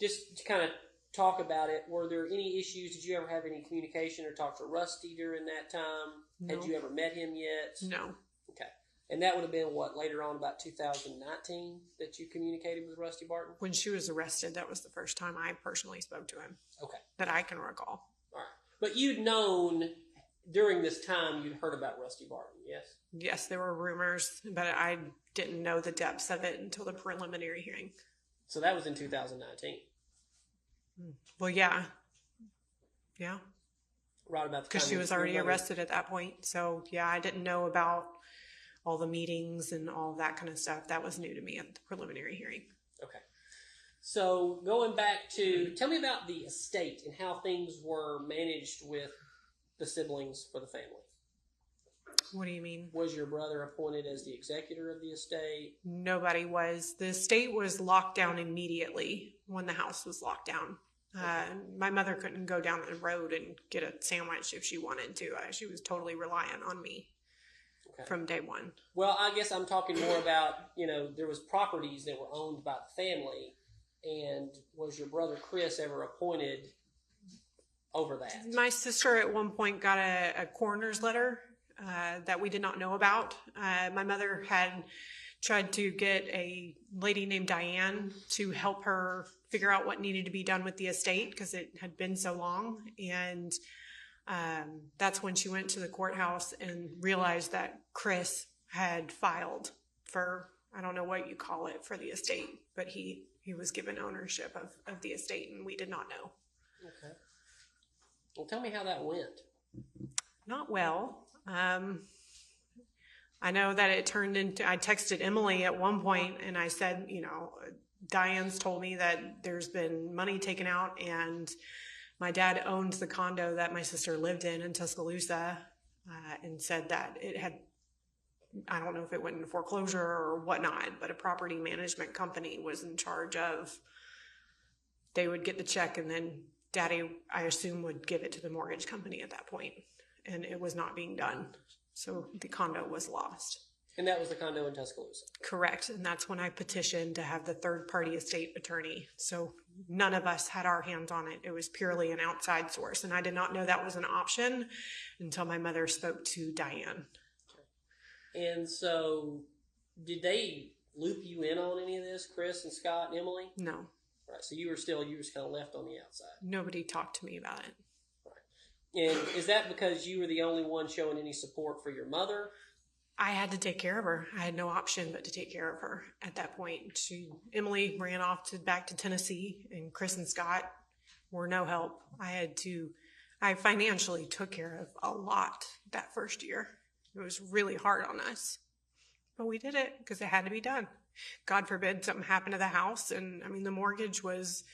just to kind of talk about it, were there any issues? Did you ever have any communication or talk to Rusty during that time? No. Had you ever met him yet? No. Okay. And that would have been what, later on, about 2019, that you communicated with Rusty Barton? When she was arrested, that was the first time I personally spoke to him. Okay. That I can recall. All right. But you'd known during this time, you'd heard about Rusty Barton, yes? Yes, there were rumors, but I didn't know the depths of it until the preliminary hearing. So that was in 2019. Well, yeah. Yeah. Right about the Because time she your was already mother- arrested at that point. So, yeah, I didn't know about all the meetings and all that kind of stuff. That was new to me at the preliminary hearing. Okay. So going back to, tell me about the estate and how things were managed with the siblings for the family. What do you mean? Was your brother appointed as the executor of the estate? Nobody was. The estate was locked down immediately when the house was locked down. My mother couldn't go down the road and get a sandwich if she wanted to. She was totally reliant on me from day one. Well, I guess I'm talking more about, there was properties that were owned by the family, and was your brother Chris ever appointed over that? My sister at one point got a coroner's letter that we did not know about. My mother had tried to get a lady named Diane to help her figure out what needed to be done with the estate because it had been so long. And that's when she went to the courthouse and realized that Chris had filed for, I don't know what you call it, for the estate, but he was given ownership of the estate, and we did not know. Okay. Well, tell me how that went. Not well. I know that it turned into, I texted Emily at one point and I said, Diane's told me that there's been money taken out, and my dad owned the condo that my sister lived in Tuscaloosa, and said that it had, I don't know if it went into foreclosure or whatnot, but a property management company was in charge of, they would get the check and then Daddy, I assume, would give it to the mortgage company at that point, and it was not being done. So the condo was lost. And that was the condo in Tuscaloosa? Correct. And that's when I petitioned to have the third-party estate attorney. So none of us had our hands on it. It was purely an outside source. And I did not know that was an option until my mother spoke to Diane. Okay. And so did they loop you in on any of this, Chris and Scott and Emily? No. Right. So you were kind of left on the outside. Nobody talked to me about it. And is that because you were the only one showing any support for your mother? I had to take care of her. I had no option but to take care of her at that point. Emily ran off back to Tennessee, and Chris and Scott were no help. I financially took care of a lot that first year. It was really hard on us, but we did it because it had to be done. God forbid something happened to the house. And the mortgage was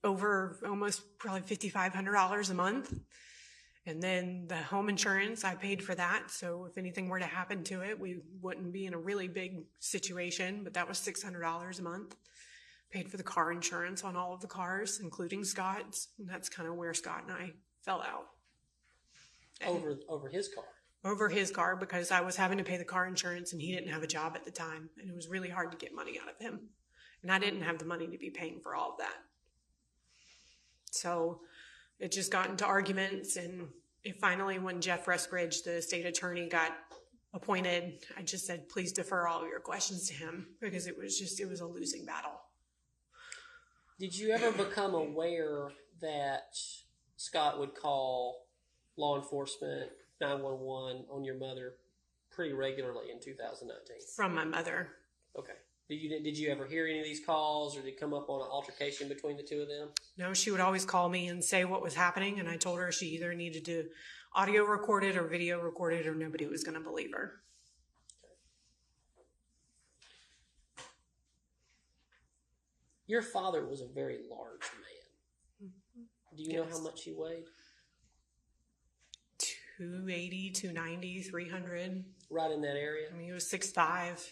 over almost probably $5,500 a month. And then the home insurance, I paid for that. So if anything were to happen to it, we wouldn't be in a really big situation, but that was $600 a month. Paid for the car insurance on all of the cars, including Scott's. And that's kind of where Scott and I fell out. Over his car? Over his car, because I was having to pay the car insurance and he didn't have a job at the time. And it was really hard to get money out of him. And I didn't have the money to be paying for all of that. So it just got into arguments, and finally, when Jeff Restbridge, the state attorney, got appointed, I just said, please defer all of your questions to him, because it was a losing battle. Did you ever become aware that Scott would call law enforcement, 911 on your mother pretty regularly in 2019? From my mother. Okay. Did you ever hear any of these calls, or did it come up on an altercation between the two of them? No, she would always call me and say what was happening, and I told her she either needed to audio record it or video record it, or nobody was going to believe her. Okay. Your father was a very large man. Mm-hmm. Do you know how much he weighed? 280, 290, 300. Right in that area? He was 6'5".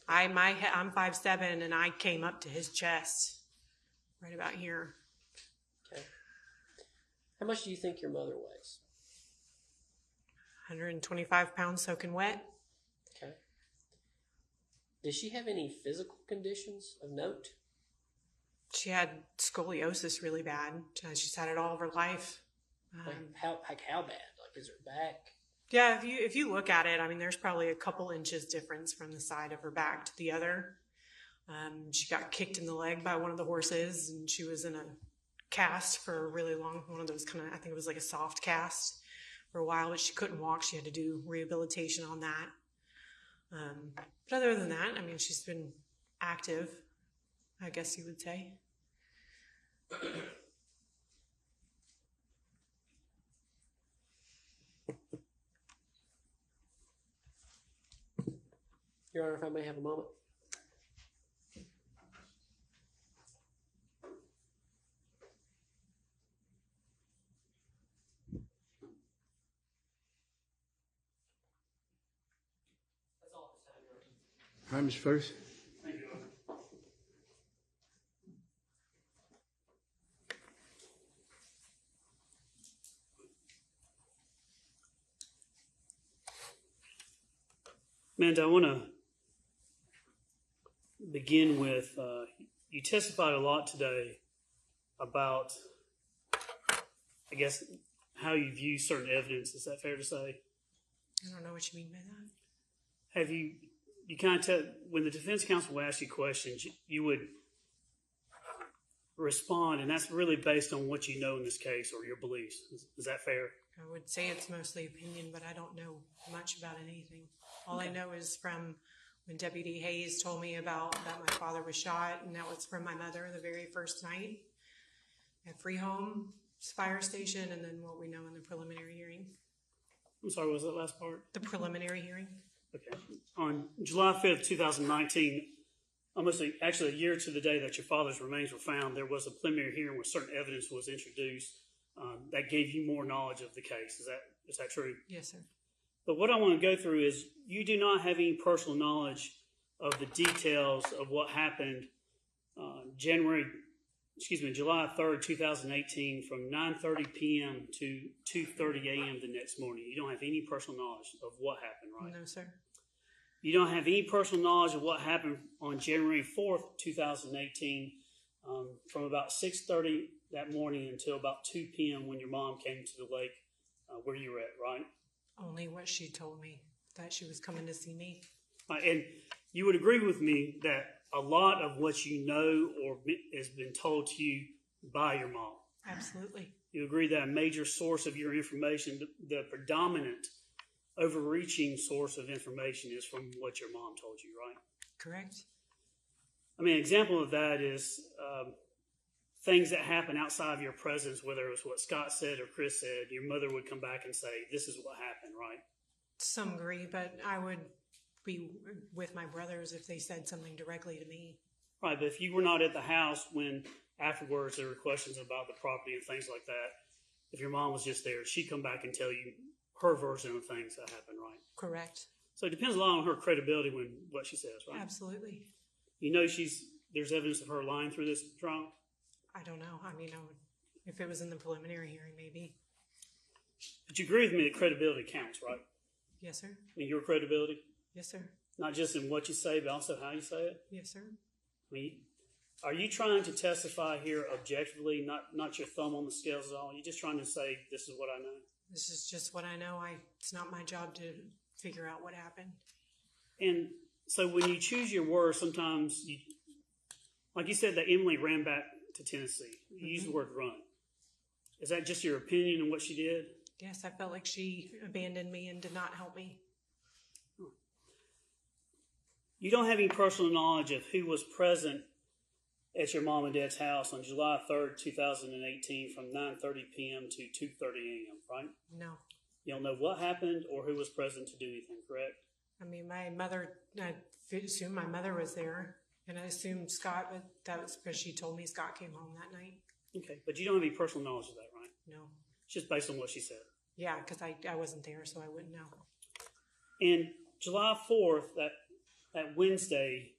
I'm 5'7", and I came up to his chest, right about here. Okay. How much do you think your mother weighs? 125 pounds soaking wet. Okay. Does she have any physical conditions of note? She had scoliosis really bad. She's had it all of her life. How bad? Like, is her back? Yeah, if you look at it, there's probably a couple inches difference from the side of her back to the other. She got kicked in the leg by one of the horses, and she was in a cast for a really long, one of those kind of, I think it was like a soft cast for a while, but she couldn't walk. She had to do rehabilitation on that. But other than that, she's been active, I guess you would say. Your Honor, if I may have a moment. All right, Mr. Ferris. Thank you. Amanda, I want to begin with, you testified a lot today about, I guess, how you view certain evidence. Is that fair to say? I don't know what you mean by that. Have you kind of, when the defense counsel will ask you questions, you would respond, and that's really based on what you know in this case or your beliefs. Is that fair? I would say it's mostly opinion, but I don't know much about anything. All I know is from when Deputy Hayes told me about that my father was shot, and that was from my mother the very first night at Free Home Fire Station, and then what we know in the preliminary hearing. I'm sorry, what was that last part? The preliminary hearing. Okay. On July 5th, 2019, almost actually a year to the day that your father's remains were found, there was a preliminary hearing where certain evidence was introduced that gave you more knowledge of the case. Is that true? Yes, sir. But what I want to go through is you do not have any personal knowledge of the details of what happened July 3rd, 2018 from 9:30 p.m. to 2:30 a.m. the next morning. You don't have any personal knowledge of what happened, right? No, sir. You don't have any personal knowledge of what happened on January 4th, 2018 from about 6:30 that morning until about 2 p.m. when your mom came to the lake where you were at, right? Only what she told me, that she was coming to see me. And you would agree with me that a lot of what you know or has been told to you by your mom. Absolutely. You agree that a major source of your information, the predominant overreaching source of information is from what your mom told you, right? Correct. I mean, an example of that is things that happen outside of your presence, whether it was what Scott said or Chris said, your mother would come back and say, this is what happened, right? To some degree, but I would be with my brothers if they said something directly to me. Right, but if you were not at the house when afterwards there were questions about the property and things like that, if your mom was just there, she'd come back and tell you her version of things that happened, right? Correct. So it depends a lot on her credibility when what she says, right? Absolutely. You know there's evidence of her lying through this trial? I don't know. I mean, if it was in the preliminary hearing, maybe. But you agree with me that credibility counts, right? Yes, sir. I mean, your credibility? Yes, sir. Not just in what you say, but also how you say it? Yes, sir. I mean, are you trying to testify here objectively, not your thumb on the scales at all? You're just trying to say, this is what I know? This is just what I know. It's not my job to figure out what happened. And so when you choose your words, sometimes like you said, that Emily ran back to Tennessee. You used the word run. Is that just your opinion on what she did? Yes, I felt like she abandoned me and did not help me. You don't have any personal knowledge of who was present at your mom and dad's house on July 3rd, 2018 from 9:30 p.m. to 2:30 a.m., right? No. You don't know what happened or who was present to do anything, correct? I mean, I assumed my mother was there, and I assumed Scott, but that was because she told me Scott came home that night. Okay, but you don't have any personal knowledge of that, right? No. It's just based on what she said. Yeah, because I wasn't there, so I wouldn't know. And July 4th, that Wednesday,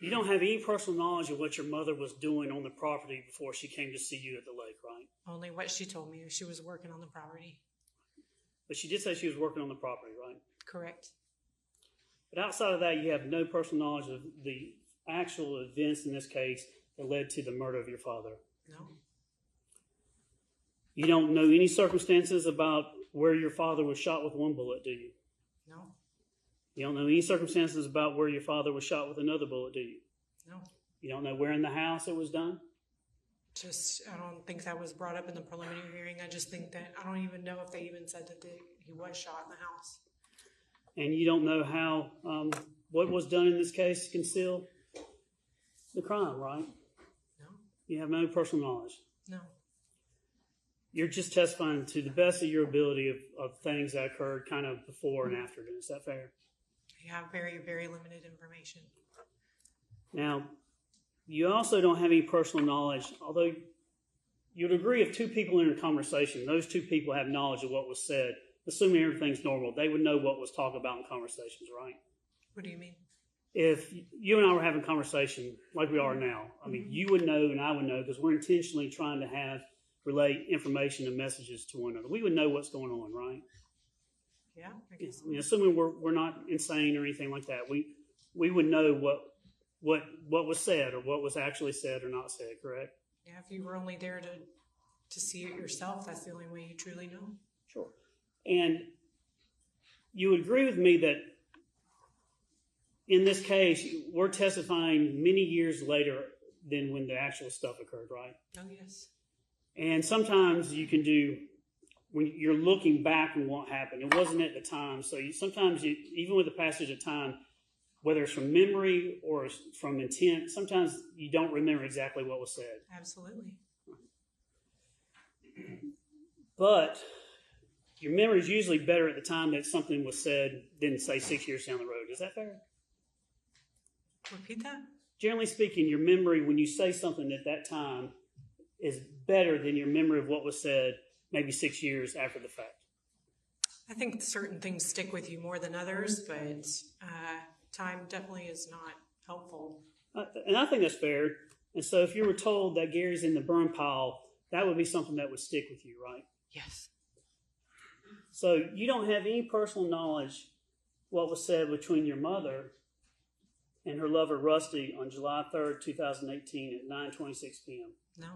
you don't have any personal knowledge of what your mother was doing on the property before she came to see you at the lake, right? Only what she told me. She was working on the property. But she did say she was working on the property, right? Correct. But outside of that, you have no personal knowledge of the actual events in this case that led to the murder of your father. No. You don't know any circumstances about where your father was shot with one bullet, do you? No. You don't know any circumstances about where your father was shot with another bullet, do you? No. You don't know where in the house it was done? I don't think that was brought up in the preliminary hearing. I just think that, I don't even know if they even said that he was shot in the house. And you don't know how, what was done in this case to conceal the crime, right? No. You have no personal knowledge. No. You're just testifying to the best of your ability of things that occurred kind of before and after. Is that fair? I have very, very limited information. Now, you also don't have any personal knowledge, although you'd agree if two people in a conversation, those two people have knowledge of what was said, assuming everything's normal, they would know what was talked about in conversations, right? What do you mean? if you and I were having a conversation like we are now, I mean, you would know and I would know because we're intentionally trying to relate information and messages to one another. We would know what's going on, right? Yeah, I guess. Assuming we're not insane or anything like that, we would know what was said or what was actually said or not said, correct? Yeah, if you were only there to see it yourself, that's the only way you truly know. Sure. And you would agree with me that in this case, we're testifying many years later than when the actual stuff occurred, right? Oh, yes. And sometimes you can do, when you're looking back on what happened, it wasn't at the time. So sometimes, even with the passage of time, whether it's from memory or from intent, sometimes you don't remember exactly what was said. Absolutely. But your memory is usually better at the time that something was said than, say, 6 years down the road. Is that fair? Repeat that? Generally speaking, your memory when you say something at that time is better than your memory of what was said maybe 6 years after the fact. I think certain things stick with you more than others, but time definitely is not helpful. And I think that's fair. And so if you were told that Gary's in the burn pile, that would be something that would stick with you, right? Yes. So you don't have any personal knowledge what was said between your mother and her lover, Rusty, on July 3rd, 2018 at 9:26 p.m. No.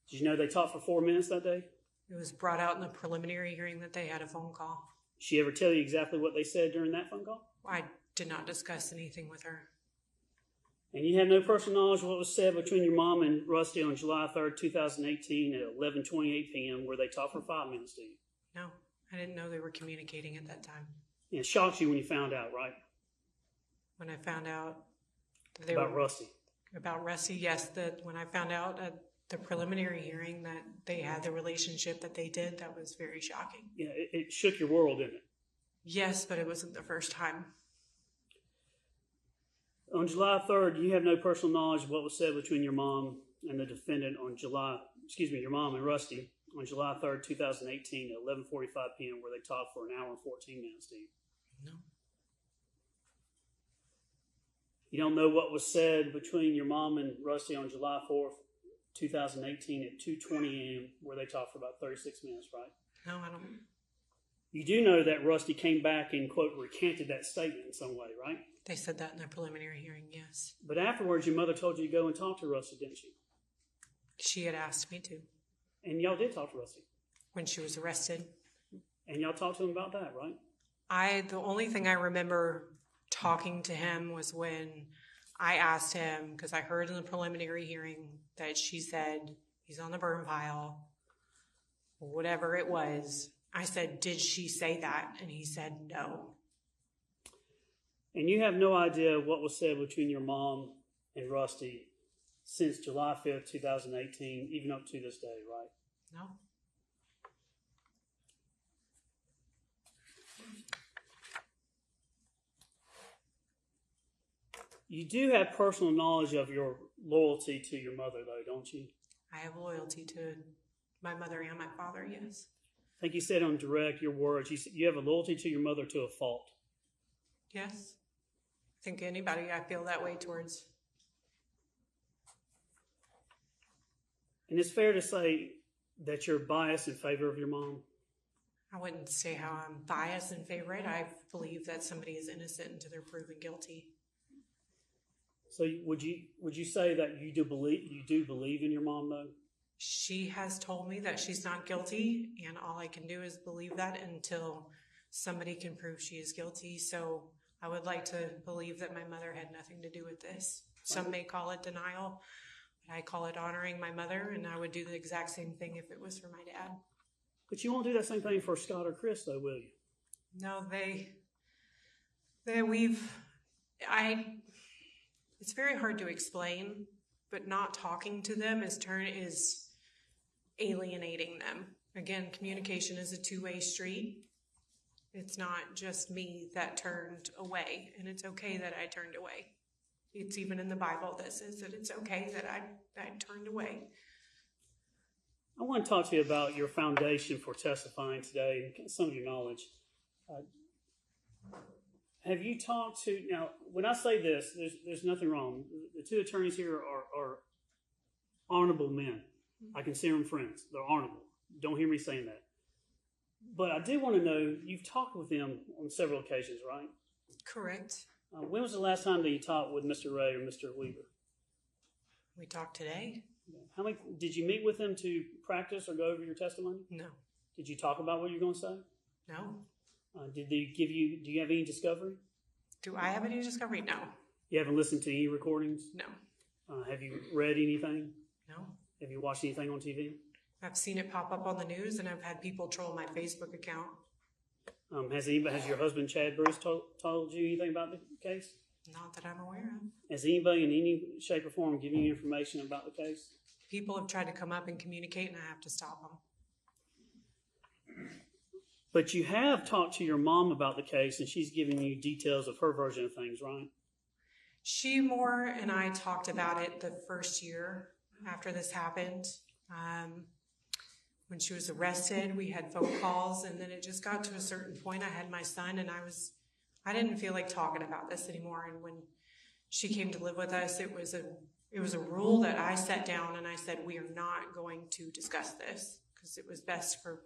Did you know they talked for 4 minutes that day? It was brought out in the preliminary hearing that they had a phone call. Did she ever tell you exactly what they said during that phone call? I did not discuss anything with her. And you have no personal knowledge of what was said between your mom and Rusty on July 3rd, 2018 at 11:28 p.m. where they talked for 5 minutes, do you? No, I didn't know they were communicating at that time. It shocked you when you found out, right? When I found out that they About were, Rusty. About Rusty, yes. That when I found out at the preliminary hearing that they had the relationship that they did, that was very shocking. Yeah, it shook your world, didn't it? Yes, but it wasn't the first time. On July 3rd, you have no personal knowledge of what was said between your mom and the defendant on your mom and Rusty on July 3rd, 2018 at 11:45 p.m. where they talked for an hour and 14 minutes, do you? No. You don't know what was said between your mom and Rusty on July 4th, 2018 at 2:20 a.m. where they talked for about 36 minutes, right? No, I don't. You do know that Rusty came back and, quote, recanted that statement in some way, right? They said that in their preliminary hearing, yes. But afterwards, your mother told you to go and talk to Rusty, didn't she? She had asked me to. And y'all did talk to Rusty? When she was arrested. And y'all talked to him about that, right? The only thing I remember talking to him was when I asked him, because I heard in the preliminary hearing that she said he's on the burn pile, whatever it was. I said, did she say that? And he said no. And you have no idea what was said between your mom and Rusty since July 5th, 2018, even up to this day, right? No. You do have personal knowledge of your loyalty to your mother, though, don't you? I have loyalty to my mother and my father, yes. I think you said on direct your words, you have a loyalty to your mother to a fault. Yes. I think anybody I feel that way towards. And it's fair to say that you're biased in favor of your mom? I wouldn't say how I'm biased in favor of it. I believe that somebody is innocent until they're proven guilty. So would you say that you do believe in your mom, though? She has told me that she's not guilty, and all I can do is believe that until somebody can prove she is guilty. So I would like to believe that my mother had nothing to do with this. Some may call it denial, but I call it honoring my mother, and I would do the exact same thing if it was for my dad. But you won't do that same thing for Scott or Chris, though, will you? No, it's very hard to explain, but not talking to them is alienating them. Again, communication is a two-way street. It's not just me that turned away, and it's okay that I turned away. It's even in the Bible that says that it's okay that I turned away. I want to talk to you about your foundation for testifying today and some of your knowledge. have you talked to, now, when I say this, there's nothing wrong. The two attorneys here are honorable men. I consider them friends. They're honorable. Don't hear me saying that. But I do want to know, you've talked with them on several occasions, right? Correct. When was the last time that you talked with Mr. Ray or Mr. Weaver? We talked today? How many, did you meet with them to practice or go over your testimony? No. Did you talk about what you're going to say? No. Did they give you, do you have any discovery? Do I have any discovery? No. You haven't listened to any recordings? No. Have you read anything? No. Have you watched anything on TV? I've seen it pop up on the news, and I've had people troll my Facebook account. Has your husband Chad Bruce told you anything about the case? Not that I'm aware of. Has anybody in any shape or form given you information about the case? People have tried to come up and communicate, and I have to stop them. But you have talked to your mom about the case, and she's given you details of her version of things, right? She more and I talked about it the first year after this happened. When she was arrested, we had phone calls, and then it just got to a certain point. I had my son, and I didn't feel like talking about this anymore. And when she came to live with us, it was a rule that I set down, and I said, we are not going to discuss this because it was best for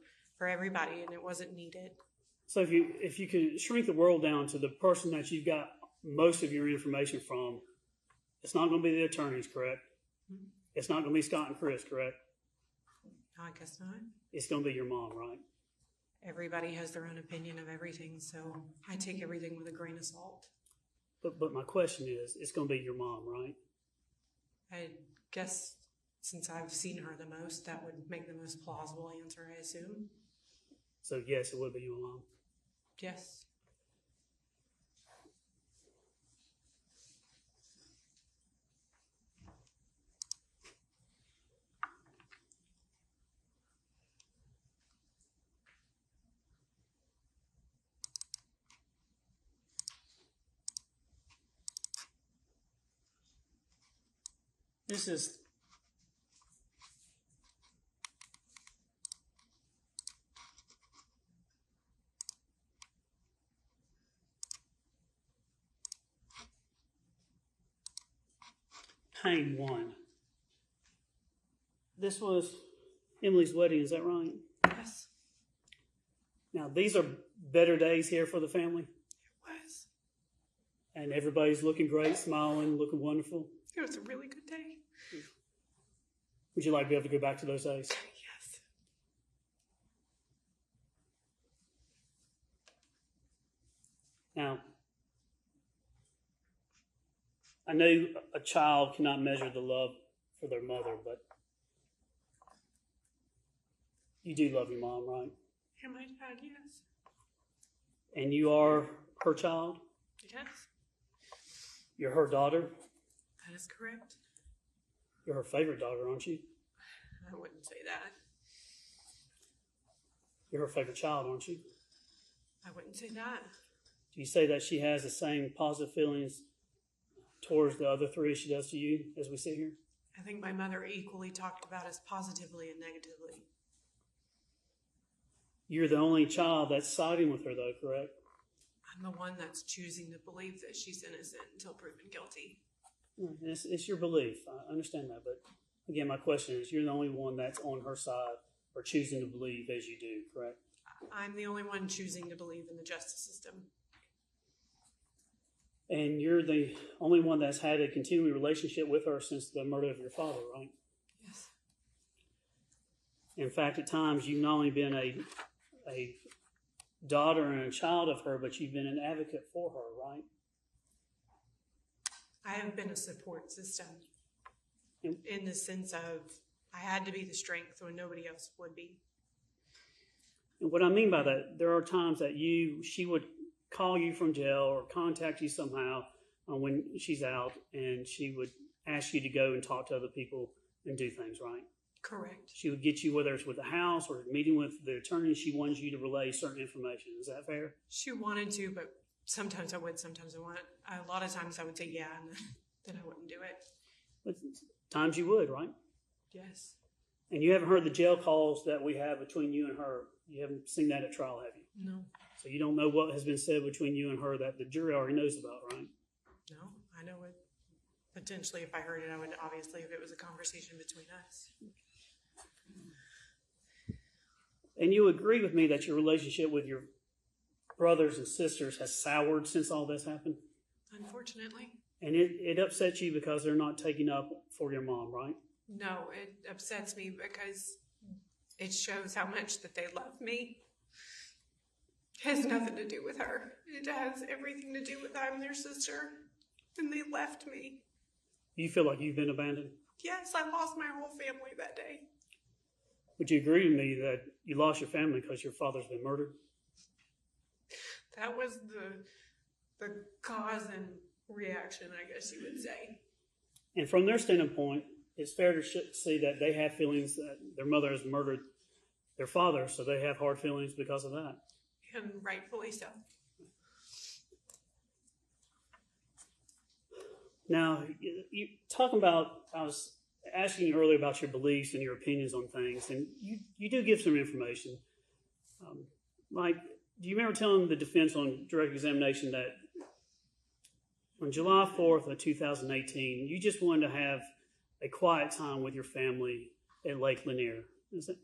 everybody, and it wasn't needed. So if you could shrink the world down to the person that you've got most of your information from, it's not going to be the attorneys, correct? Mm-hmm. It's not going to be Scott and Chris, correct? No, I guess not. It's going to be your mom, right? Everybody has their own opinion of everything, so I take everything with a grain of salt. But my question is, it's going to be your mom, right? I guess since I've seen her the most, that would make the most plausible answer, I assume. So yes, it would be your mom. Yes. This is Payne 1. This was Emily's wedding, is that right? Yes. Now, these are better days here for the family? It was. And everybody's looking great, smiling, looking wonderful? It was a really good day. Would you like to be able to go back to those days? Yes. Now, I know a child cannot measure the love for their mother, but you do love your mom, right? And my dad, yes. And you are her child? Yes. You're her daughter? That is correct. You're her favorite daughter, aren't you? I wouldn't say that. You're her favorite child, aren't you? I wouldn't say that. Do you say that she has the same positive feelings towards the other three as she does to you as we sit here? I think my mother equally talked about us positively and negatively. You're the only child that's siding with her, though, correct? I'm the one that's choosing to believe that she's innocent until proven guilty. It's your belief. I understand that. But again, my question is, you're the only one that's on her side or choosing to believe as you do, correct? I'm the only one choosing to believe in the justice system. And you're the only one that's had a continuing relationship with her since the murder of your father, right? Yes. In fact, at times, you've not only been a daughter and a child of her, but you've been an advocate for her, right? I have been a support system in the sense of I had to be the strength when nobody else would be. And what I mean by that, there are times that she would call you from jail or contact you somehow when she's out, and she would ask you to go and talk to other people and do things, right? Correct. She would get you, whether it's with the house or meeting with the attorney, she wanted you to relay certain information. Is that fair? She wanted to, but sometimes I would, sometimes I wouldn't. A lot of times I would say yeah, and then I wouldn't do it. But times you would, right? Yes. And you haven't heard the jail calls that we have between you and her. You haven't seen that at trial, have you? No. So you don't know what has been said between you and her that the jury already knows about, right? No, I know it. Potentially, if I heard it, I would obviously, if it was a conversation between us. And you agree with me that your relationship with your brothers and sisters has soured since all this happened? Unfortunately. And it upsets you because they're not taking up for your mom, right? No, it upsets me because it shows how much that they love me. It has nothing to do with her. It has everything to do with I'm their sister, and they left me. You feel like you've been abandoned? Yes, I lost my whole family that day. Would you agree with me that you lost your family because your father's been murdered? That was the cause and reaction, I guess you would say. And from their standpoint, it's fair to see that they have feelings that their mother has murdered their father, so they have hard feelings because of that. And rightfully so. Now, you talking about, I was asking you earlier about your beliefs and your opinions on things, and you do give some information. Like, do you remember telling the defense on direct examination that on July 4th of 2018, you just wanted to have a quiet time with your family at Lake Lanier? Is that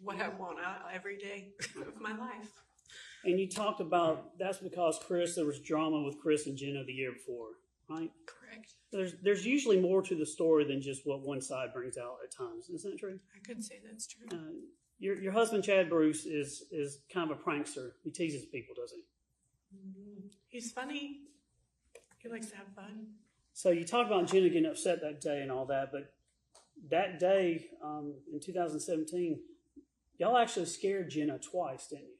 what I want every day of my life? And you talked about that's because there was drama with Chris and Jenna the year before, right? Correct. There's usually more to the story than just what one side brings out at times. Isn't that true? I could say that's true. Your husband, Chad Bruce, is kind of a prankster. He teases people, doesn't he? He's funny. He likes to have fun. So you talk about Jenna getting upset that day and all that, but that day in 2017, y'all actually scared Jenna twice, didn't you?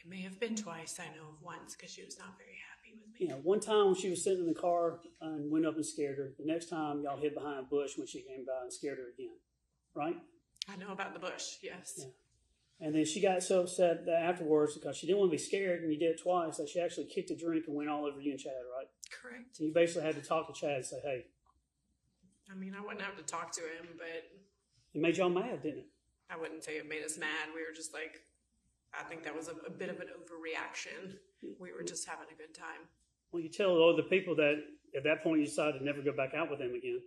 It may have been twice. I know of once because she was not very happy with me. Yeah, one time when she was sitting in the car and went up and scared her. The next time y'all hid behind a bush when she came by and scared her again, right? I know about the bush, yes. Yeah. And then she got so upset that afterwards because she didn't want to be scared, and you did it twice, that she actually kicked a drink and went all over you and Chad, right? Correct. And you basically had to talk to Chad and say, hey. I mean, I wouldn't have to talk to him, but It made y'all mad, didn't it? I wouldn't say it made us mad. We were just like, I think that was a bit of an overreaction. We were just having a good time. Well, you tell all the people that at that point you decided to never go back out with them again.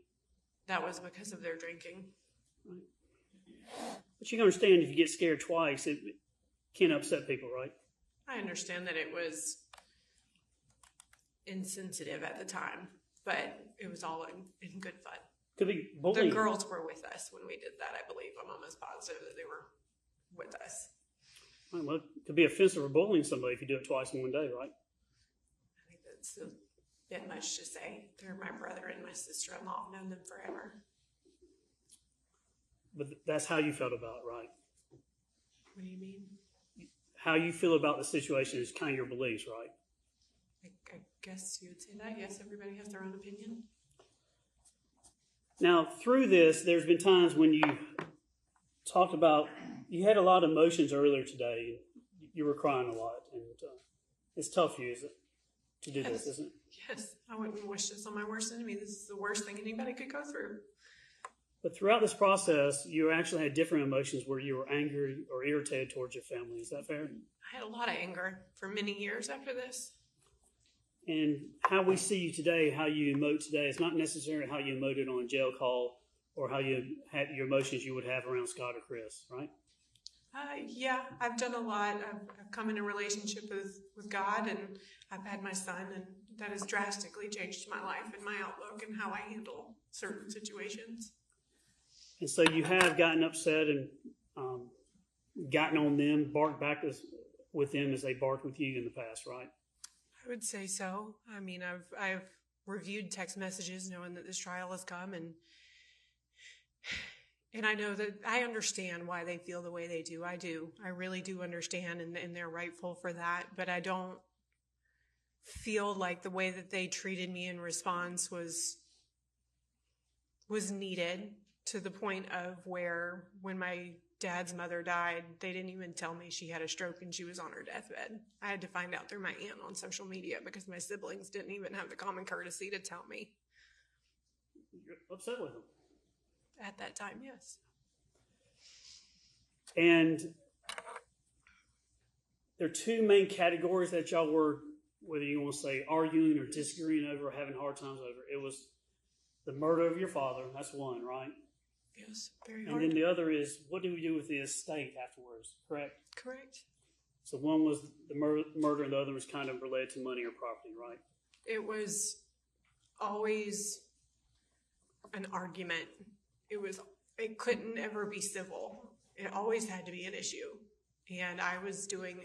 That was because of their drinking. Right. But you can understand if you get scared twice, it can upset people, right? I understand that it was insensitive at the time, but it was all in good fun. Could be bullying. The girls were with us when we did that, I believe. I'm almost positive that they were with us. Right, well, it could be offensive or bullying somebody if you do it twice in one day, right? I think that's a bit much to say. They're my brother and my sister-in-law. I've known them forever. But that's how you felt about it, right? What do you mean? How you feel about the situation is kind of your beliefs, right? I guess you would say that. Yes, everybody has their own opinion. Now, through this, there's been times when you talked about, you had a lot of emotions earlier today. You were crying a lot, and it's tough for you, isn't it, to do this, isn't it? Yes, I wouldn't wish this on my worst enemy. This is the worst thing anybody could go through. But throughout this process, you actually had different emotions where you were angry or irritated towards your family. Is that fair? I had a lot of anger for many years after this. And how we see you today, how you emote today, is not necessarily how you emoted on a jail call or how you had your emotions you would have around Scott or Chris, right? Yeah, I've done a lot. I've come in a relationship with God, and I've had my son, and that has drastically changed my life and my outlook and how I handle certain situations. And so you have gotten upset and gotten on them, barked back with them as they barked with you in the past, right? I would say so. I mean, I've reviewed text messages knowing that this trial has come, and I know that I understand why they feel the way they do. I do. I really do understand, and they're rightful for that. But I don't feel like the way that they treated me in response was needed, to the point of where when my dad's mother died, they didn't even tell me she had a stroke and she was on her deathbed. I had to find out through my aunt on social media because my siblings didn't even have the common courtesy to tell me. You're upset with them. At that time, yes. And there are two main categories that y'all were, whether you want to say arguing or disagreeing over or having hard times over. It was the murder of your father. That's one, right? Yes, very And hard. then the other is, what do we do with the estate afterwards, correct? Correct. So one was the murder and the other was kind of related to money or property, right? It was always an argument. It couldn't ever be civil. It always had to be an issue. And I was doing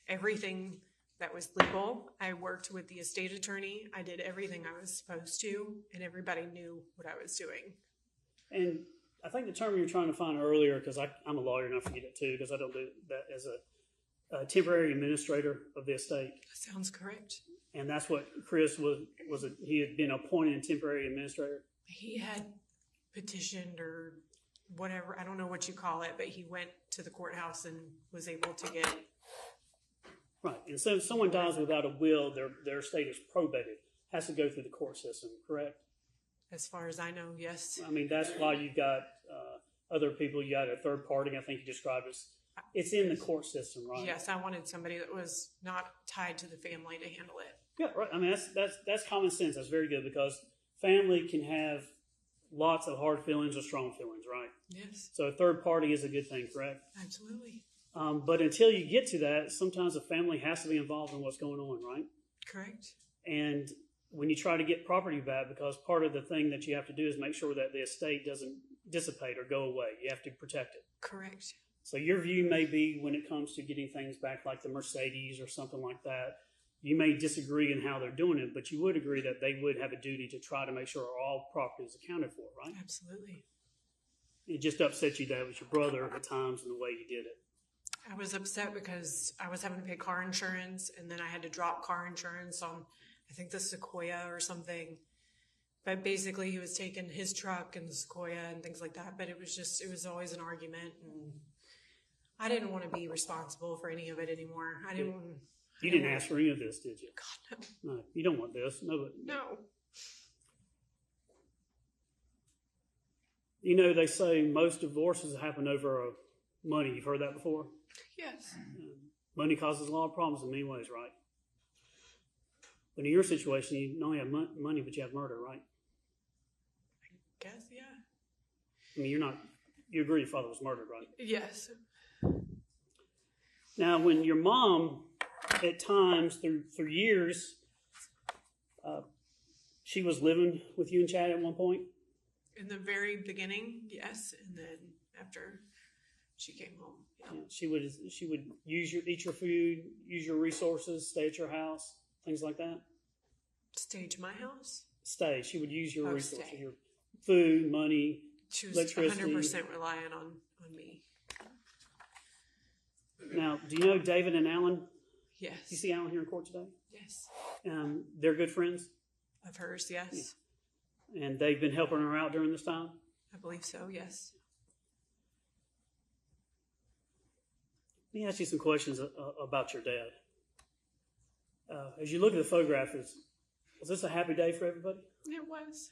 everything that was legal. I worked with the estate attorney. I did everything I was supposed to, and everybody knew what I was doing. And I think the term you were trying to find earlier, because I'm a lawyer and I forget it too, because I don't do that as a temporary administrator of the estate. Sounds correct. And that's what Chris was he had been appointed a temporary administrator. He had petitioned or whatever, I don't know what you call it, but he went to the courthouse and was able to get. Right. And so if someone dies without a will, their estate is probated, has to go through the court system, correct? As far as I know, yes. I mean, that's why you've got other people. You got a third party, I think you described as. It's in the court system, right? Yes, I wanted somebody that was not tied to the family to handle it. Yeah, right. I mean, that's common sense. That's very good because family can have lots of hard feelings or strong feelings, right? Yes. So a third party is a good thing, correct? Absolutely. But until you get to that, sometimes the family has to be involved in what's going on, right? Correct. And when you try to get property back, because part of the thing that you have to do is make sure that the estate doesn't dissipate or go away. You have to protect it. Correct. So your view may be when it comes to getting things back like the Mercedes or something like that, you may disagree in how they're doing it, but you would agree that they would have a duty to try to make sure all property is accounted for, right? Absolutely. It just upset you that it was your brother at the times and the way you did it. I was upset because I was having to pay car insurance, and then I had to drop car insurance on, I think, the Sequoia or something. But basically, he was taking his truck and the Sequoia and things like that. But it was always an argument, and I didn't want to be responsible for any of it anymore. You didn't ask for any of this, did you? God, No, you don't want this. no. You know, they say most divorces happen over money. You've heard that before? Yes. Money causes a lot of problems in many ways, right? But in your situation, you not only have money, but you have murder, right? I guess, yeah. I mean, you agree your father was murdered, right? Yes. Now, when your mom, at times, through years, she was living with you and Chad at one point? In the very beginning, yes. And then after she came home. Yeah. She would eat your food, use your resources, stay at your house, things like that. Stay to my house? Stay. She would use your resources, stay. your food, money, She was electricity. 100% reliant on me. Now, do you know David and Alan? Yes. You see Alan here in court today? Yes. They're good friends, Of hers, yes. and they've been helping her out during this time. I believe so, yes. Let me ask you some questions about your dad. As you look at the photograph, was this a happy day for everybody? It was.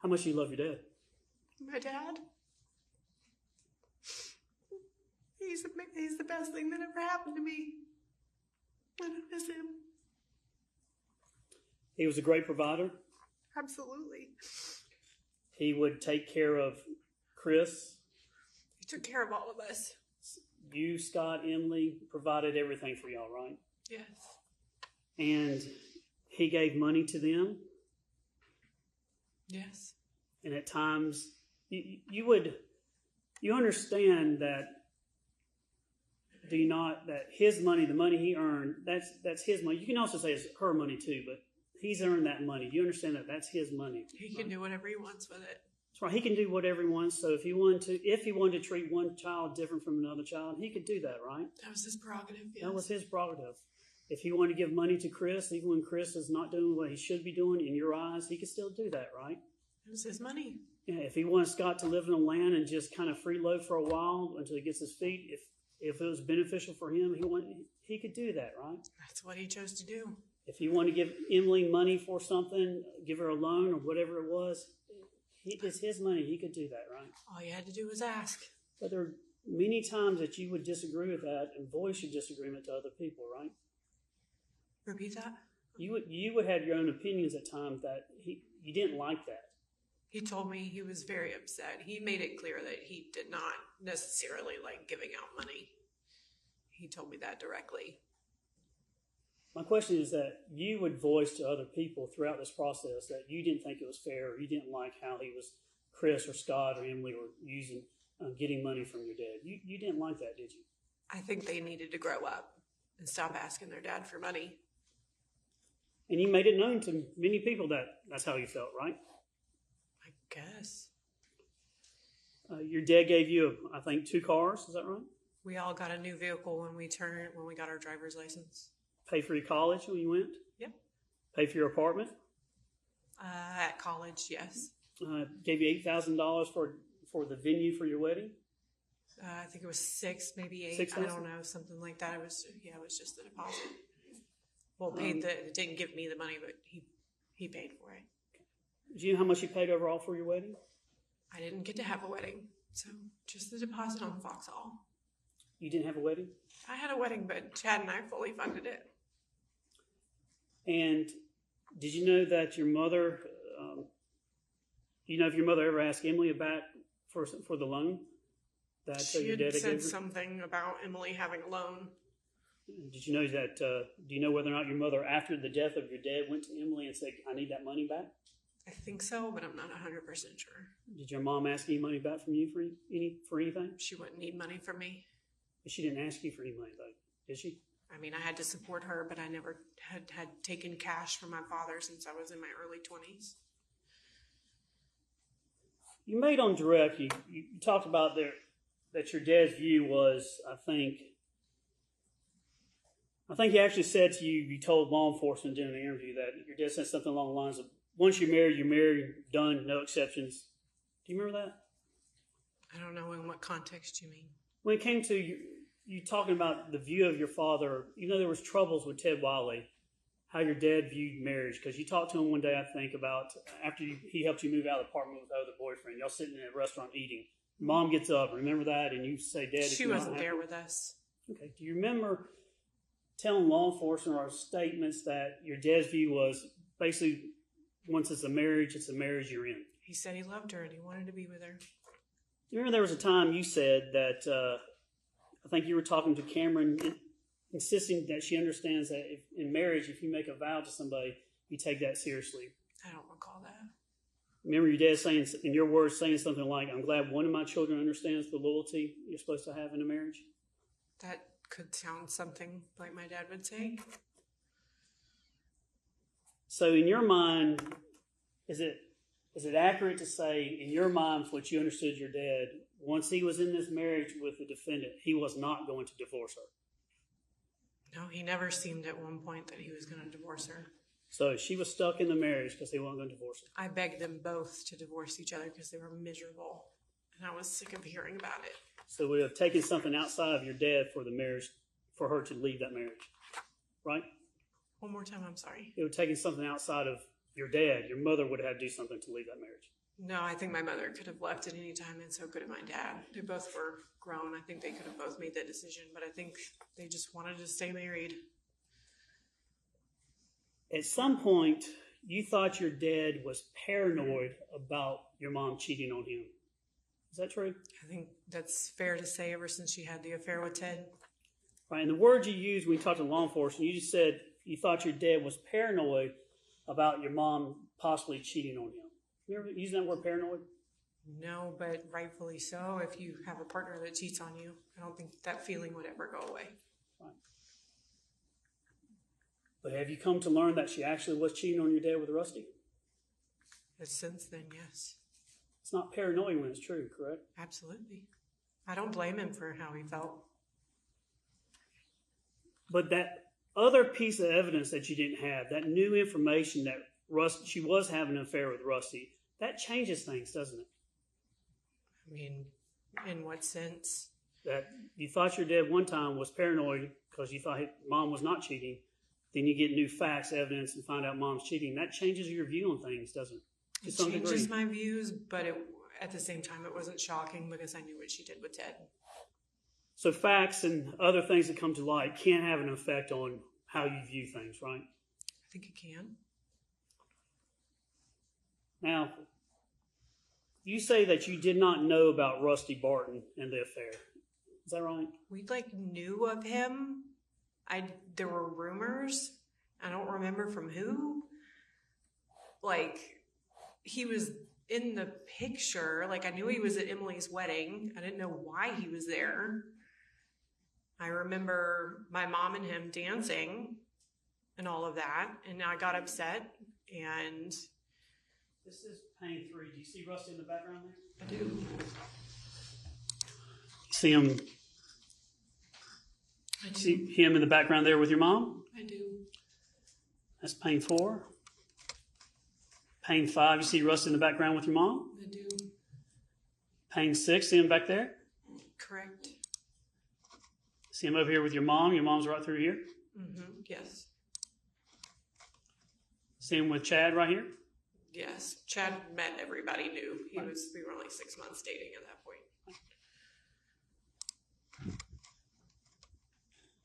How much do you love your dad? My dad? He's the best thing that ever happened to me. I don't miss him. He was a great provider. Absolutely. He would take care of Chris. He took care of all of us. You, Scott, Emily, provided everything for y'all, right? Yes. And he gave money to them. Yes. And at times, you understand that, do you not, that his money, the money he earned, that's his money. You can also say it's her money too, but he's earned that money. You understand that that's his money. He can do whatever he wants with it. That's right. He can do whatever he wants. So if he wanted to treat one child different from another child, he could do that, right? That was his prerogative, yes. That was his prerogative. If he wanted to give money to Chris, even when Chris is not doing what he should be doing in your eyes, he could still do that, right? It was his money. Yeah, if he wanted Scott to live in the land and just kind of freeload for a while until he gets his feet, if it was beneficial for him, he could do that, right? That's what he chose to do. If he wanted to give Emily money for something, give her a loan or whatever it was, it's his money. He could do that, right? All you had to do was ask. But many times that you would disagree with that and voice your disagreement to other people, right? Repeat that? You would have your own opinions at times that you didn't like that. He told me he was very upset. He made it clear that he did not necessarily like giving out money. He told me that directly. My question is that you would voice to other people throughout this process that you didn't think it was fair, or you didn't like how Chris or Scott or Emily were using, getting money from your dad. You didn't like that, did you? I think they needed to grow up and stop asking their dad for money. And you made it known to many people that that's how you felt, right? I guess. Your dad gave you, I think, 2 cars. Is that right? We all got a new vehicle when we got our driver's license. Pay for your college when you went? Yep. Pay for your apartment? At college, yes. Gave you $8,000 for the venue for your wedding? I think it was 6, maybe 8. 6,000? I don't know, something like that. It was just the deposit. Well, it didn't give me the money, but he paid for it. Do you know how much you paid overall for your wedding? I didn't get to have a wedding, so just the deposit on Foxhall. You didn't have a wedding? I had a wedding, but Chad and I fully funded it. And did you know that your mother, if your mother ever asked Emily about for the loan? That She your had dad said gave her? something about Emily having a loan. Did you know that? Do you know whether or not your mother, after the death of your dad, went to Emily and said, "I need that money back"? I think so, but I'm not 100% sure. Did your mom ask any money back from you for anything? She wouldn't need money from me. But she didn't ask you for any money, though, did she? I mean, I had to support her, but I never had taken cash from my father since I was in my early 20s. You made on direct, you talked about that your dad's view was, I think he actually said to you, you told law enforcement during the interview that your dad said something along the lines of, once you're married, done, no exceptions. Do you remember that? I don't know in what context you mean. When it came to you talking about the view of your father, even though there was troubles with Ted Wiley, how your dad viewed marriage, because you talked to him one day, I think, about after he helped you move out of the apartment with the other boyfriend. Y'all sitting in a restaurant eating. Mom gets up, remember that, and you say, "Dad, she wasn't there with us." Okay. Do you remember telling law enforcement or statements that your dad's view was basically once it's a marriage you're in? He said he loved her and he wanted to be with her. You remember there was a time you said that I think you were talking to Cameron, insisting that she understands that in marriage, if you make a vow to somebody, you take that seriously. I don't recall that. Remember your dad saying, in your words, saying something like, "I'm glad one of my children understands the loyalty you're supposed to have in a marriage"? That could sound something like my dad would say. So in your mind, is it accurate to say, in your mind, what you understood your dad, once he was in this marriage with the defendant, he was not going to divorce her? No, he never seemed at one point that he was going to divorce her. So she was stuck in the marriage because he wasn't going to divorce her. I begged them both to divorce each other because they were miserable, and I was sick of hearing about it. So it would have taken something outside of your dad for the marriage, for her to leave that marriage, right? One more time, I'm sorry. It would have taken something outside of your dad. Your mother would have had to do something to leave that marriage. No, I think my mother could have left at any time, and so could have my dad. They both were grown. I think they could have both made that decision, but I think they just wanted to stay married. At some point, you thought your dad was paranoid about your mom cheating on him. Is that true? I think that's fair to say ever since she had the affair with Ted. Right, and the word you used when you talked to law enforcement, you just said you thought your dad was paranoid about your mom possibly cheating on him. You ever using that word, paranoid? No, but rightfully so. If you have a partner that cheats on you, I don't think that feeling would ever go away. Right. But have you come to learn that she actually was cheating on your dad with Rusty? But since then, yes. It's not paranoia when it's true, correct? Absolutely. I don't blame him for how he felt. But that other piece of evidence that you didn't have, that new information that she was having an affair with Rusty, that changes things, doesn't it? I mean, in what sense? That you thought your dad one time was paranoid because you thought mom was not cheating. Then you get new facts, evidence, and find out mom's cheating. That changes your view on things, doesn't it? It changes my views, but at the same time, it wasn't shocking because I knew what she did with Ted. So facts and other things that come to light can have an effect on how you view things, right? I think it can. Now, you say that you did not know about Rusty Barton and the affair. Is that right? We knew of him. There were rumors. I don't remember from who. He was in the picture. I knew he was at Emily's wedding. I didn't know why he was there. I remember my mom and him dancing and all of that, and I got upset. And this is pane 3. Do you see Rusty in the background there? I do. See him? I do. See him in the background there with your mom? I do. That's pane 4. Pane 5, you see Rusty in the background with your mom? I do. Pane 6, see him back there? Correct. See him over here with your mom? Your mom's right through here? Mm-hmm. Yes. See him with Chad right here? Yes. Chad met everybody new. We were only 6 months dating at that point.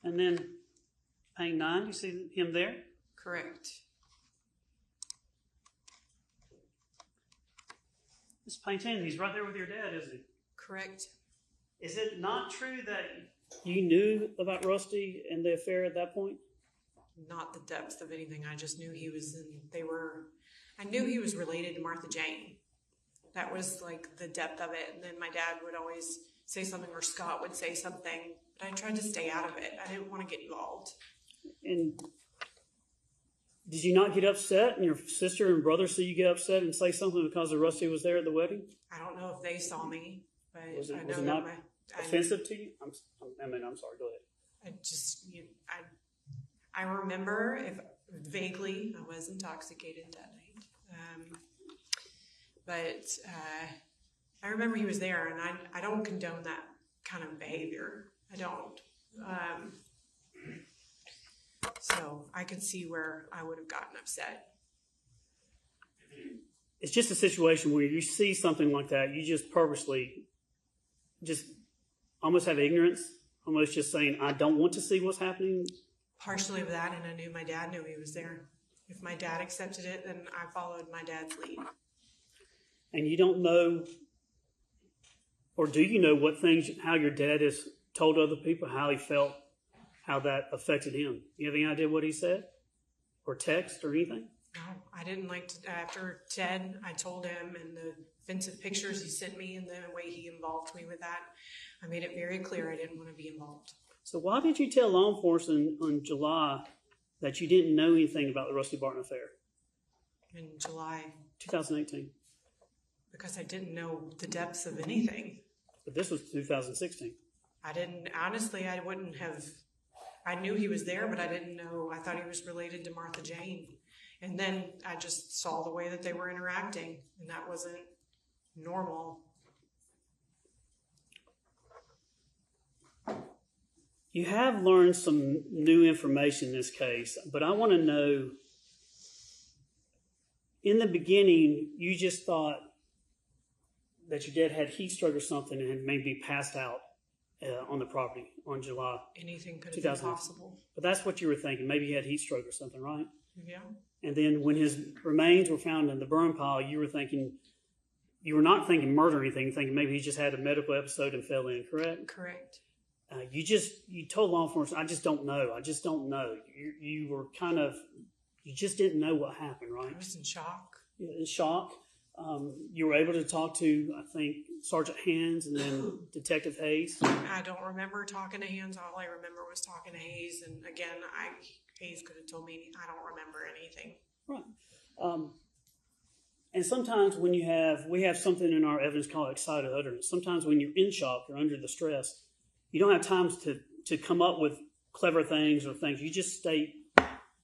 And then pane 9, you see him there? Correct. This is pane 10. He's right there with your dad, isn't he? Correct. Is it not true that you knew about Rusty and the affair at that point? Not the depth of anything. I just knew I knew he was related to Martha Jane. That was the depth of it. And then my dad would always say something, or Scott would say something, but I tried to stay out of it. I didn't want to get involved. And did you not get upset, and your sister and brother see you get upset and say something because Rusty was there at the wedding? I don't know if they saw me, but Was I know it that not offensive to you? I'm sorry. Go ahead. I remember vaguely I was intoxicated that night. But I remember he was there, and I don't condone that kind of behavior. I don't. So I could see where I would have gotten upset. It's just a situation where you see something like that, you just purposely just almost have ignorance, almost just saying, I don't want to see what's happening. Partially of that, and I knew my dad knew he was there. If my dad accepted it, then I followed my dad's lead. And you don't know, or do you know how your dad has told other people how he felt, how that affected him? You have any idea what he said? Or text or anything? No, I didn't after Ted, I told him, and the offensive pictures he sent me and the way he involved me with that, I made it very clear I didn't want to be involved. So why did you tell law enforcement in July that you didn't know anything about the Rusty Barton affair? In July 2018. Because I didn't know the depths of anything. But this was 2016. I wouldn't have, I knew he was there, but I didn't know, I thought he was related to Martha Jane. And then I just saw the way that they were interacting, and that wasn't normal. You have learned some new information in this case, but I want to know, in the beginning, you just thought that your dad had heat stroke or something and had maybe passed out on the property on July. Anything could have been possible. But that's what you were thinking. Maybe he had heat stroke or something, right? Yeah. And then when his remains were found in the burn pile, you were not thinking murder or anything, thinking maybe he just had a medical episode and fell in, correct? Correct. You told law enforcement, I just don't know. You were you just didn't know what happened, right? I was in shock. In shock. You were able to talk to, I think, Sergeant Hands and then Detective Hayes. I don't remember talking to Hands. All I remember was talking to Hayes. And again, Hayes could have told me, I don't remember anything. Right. And sometimes when we have something in our evidence called excited utterance. Sometimes when you're in shock or under the stress, you don't have time to come up with clever things or things. You just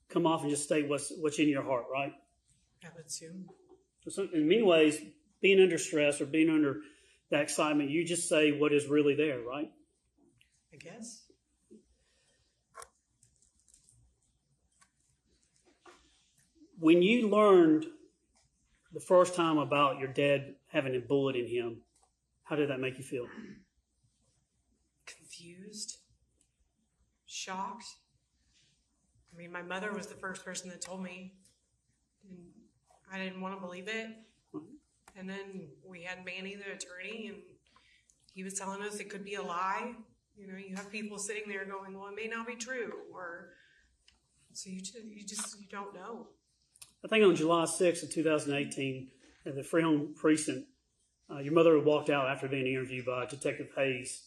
come off and just state what's in your heart, right? I would assume. So in many ways, being under stress or being under that excitement, you just say what is really there, right? I guess. When you learned the first time about your dad having a bullet in him, how did that make you feel? confused, shocked. I mean, my mother was the first person that told me, and I didn't want to believe it. And then we had Manny, the attorney, and he was telling us it could be a lie. You know, you have people sitting there going, well, it may not be true, or so you don't know. I think on July 6th of 2018, at the Freeholm precinct, your mother walked out after being interviewed by Detective Hayes,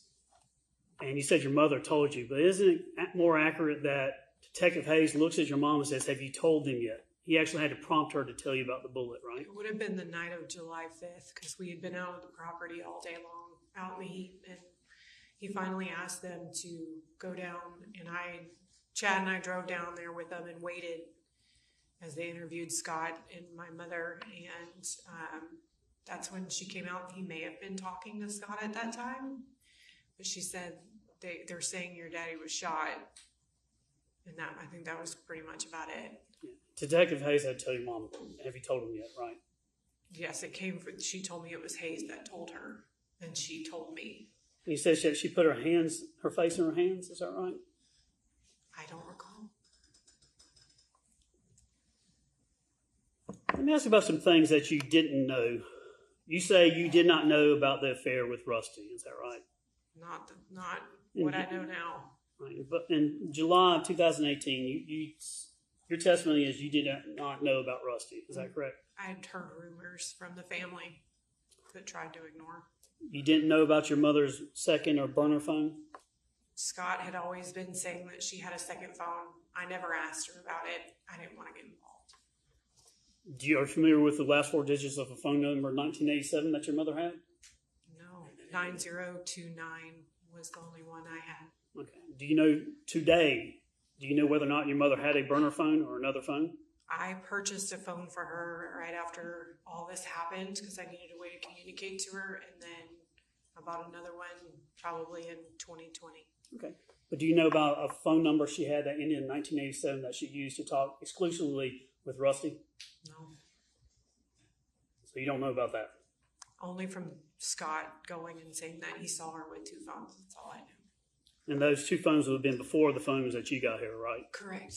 and you said your mother told you, but isn't it more accurate that Detective Hayes looks at your mom and says, have you told them yet? He actually had to prompt her to tell you about the bullet, right? It would have been the night of July 5th because we had been out of the property all day long, out in the heat, and he finally asked them to go down, and Chad and I drove down there with them and waited as they interviewed Scott and my mother, and that's when she came out. He may have been talking to Scott at that time, but she said they're saying your daddy was shot, and I think that was pretty much about it. Yeah. Detective Hayes had to tell your mom, have you told him yet, right? Yes, she told me it was Hayes that told her, and she told me. And you said she put her face in her hands, is that right? I don't recall. Let me ask you about some things that you didn't know. You say you did not know about the affair with Rusty, is that right? Not what I know now. Right. But in July of 2018, your testimony is you did not know about Rusty, is that correct? I had heard rumors from the family that tried to ignore. You didn't know about your mother's second or burner phone? Scott had always been saying that she had a second phone. I never asked her about it. I didn't want to get involved. Are you familiar with the last four digits of a phone number 1987 that your mother had? No, 9029 was the only one I had. Okay. Do you know whether or not your mother had a burner phone or another phone? I purchased a phone for her right after all this happened because I needed a way to communicate to her, and then I bought another one probably in 2020. Okay. But do you know about a phone number she had that ended in 1987 that she used to talk exclusively with Rusty? No. So you don't know about that? Only from Scott going and saying that he saw her with two phones. That's all I knew. And those two phones would have been before the phones that you got here, right? Correct.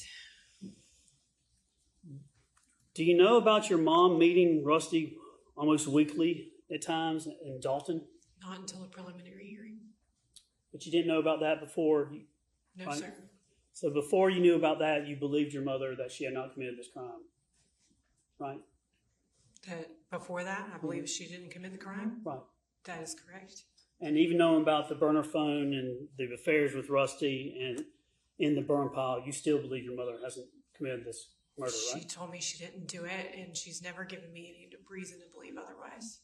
Do you know about your mom meeting Rusty almost weekly at times in Dalton? Not until a preliminary hearing. But you didn't know about that before? No, right? sir. So before you knew about that, you believed your mother that she had not committed this crime, right? Before that, I believe she didn't commit the crime? Right. That is correct. And even knowing about the burner phone and the affairs with Rusty and in the burn pile, you still believe your mother hasn't committed this murder, right? She told me she didn't do it, and she's never given me any reason to believe otherwise.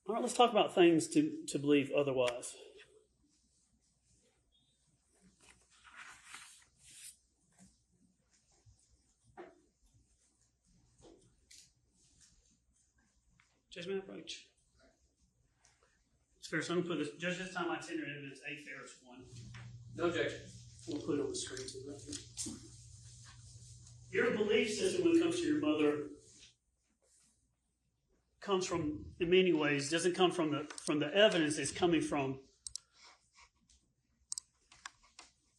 All right, let's talk about things to believe otherwise. Judgment approach. It's fair. So I'm going to put this, judge, this time I tender evidence A. Farris 1. No objection. We'll put it on the screen too. Right? Your belief system when it comes to your mother comes from, in many ways, doesn't come from the evidence. It's coming from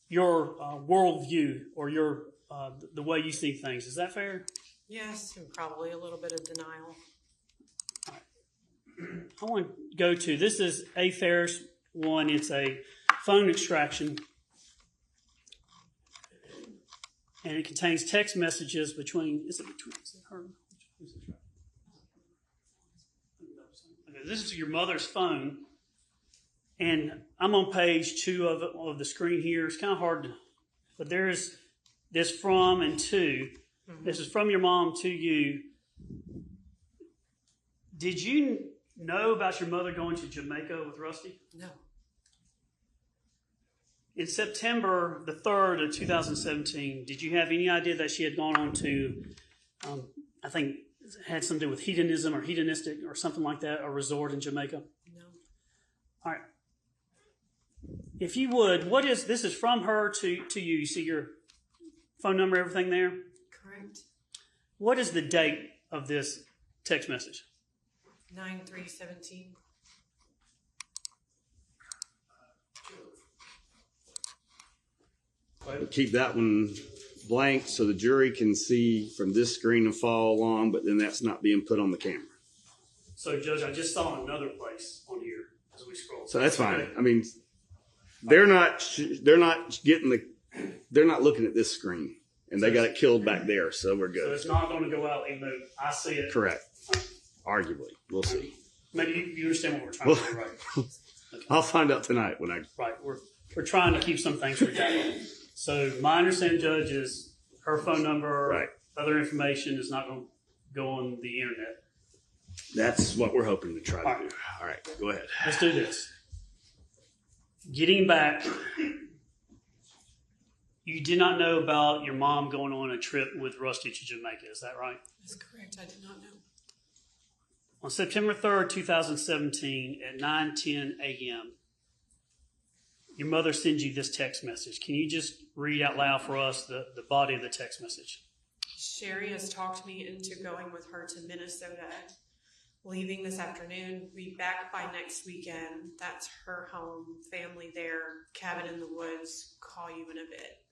your worldview or your the way you see things. Is that fair? Yes, and probably a little bit of denial. All right. I want to go to, this is A. Farris 1. It's a phone extraction. And it contains text messages between, is it her? Okay, this is your mother's phone. And I'm on page 2 of the screen here. It's kind of hard to, but there's this from and to. Mm-hmm. This is from your mom to you. Did you know about your mother going to Jamaica with Rusty? No. In September the 3rd of 2017, did you have any idea that she had gone on to, I think, had something to do with hedonism or hedonistic or something like that, a resort in Jamaica? No. All right. If you would, this is from her to you. You see your phone number, everything there? Correct. What is the date of this text message? 9/3/17. But keep that one blank so the jury can see from this screen and follow along, but then that's not being put on the camera. So, Judge, I just saw another place on here as we scroll. So that's fine. I mean, they're not looking at this screen, and they got it killed back there, so we're So good. it's not going to go out even though I see it. Correct. Arguably, we'll see. Maybe you understand what we're trying to do, right? Okay. I'll find out tonight when I. Right. We're trying to keep some things redacted. So my understanding, Judge, is her phone number, Right. other information is not going to go on the internet. That's what we're hoping to try All to right. do. All right, go ahead. Let's do this. Getting back, you did not know about your mom going on a trip with Rusty to Jamaica. Is that right? That's correct. I did not know. On September 3rd, 2017 at 9:10 a.m., your mother sends you this text message. Can you just read out loud for us the body of the text message? Sherry has talked me into going with her to Minnesota, leaving this afternoon, be back by next weekend. That's her home, family there, cabin in the woods. Call you in a bit.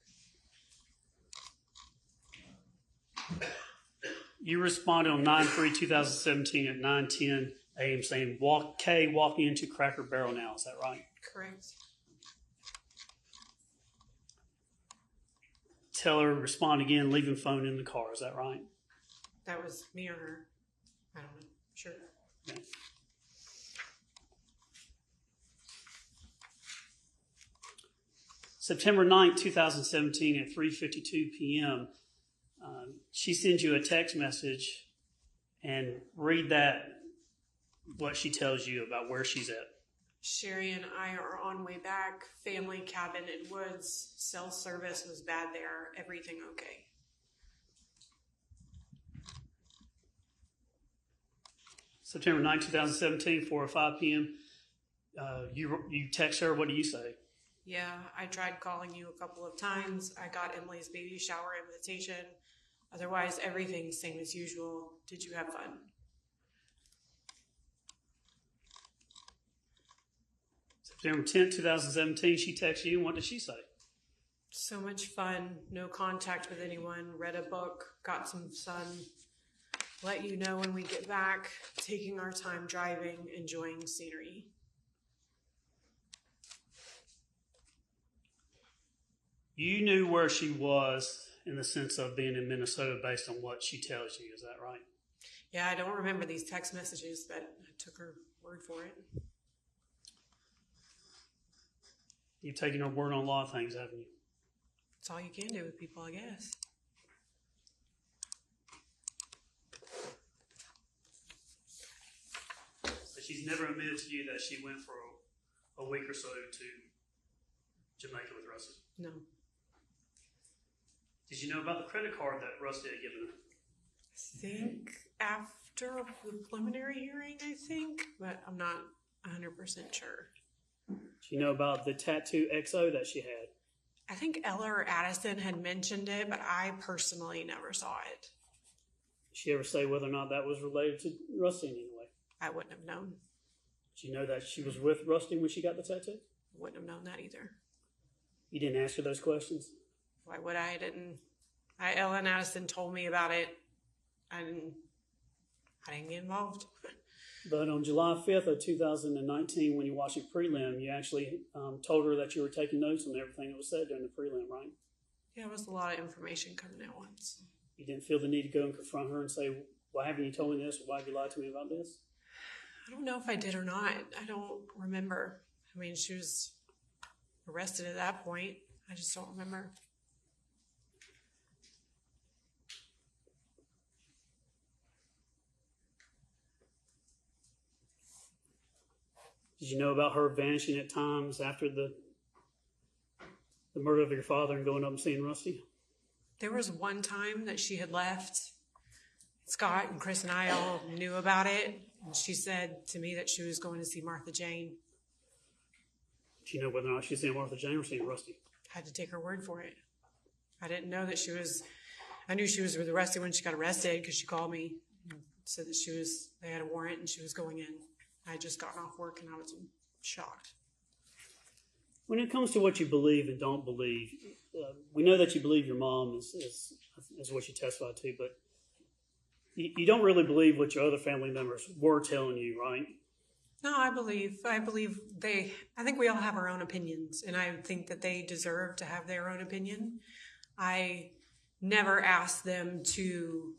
You responded on 9/3/2017 at 9:10 a.m. saying, walking into Cracker Barrel now. Is that right? Correct. Tell her, respond again, leaving phone in the car. Is that right? That was me or her. I don't know. Sure. Okay. September 9th, 2017 at 3:52 p.m., she sends you a text message, and read that, what she tells you about where she's at. Sherry and I are on way back. Family cabin in woods. Cell service was bad there. Everything okay. September 9th, 2017, 4:05 p.m. You text her. What do you say? Yeah, I tried calling you a couple of times. I got Emily's baby shower invitation. Otherwise, everything's same as usual. Did you have fun? September 10th, 2017, she texted you. What did she say? So much fun. No contact with anyone. Read a book. Got some sun. Let you know when we get back. Taking our time driving. Enjoying scenery. You knew where she was in the sense of being in Minnesota based on what she tells you. Is that right? Yeah, I don't remember these text messages, but I took her word for it. You've taken her word on a lot of things, haven't you? That's all you can do with people, I guess. So she's never admitted to you that she went for a week or so to Jamaica with Rusty. No. Did you know about the credit card that Rusty had given her? I think after the preliminary hearing, but I'm not 100% sure. Do you know about the tattoo XO that she had? I think Ella or Addison had mentioned it, but I personally never saw it. Did she ever say whether or not that was related to Rusty in any way? I wouldn't have known. Did you know that she was with Rusty when she got the tattoo? Wouldn't have known that either. You didn't ask her those questions? Why would I? Ella and Addison told me about it. I didn't get involved. But on July 5th of 2019, when you watched a prelim, you actually told her that you were taking notes on everything that was said during the prelim, right? Yeah, it was a lot of information coming at once. You didn't feel the need to go and confront her and say, why haven't you told me this, or why have you lied to me about this? I don't know if I did or not. I don't remember. I mean, she was arrested at that point. I just don't remember. Did you know about her vanishing at times after the murder of your father and going up and seeing Rusty? There was one time that she had left. Scott and Chris and I all knew about it. And she said to me that she was going to see Martha Jane. Do you know whether or not she's seeing Martha Jane or seeing Rusty? I had to take her word for it. I didn't know that she was, I knew she was with Rusty when she got arrested because she called me and said that they had a warrant and she was going in. I had just gotten off work and I was shocked. when it comes to what you believe and don't believe, we know that you believe your mom is what you testified to, but you don't really believe what your other family members were telling you, right? No, I believe I think we all have our own opinions, and I think that they deserve to have their own opinion. I never asked them to,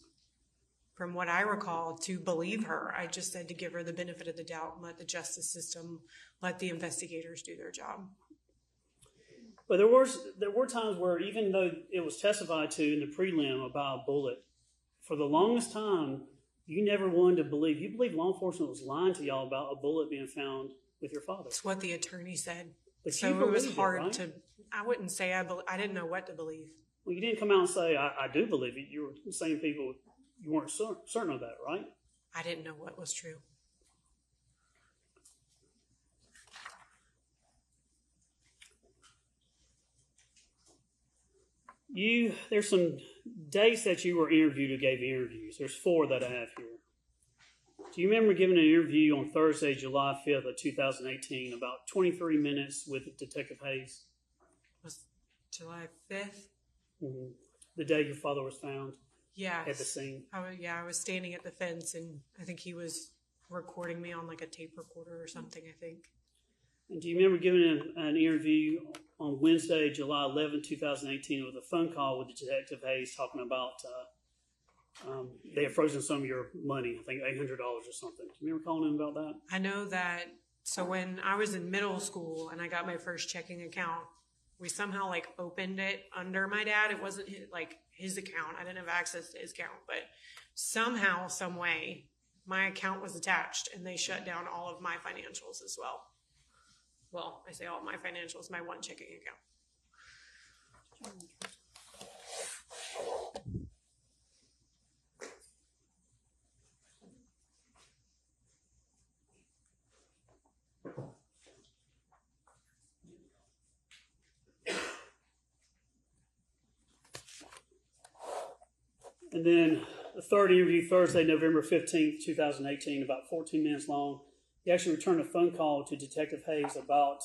from what I recall, to believe her. I just said to give her the benefit of the doubt and let the justice system, let the investigators do their job. But there were times where, even though it was testified to in the prelim about a bullet, for the longest time, you never wanted to believe. You believed law enforcement was lying to y'all about a bullet being found with your father. That's what the attorney said. But so you it was believed hard right? to. I wouldn't say I didn't know what to believe. Well, you didn't come out and say, I do believe it. You were the same people. You weren't certain of that, right? I didn't know what was true. There's some dates that you were interviewed who gave interviews. There's 4 that I have here. Do you remember giving an interview on Thursday, July 5th of 2018, about 23 minutes with Detective Hayes? Was July 5th? Mm-hmm. The day your father was found. Yeah. At the scene. I was standing at the fence, and I think he was recording me on like a tape recorder or something, I think. And do you remember giving an interview on Wednesday, July 11, 2018, with a phone call with Detective Hayes talking about they had frozen some of your money, I think $800 or something. Do you remember calling him about that? I know that. So when I was in middle school and I got my first checking account, we somehow like opened it under my dad. It wasn't his account. I didn't have access to his account, but somehow, some way, my account was attached and they shut down all of my financials as well. Well, I say all of my financials, my one checking account. And then the third interview, Thursday, November 15th, 2018, about 14 minutes long. He actually returned a phone call to Detective Hayes about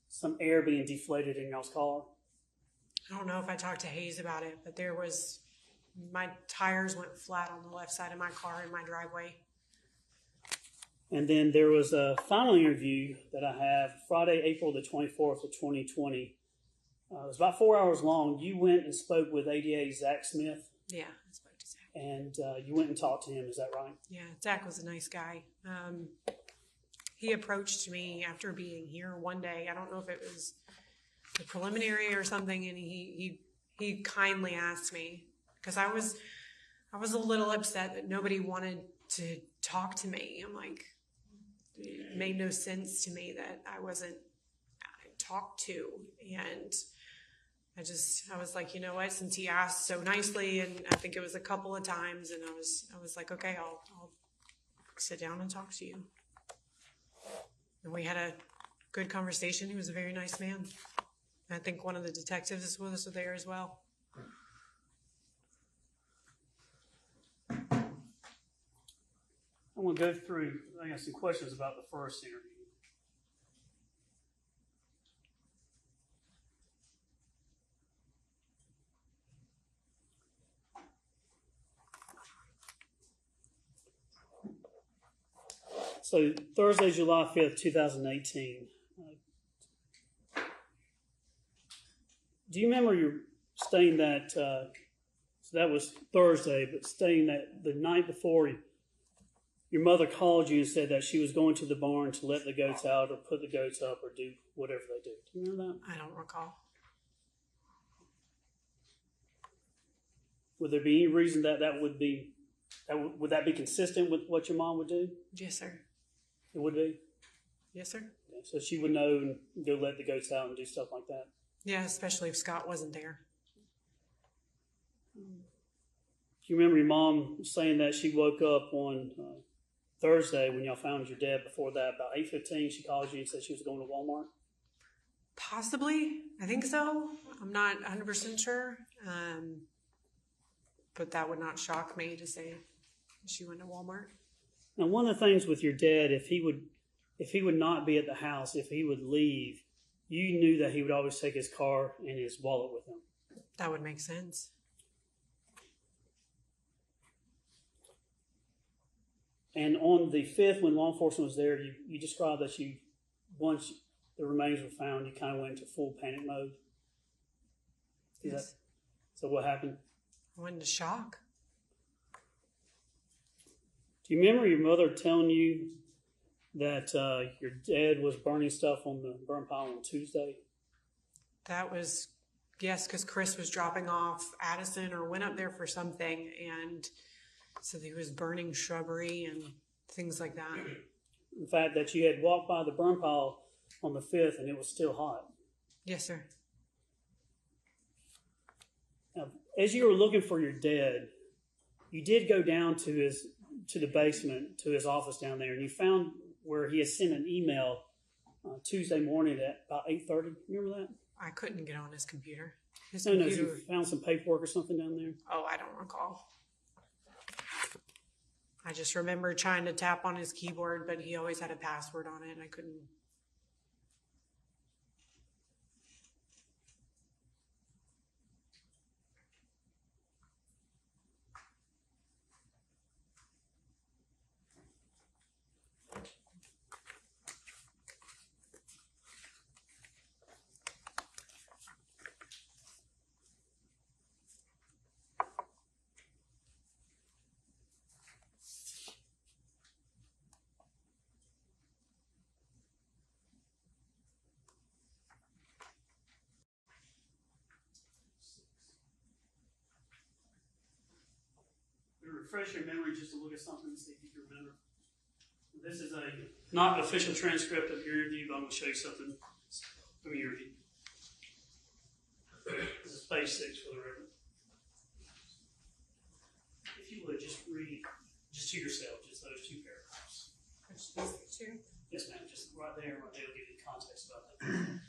some air being deflated in y'all's car. I don't know if I talked to Hayes about it, but my tires went flat on the left side of my car in my driveway. And then there was a final interview that I have Friday, April the 24th of 2020. It was about 4 hours long. You went and spoke with ADA Zach Smith. Yeah, I spoke to Zach. And you went and talked to him, is that right? Yeah, Zach was a nice guy. He approached me after being here one day. I don't know if it was the preliminary or something, and he kindly asked me, because I was a little upset that nobody wanted to talk to me. I'm like, it made no sense to me that I wasn't talked to, and I was like, you know what, since he asked so nicely, and I think it was a couple of times, and I was like, okay, I'll sit down and talk to you. And we had a good conversation. He was a very nice man. I think one of the detectives was there as well. I'm going to go through, I got some questions about the first interview. So Thursday, July 5th, 2018. Do you remember you staying that, so that was Thursday, but staying that the night before, your mother called you and said that she was going to the barn to let the goats out or put the goats up or do whatever they do. Do you remember that? I don't recall. Would there be any reason that would be, would that be consistent with what your mom would do? Yes, sir. It would be? Yes, sir. Yeah, so she would know and go let the goats out and do stuff like that? Yeah, especially if Scott wasn't there. Do you remember your mom saying that she woke up on Thursday when y'all found your dad? Before that, about 8:15, she called you and said she was going to Walmart? Possibly. I think so. I'm not 100% sure. But that would not shock me to say she went to Walmart. Now, one of the things with your dad, if he would not be at the house, if he would leave, you knew that he would always take his car and his wallet with him. That would make sense. And on the 5th, when law enforcement was there, you described that once the remains were found, you kind of went into full panic mode. Yes. So what happened? I went into shock. Do you remember your mother telling you that your dad was burning stuff on the burn pile on Tuesday? That was, yes, because Chris was dropping off Addison or went up there for something, and so he was burning shrubbery and things like that. The fact that you had walked by the burn pile on the 5th and it was still hot. Yes, sir. Now, as you were looking for your dad, you did go down to the basement, to his office down there, and you found where he had sent an email Tuesday morning at about 8:30. Remember that? I couldn't get on his computer. No, you found some paperwork or something down there? Oh, I don't recall. I just remember trying to tap on his keyboard, but he always had a password on it, and I couldn't. Refresh your memory just to look at something and see if you can remember. This is a not official transcript of your interview, but I'm going to show you something from your interview. This is page 6 for the record. If you would, just read, just to yourself, just those 2 paragraphs. Which these two? Yes, ma'am. Just right there will give you context about that.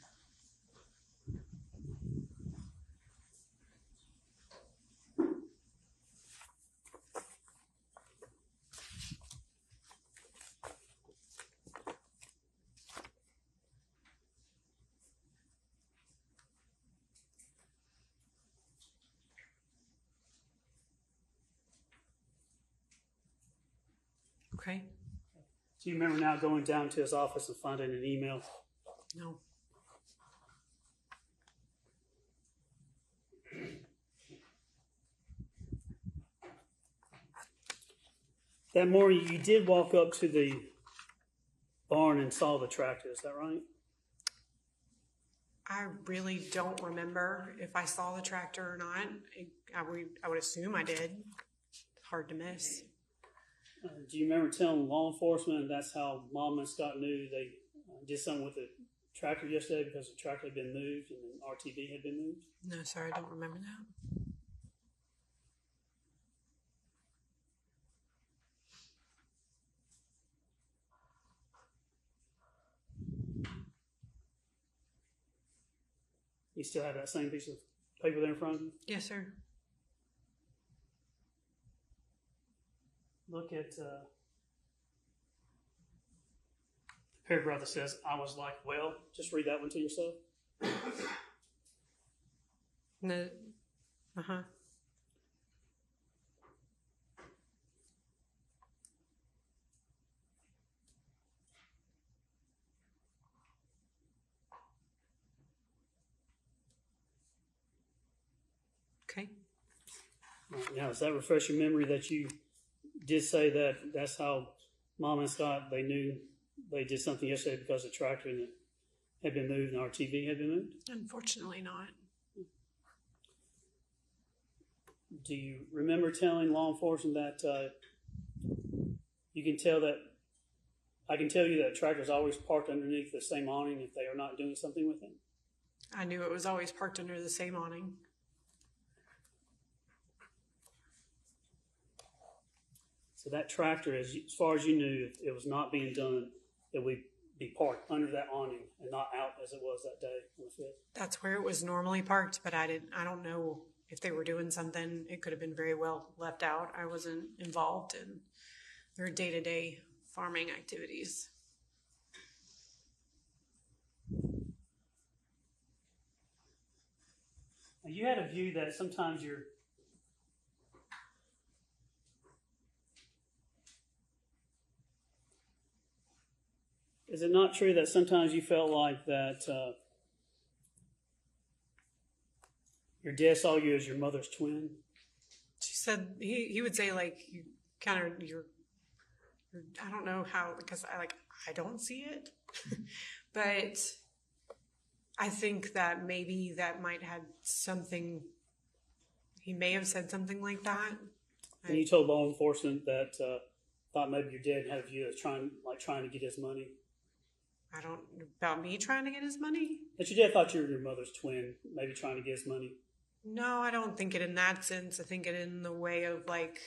Okay. Do you remember now going down to his office and finding an email? No. That morning, you did walk up to the barn and saw the tractor. Is that right? I really don't remember if I saw the tractor or not. I would assume I did. Hard to miss. Do you remember telling law enforcement that's how Mom and Scott knew they did something with the tractor yesterday because the tractor had been moved and the RTV had been moved? No, sorry, I don't remember that. You still have that same piece of paper there in front of you? Yes, sir. Look at the paragraph that says, I was like, well, just read that one to yourself. No. Uh-huh. Okay. Now, does that refresh your memory that you did say that that's how Mom and Scott, they knew they did something yesterday because the tractor had been moved and our TV had been moved? Unfortunately not. Do you remember telling law enforcement that you can tell that, I can tell you that tractor is always parked underneath the same awning if they are not doing something with it? I knew it was always parked under the same awning. So that tractor, as far as you knew, if it was not being done, it would be parked under that awning and not out as it was that day on the 5th. That's where it was normally parked, but I don't know if they were doing something. It could have been very well left out. I wasn't involved in their day-to-day farming activities. You had a view that sometimes you're. Is it not true that sometimes you felt like that your dad saw you as your mother's twin? She said he would say like you kind of you're I don't know how because I don't see it, but I think that maybe that might have something. He may have said something like that. And you told law enforcement that thought maybe your dad had a view as trying to get his money. I don't about me trying to get his money. But your dad thought you were your mother's twin, maybe trying to get his money. No, I don't think it in that sense. I think it in the way of like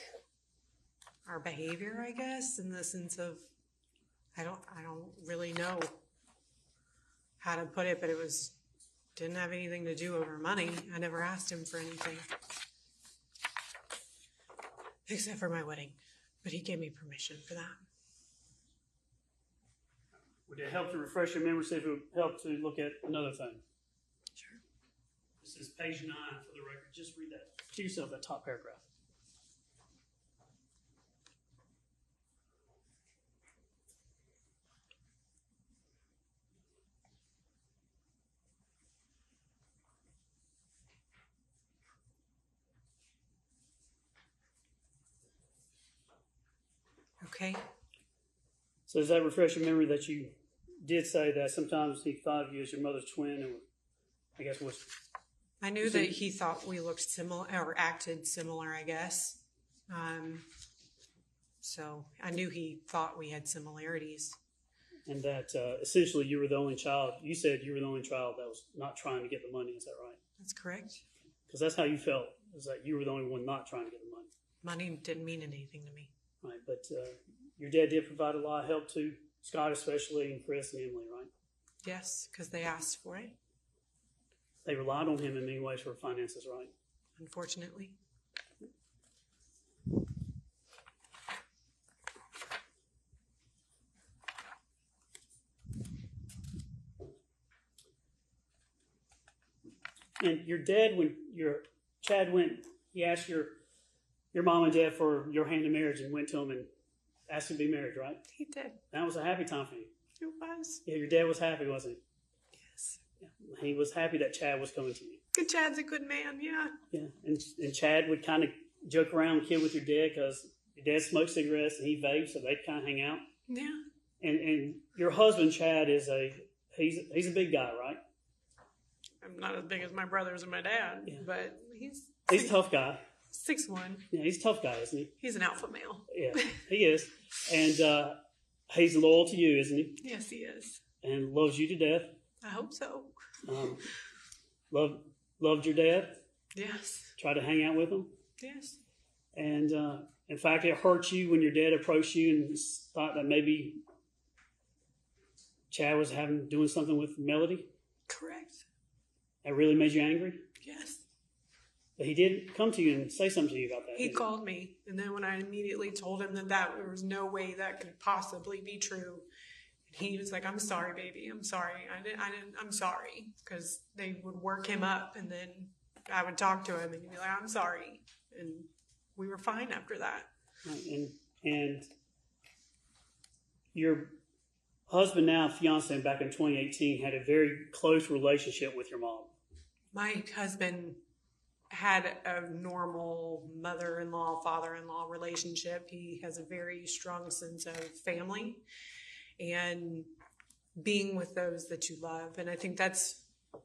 our behavior, I guess, in the sense of I don't really know how to put it, but didn't have anything to do over money. I never asked him for anything. Except for my wedding. But he gave me permission for that. Would it help to refresh your memory? See if it would help to look at another thing. Sure. This is page 9 for the record. Just read that to yourself, that top paragraph. Okay. So does that refresh your memory that you did say that sometimes he thought of you as your mother's twin and I guess was... I knew that he thought we looked similar or acted similar, I guess. So I knew he thought we had similarities. And that essentially you were the only child. You said you were the only child that was not trying to get the money. Is that right? That's correct. Because that's how you felt, is that you were the only one not trying to get the money. Money didn't mean anything to me. Right, but your dad did provide a lot of help to Scott especially, and Chris and Emily, right? Yes, because they asked for it, They relied on him in many ways for finances, right? unfortunately. And your dad, when Chad went, he asked your mom and dad for your hand in marriage and went to him and asked him to be married, right? He did. That was a happy time for you. It was. Yeah, your dad was happy, wasn't Yes. he? Yeah. He was happy that Chad was coming to you. Good Chad's a good man, yeah. Yeah, and Chad would kind of joke around and kid with your dad because your dad smoked cigarettes and he vaped, so they'd kind of hang out. Yeah. And your husband Chad is he's a big guy, right? I'm not as big as my brothers and my dad, Yeah. but he's He's a tough guy. 6'1". Yeah, he's a tough guy, isn't he? He's an alpha male. Yeah, he is. And he's loyal to you, isn't he? Yes, he is. And loves you to death. I hope so. Loved your dad. Yes. Tried to hang out with him. Yes. And in fact, it hurt you when your dad approached you and thought that maybe Chad was doing something with Melody. Correct. That really made you angry. Yes. But he did come to you and say something to you about that. He called me, and then when I immediately told him that there was no way that could possibly be true, he was like, "I'm sorry, baby. I'm sorry. I'm sorry," because they would work him up, and then I would talk to him, and he'd be like, "I'm sorry," and we were fine after that. Right. And your husband, now fiance, back in 2018, had a very close relationship with your mom. My husband had a normal mother-in-law, father-in-law relationship. He has a very strong sense of family and being with those that you love. And I think that's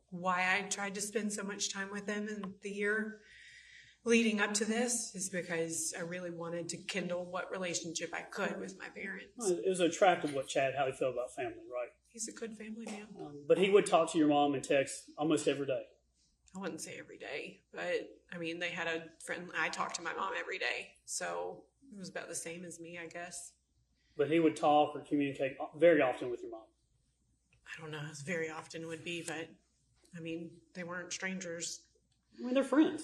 why I tried to spend so much time with him in the year leading up to this, is because I really wanted to kindle what relationship I could with my parents. Well, it was attractive how he felt about family, right? He's a good family man. But he would talk to your mom and text almost every day. I wouldn't say every day, but I mean, they had a friend. I talked to my mom every day, so it was about the same as me, I guess. But he would talk or communicate very often with your mom. I don't know as very often would be, but I mean, they weren't strangers. I mean, they're friends.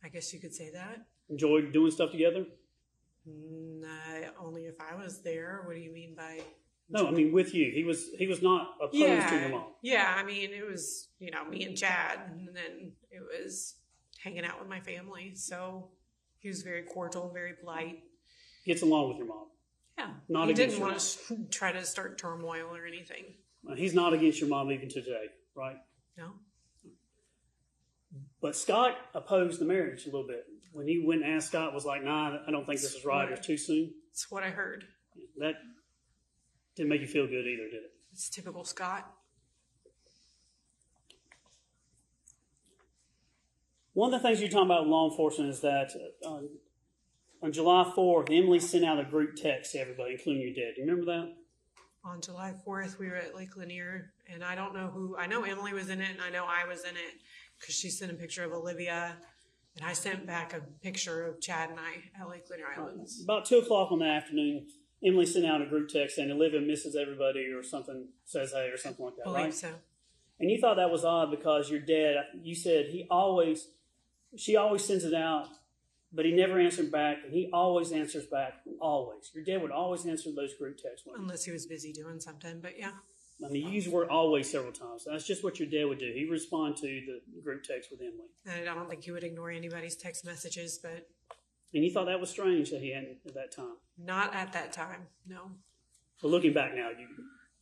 I guess you could say that. Enjoyed doing stuff together? Only if I was there. What do you mean by No, I mean with you. He was not opposed to your mom. Yeah, I mean, it was, me and Chad, and then it was hanging out with my family. So he was very cordial, very polite. Gets along with your mom. Yeah. He didn't want to try to start turmoil or anything. He's not against your mom even today, right? No. But Scott opposed the marriage a little bit. When you went and asked Scott, was like, nah, I don't think this is right. It's too soon. That's what I heard. That didn't make you feel good either, did it? It's typical Scott. One of the things you're talking about with law enforcement is that on July 4th, Emily sent out a group text to everybody, including your dad. Do you remember that? On July 4th, we were at Lake Lanier, and I don't know who. I know Emily was in it, and I know I was in it because she sent a picture of Olivia, and I sent back a picture of Chad and I at Lake Lanier Islands. About 2 o'clock in the afternoon, Emily sent out a group text saying Olivia misses everybody or something, says hey or something like that, Believe right? so. And you thought that was odd because your dad, you said she always sends it out, but he never answered back, and he always answers back, always. Your dad would always answer those group texts. Unless he was busy doing something, but yeah. I mean, you use the word always several times. That's just what your dad would do. He would respond to the group text with Emily. And I don't think he would ignore anybody's text messages, but... And you thought that was strange that he hadn't at that time? Not at that time, no. But looking back now,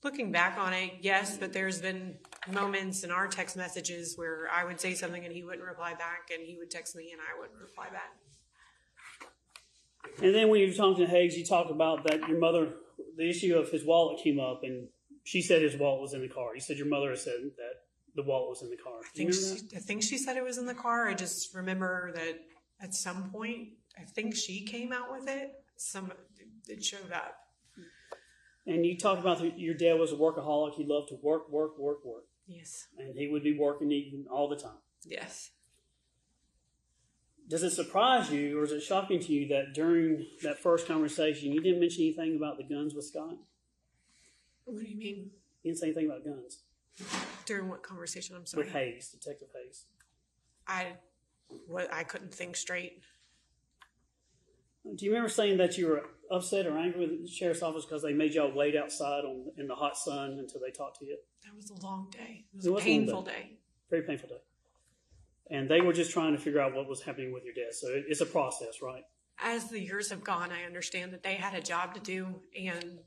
Looking back on it, yes, but there's been moments in our text messages where I would say something and he wouldn't reply back, and he would text me and I wouldn't reply back. And then when you were talking to Higgs, you talked about that your mother, the issue of his wallet came up, and she said his wallet was in the car. You said your mother said that the wallet was in the car. I think she said it was in the car. I just remember that at some point, I think she came out with it. It showed up. And you talked about your dad was a workaholic. He loved to work. Yes. And he would be working even all the time. Yes. Does it surprise you, or is it shocking to you that during that first conversation, you didn't mention anything about the guns with Scott? What do you mean? You didn't say anything about guns. During what conversation? I'm sorry. With Hayes, Detective Hayes. I couldn't think straight. Do you remember saying that you were upset or angry with the sheriff's office because they made y'all wait outside in the hot sun until they talked to you? That was a long day. It was a painful day. Very painful day. And they were just trying to figure out what was happening with your dad. So it's a process, right? As the years have gone, I understand that they had a job to do, and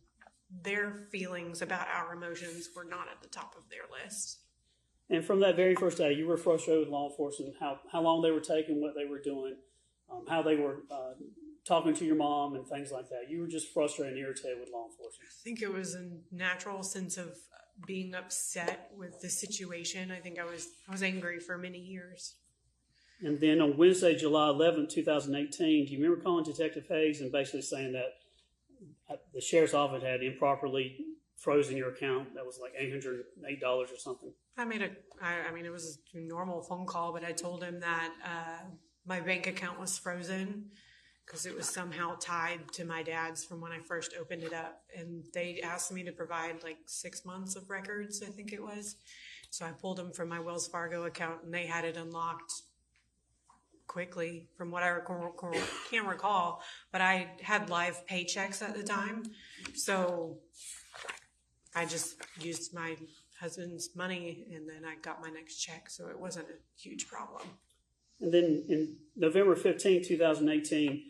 their feelings about our emotions were not at the top of their list. And from that very first day, you were frustrated with law enforcement, how long they were taking, what they were doing, how they were talking to your mom and things like that. You were just frustrated and irritated with law enforcement. I think it was a natural sense of being upset with the situation. I think I was angry for many years. And then on Wednesday, July 11th, 2018, do you remember calling Detective Hayes and basically saying that the sheriff's office had improperly frozen your account? That was like $808 or something. I mean, it was a normal phone call, but I told him that my bank account was frozen because it was somehow tied to my dad's from when I first opened it up. And they asked me to provide like 6 months of records, I think it was. So I pulled them from my Wells Fargo account, and they had it unlocked quickly from what I can't recall. But I had live paychecks at the time. So I just used my husband's money, and then I got my next check. So it wasn't a huge problem. And then in November 15, 2018,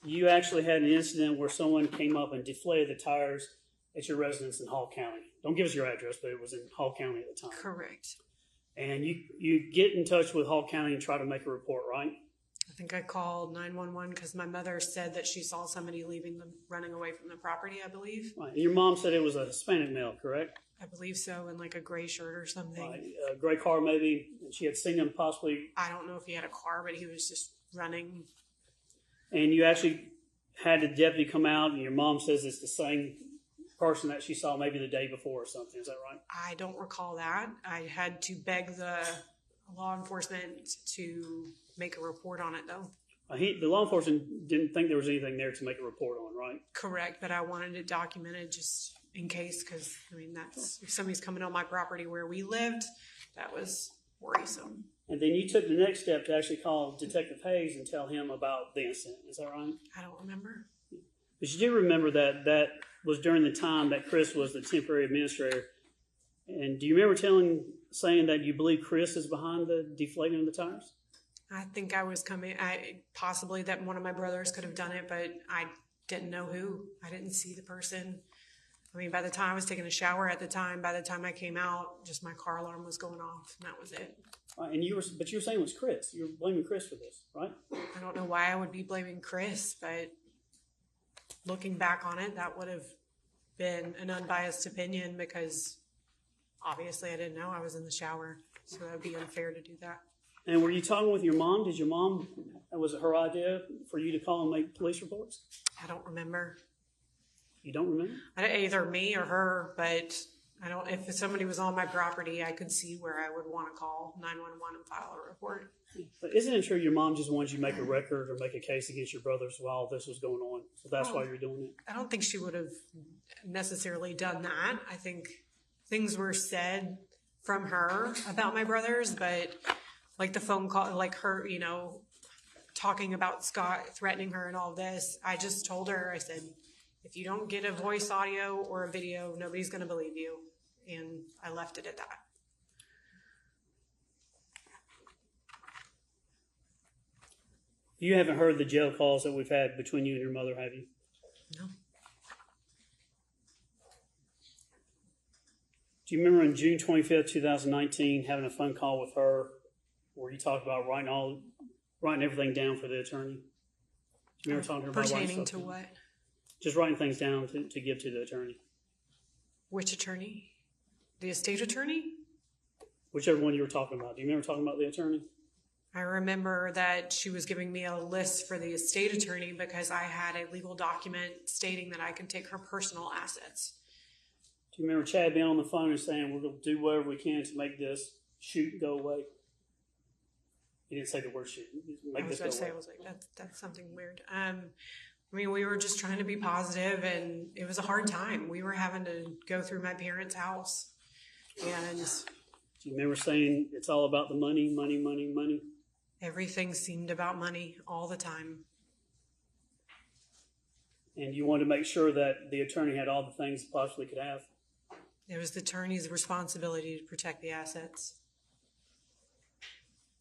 you actually had an incident where someone came up and deflated the tires at your residence in Hall County. Don't give us your address, but it was in Hall County at the time. Correct. And you get in touch with Hall County and try to make a report, right? I think I called 911 because my mother said that she saw somebody running away from the property, I believe. Right. And your mom said it was a Hispanic male, correct? I believe so, in like a gray shirt or something. Right. A gray car maybe, and she had seen him possibly. I don't know if he had a car, but he was just running. And you actually had the deputy come out, and your mom says it's the same person that she saw maybe the day before or something. Is that right? I don't recall that. I had to beg the law enforcement to make a report on it, though. The law enforcement didn't think there was anything there to make a report on, right? Correct, but I wanted it documented just in case, because, I mean, if somebody's coming on my property where we lived, that was worrisome. And then you took the next step to actually call Detective Hayes and tell him about the incident. Is that right? I don't remember. But you do remember that was during the time that Chris was the temporary administrator. And do you remember saying that you believe Chris is behind the deflating of the tires? I think I was possibly that one of my brothers could have done it, but I didn't know who. I didn't see the person. I mean, by the time I was taking a shower by the time I came out, just my car alarm was going off, and that was it. And you were saying it was Chris. You were blaming Chris for this, right? I don't know why I would be blaming Chris, but looking back on it, that would have been an unbiased opinion because obviously I didn't know I was in the shower, so that would be unfair to do that. And were you talking with your mom? Was it her idea for you to call and make police reports? I don't remember. You don't remember? Either me or her, but I don't. If somebody was on my property, I could see where I would want to call 911 and file a report. But isn't it true your mom just wanted you to make a record or make a case against your brothers while this was going on? So that's why you're doing it? I don't think she would have necessarily done that. I think things were said from her about my brothers, but like the phone call, like her, talking about Scott, threatening her and all this, I just told her, I said, if you don't get a voice audio or a video, nobody's going to believe you. And I left it at that. You haven't heard the jail calls that we've had between you and your mother, have you? No. Do you remember on June 25th, 2019, having a phone call with her where you talked about writing everything down for the attorney? Do you remember talking about pertaining to what? Just writing things down to give to the attorney. Which attorney? The estate attorney? Whichever one you were talking about. Do you remember talking about the attorney? I remember that she was giving me a list for the estate attorney because I had a legal document stating that I could take her personal assets. Do you remember Chad being on the phone and saying, we're going to do whatever we can to make this shoot go away? He didn't say the word shoot. I was like, that's something weird. We were just trying to be positive, and it was a hard time. We were having to go through my parents' house. And do you remember saying it's all about the money, money, money, money? Everything seemed about money all the time. And you wanted to make sure that the attorney had all the things he possibly could have. It was the attorney's responsibility to protect the assets.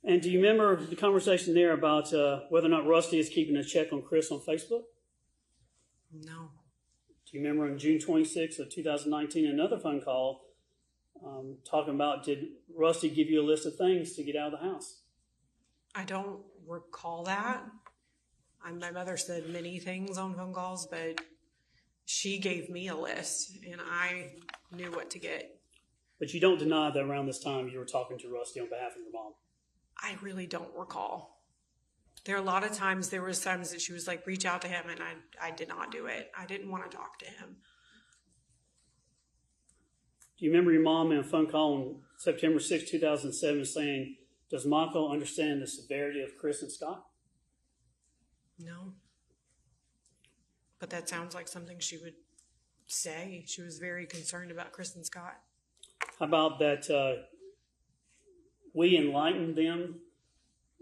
And do you remember the conversation there about whether or not Rusty is keeping a check on Chris on Facebook? No. Do you remember on June 26th of 2019, another phone call talking about, did Rusty give you a list of things to get out of the house? I don't recall that. My mother said many things on phone calls, but she gave me a list, and I knew what to get. But you don't deny that around this time you were talking to Rusty on behalf of your mom? I really don't recall. There was times that she was like, reach out to him, and I did not do it. I didn't want to talk to him. Do you remember your mom in a phone call on September 6, 2007 saying, does Michael understand the severity of Chris and Scott? No. But that sounds like something she would say. She was very concerned about Chris and Scott. How about that we enlightened them?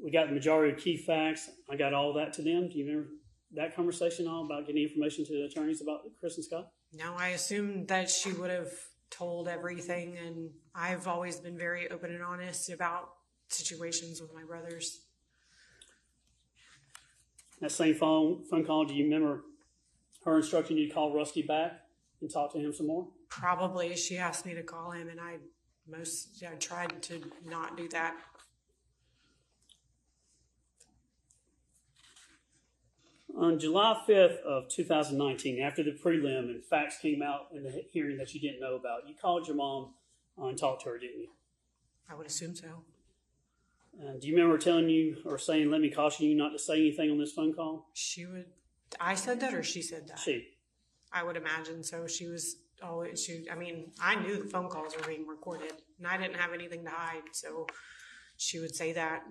We got the majority of key facts. I got all that to them. Do you remember that conversation all about getting information to the attorneys about Chris and Scott? No, I assumed that she would have told everything, and I've always been very open and honest about situations with my brothers. That same phone call, do you remember her instructing you to call Rusty back and talk to him some more? Probably. She asked me to call him, and I tried to not do that. On July 5th of 2019, after the prelim and facts came out in the hearing that you didn't know about, you called your mom and talked to her, didn't you? I would assume so. Do you remember telling you or saying, let me caution you not to say anything on this phone call? I said that, or she said that? She. I would imagine so. She was always, I knew the phone calls were being recorded, and I didn't have anything to hide, so she would say that.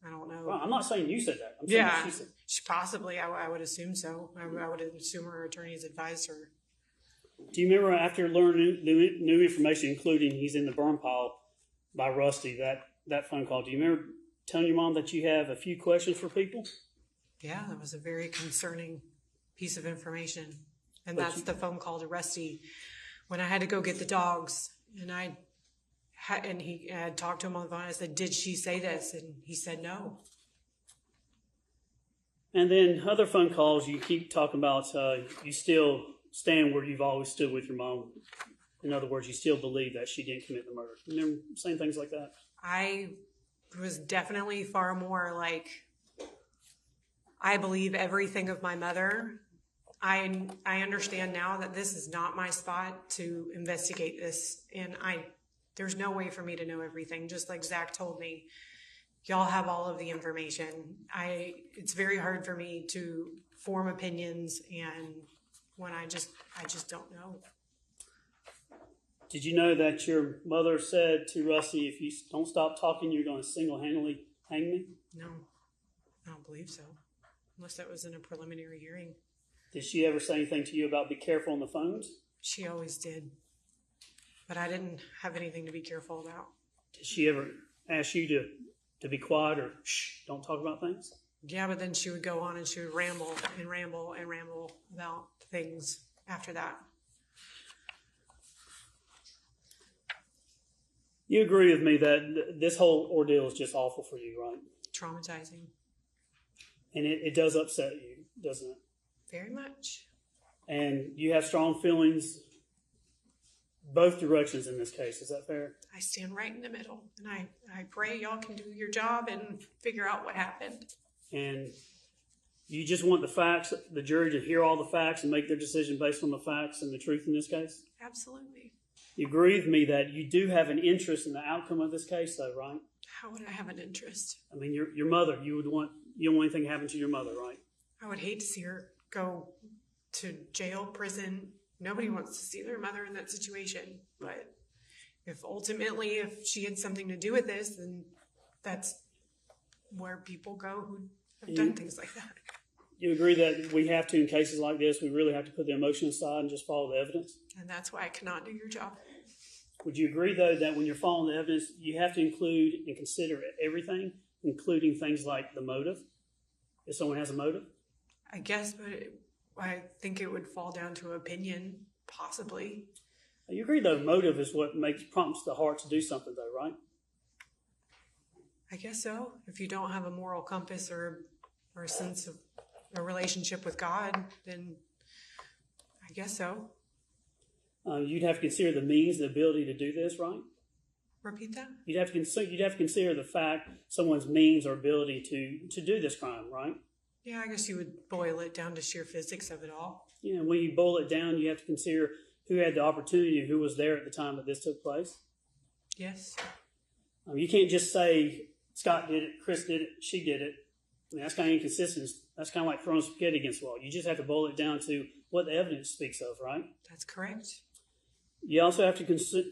I don't know. Well, I'm not saying you said that. I'm saying she said. Possibly. I would assume so. I would assume her attorneys advised her. Do you remember after learning new information, including he's in the burn pile by Rusty, that phone call, do you remember telling your mom that you have a few questions for people? Yeah, that was a very concerning piece of information. And that's the phone call to Rusty when I had to go get the dogs. And he had talked to him on the phone. I said, "Did she say this?" And he said no. And then other phone calls, you keep talking about you still stand where you've always stood with your mom. In other words, you still believe that she didn't commit the murder. Remember saying things like that? I was definitely far more like, I believe everything of my mother. I understand now that this is not my spot to investigate this, and there's no way for me to know everything. Just like Zach told me, y'all have all of the information. It's very hard for me to form opinions, and when I just don't know. Did you know that your mother said to Rusty, "If you don't stop talking, you're going to single-handedly hang me"? No, I don't believe so, unless that was in a preliminary hearing. Did she ever say anything to you about be careful on the phones? She always did, but I didn't have anything to be careful about. Did she ever ask you to be quiet or shh, don't talk about things? Yeah, but then she would go on and she would ramble and ramble and ramble about things after that. You agree with me that this whole ordeal is just awful for you, right? Traumatizing. And it does upset you, doesn't it? Very much. And you have strong feelings both directions in this case. Is that fair? I stand right in the middle, and I pray y'all can do your job and figure out what happened. And you just want the facts, the jury to hear all the facts and make their decision based on the facts and the truth in this case? Absolutely. You agree with me that you do have an interest in the outcome of this case, though, right? How would I have an interest? I mean, your mother, you don't want anything to happen to your mother, right? I would hate to see her go to jail, prison. Nobody wants to see their mother in that situation. But if she had something to do with this, then that's where people go who have done things like that. You agree that we have to, in cases like this, we really have to put the emotion aside and just follow the evidence? And that's why I cannot do your job. Would you agree, though, that when you're following the evidence, you have to include and consider everything, including things like the motive, if someone has a motive? I guess, but I think it would fall down to opinion, possibly. You agree, though, motive is what prompts the heart to do something, though, right? I guess so. If you don't have a moral compass or a sense of a relationship with God, then I guess so. You'd have to consider the means, the ability to do this, right? Repeat that? You'd have to consider the fact someone's means or ability to do this crime, right? Yeah, I guess you would boil it down to sheer physics of it all. You know, when you boil it down, you have to consider who had the opportunity, who was there at the time that this took place. Yes. You can't just say Scott did it, Chris did it, she did it. I mean, that's kind of inconsistent. That's kind of like throwing spaghetti against the wall. You just have to boil it down to what the evidence speaks of, right? That's correct. You also have to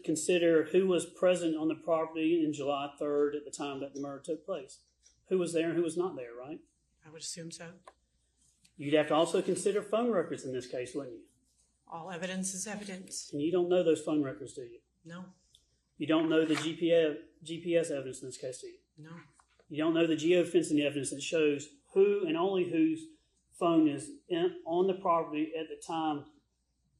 consider who was present on the property in July 3rd at the time that the murder took place. Who was there and who was not there, right? I would assume so. You'd have to also consider phone records in this case, wouldn't you? All evidence is evidence. And you don't know those phone records, do you? No. You don't know the GPS evidence in this case, do you? No. You don't know the geofencing evidence that shows who and only whose phone is on the property at the time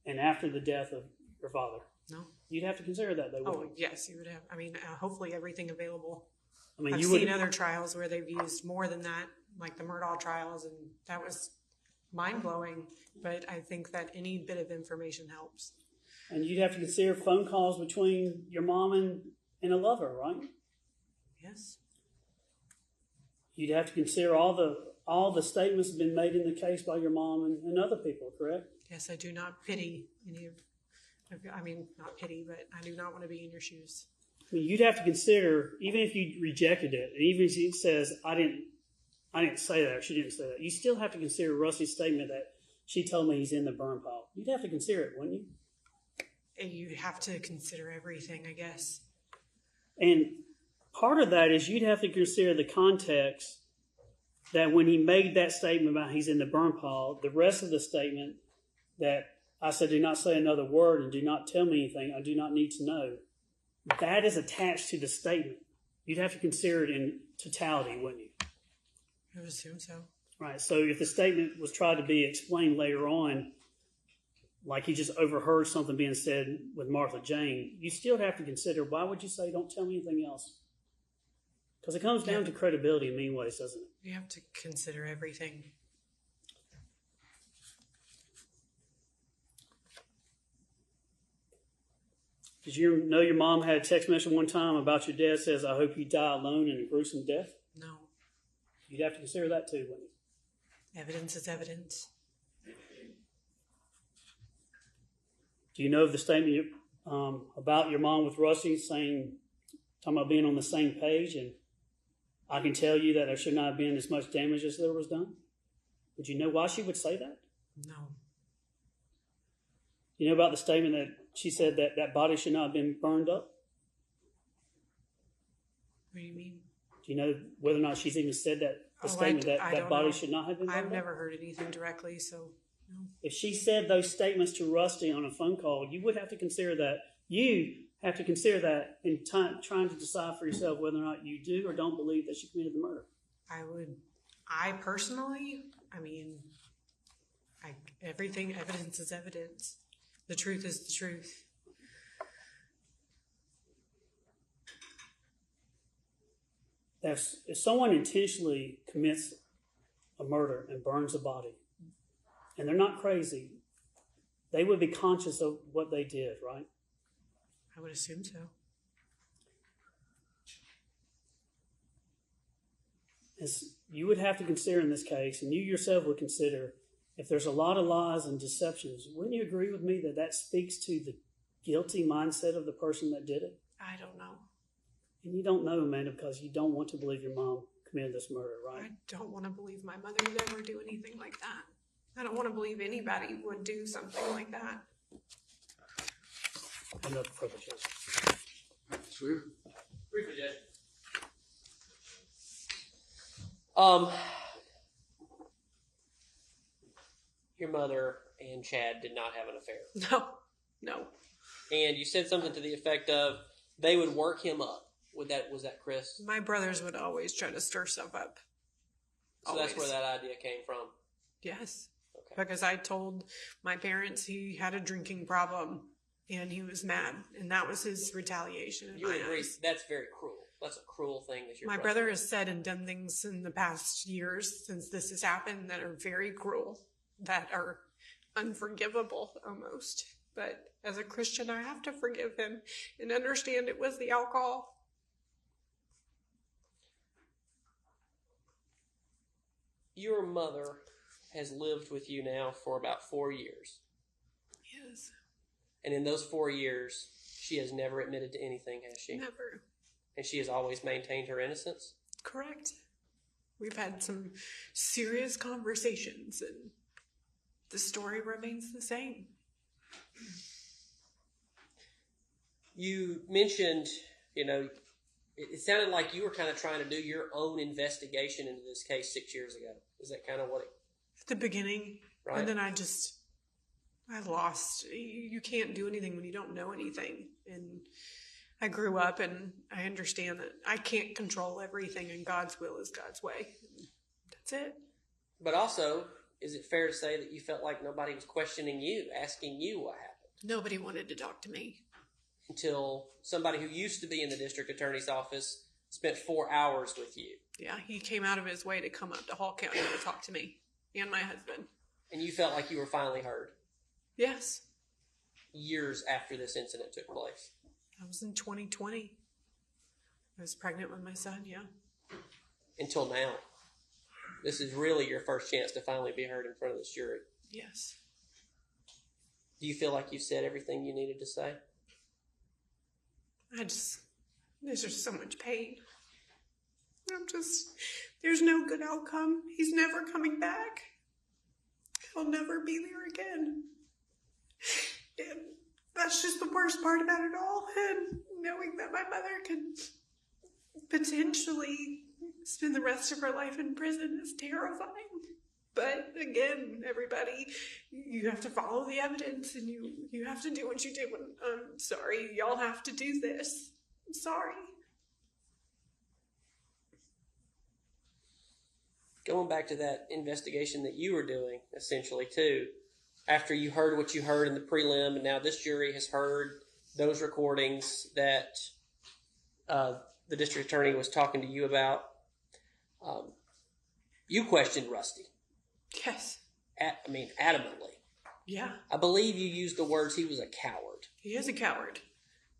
and after the death of your father. No. You'd have to consider that, though. Oh, yes, you would have. I mean, hopefully everything available. I mean, I've seen other trials where they've used more than that, like the Murdaugh trials, and that was mind-blowing. But I think that any bit of information helps. And you'd have to consider phone calls between your mom and a lover, right? Yes. You'd have to consider all the statements that have been made in the case by your mom and other people, correct? Yes, I do not pity any of. I mean, not pity, but I do not want to be in your shoes. I mean, you'd have to consider, even if you rejected it, and even if she says, I didn't say that, or she didn't say that, you still have to consider Rusty's statement that she told me he's in the burn pile. You'd have to consider it, wouldn't you? You have to consider everything, I guess. And part of that is you'd have to consider the context that when he made that statement about he's in the burn pile, the rest of the statement that I said, do not say another word and do not tell me anything I do not need to know, that is attached to the statement. You'd have to consider it in totality, wouldn't you? I would assume so. Right. So if the statement was tried to be explained later on, like he just overheard something being said with Martha Jane, you still have to consider, why would you say don't tell me anything else? Because it comes down to credibility in many ways, doesn't it? You have to consider everything. Did you know your mom had a text message one time about your dad says, I hope you die alone in a gruesome death? No. You'd have to consider that too, wouldn't you? Evidence is evidence. Do you know of the statement about your mom with Rusty talking about being on the same page, and I can tell you that there should not have been as much damage as there was done? Would you know why she would say that? No. You know about the statement that she said that that body should not have been burned up? What do you mean? Do you know whether or not she's even said that statement that body should not have been burned I've up? never heard anything directly, so no. If she said those statements to Rusty on a phone call, you would have to consider that. You have to consider that in trying to decide for yourself whether or not you do or don't believe that she committed the murder. I personally, evidence is evidence. The truth is the truth. If someone intentionally commits a murder and burns a body, and they're not crazy, they would be conscious of what they did, right? I would assume so. As you would have to consider in this case, and you yourself would consider, if there's a lot of lies and deceptions, wouldn't you agree with me that that speaks to the guilty mindset of the person that did it? I don't know. And you don't know, Amanda, because you don't want to believe your mom committed this murder, right? I don't want to believe my mother would ever do anything like that. I don't want to believe anybody would do something like that. Another further judge. Sweet. Briefly, Judge. Your mother and Chad did not have an affair. No. And you said something to the effect of they would work him up. Was that Chris? My brothers would always try to stir stuff up. So Always. that's where that idea came from. Yes. Okay. Because I told my parents he had a drinking problem and he was mad, and that was his retaliation. You would agree that's very cruel. That's a cruel thing that My brother has said and done things in the past years since this has happened that are very cruel, that are unforgivable almost. But as a Christian, I have to forgive him and understand it was the alcohol. Your mother has lived with you now for about 4 years. Yes. And in those 4 years, she has never admitted to anything, has she? Never. And she has always maintained her innocence? Correct. We've had some serious conversations, and the story remains the same. You mentioned, it sounded like you were kind of trying to do your own investigation into this case 6 years ago. Is that kind of what it... At the beginning. Right. And then I lost. You can't do anything when you don't know anything. And I grew up and I understand that I can't control everything, and God's will is God's way. That's it. But also, is it fair to say that you felt like nobody was questioning you, asking you what happened? Nobody wanted to talk to me. Until somebody who used to be in the district attorney's office spent 4 hours with you. Yeah, he came out of his way to come up to Hall County to talk to me and my husband. And you felt like you were finally heard. Yes. Years after this incident took place. I was in 2020. I was pregnant with my son, yeah. Until now. This is really your first chance to finally be heard in front of this jury. Yes. Do you feel like you've said everything you needed to say? There's just so much pain. There's no good outcome. He's never coming back. He'll never be there again. And that's just the worst part about it all. And knowing that my mother could potentially spend the rest of her life in prison is terrifying. But again, everybody, you have to follow the evidence, and you have to do what you did. I'm sorry, y'all have to do this. I'm sorry. Going back to that investigation that you were doing, essentially, too, after you heard what you heard in the prelim, and now this jury has heard those recordings that the district attorney was talking to you about, you questioned Rusty. Yes. Adamantly. Yeah. I believe you used the words he was a coward. He is a coward.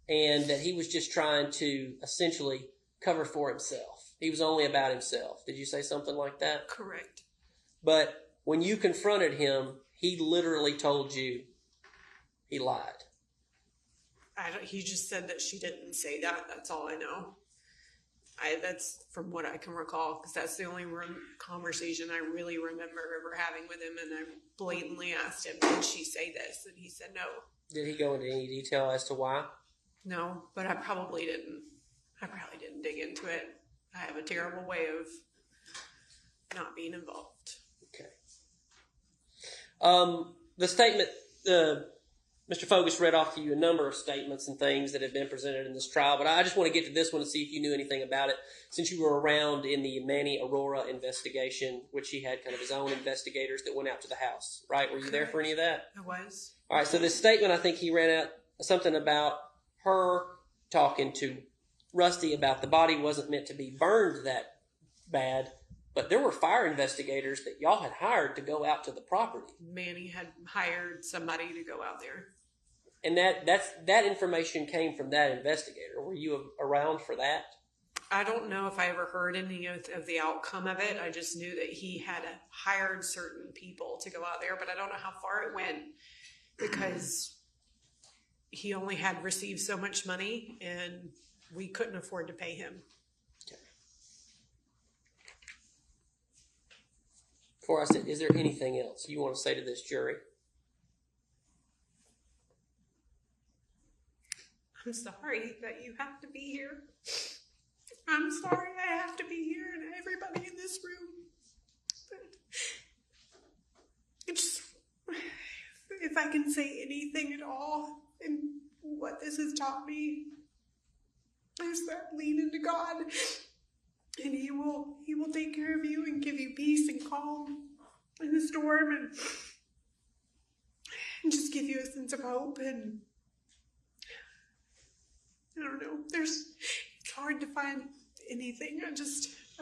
And that he was just trying to essentially cover for himself. He was only about himself. Did you say something like that? Correct. But when you confronted him, he literally told you he lied. He just said that she didn't say that. That's all I know. That's from what I can recall, because that's the only conversation I really remember ever having with him. And I blatantly asked him, did she say this? And he said no. Did he go into any detail as to why? No, but I probably didn't dig into it. I have a terrible way of not being involved. Okay. The statement, Mr. Fogus read off to you a number of statements and things that have been presented in this trial, but I just want to get to this one and see if you knew anything about it, since you were around in the Manny Aurora investigation, which he had kind of his own investigators that went out to the house, right? Were you there for any of that? I was. All right, so this statement, I think he ran out something about her talking to Rusty about the body wasn't meant to be burned that bad, but there were fire investigators that y'all had hired to go out to the property. Manny had hired somebody to go out there. And that information came from that investigator. Were you around for that? I don't know if I ever heard any of the outcome of it. I just knew that he had hired certain people to go out there, but I don't know how far it went because he only had received so much money and we couldn't afford to pay him. Okay. Before I said, is there anything else you want to say to this jury? I'm sorry that you have to be here. I'm sorry I have to be here and everybody in this room. But it's, if I can say anything at all and what this has taught me is that lean into God and He will take care of you and give you peace and calm in the storm and just give you a sense of hope. And I don't know, it's hard to find anything.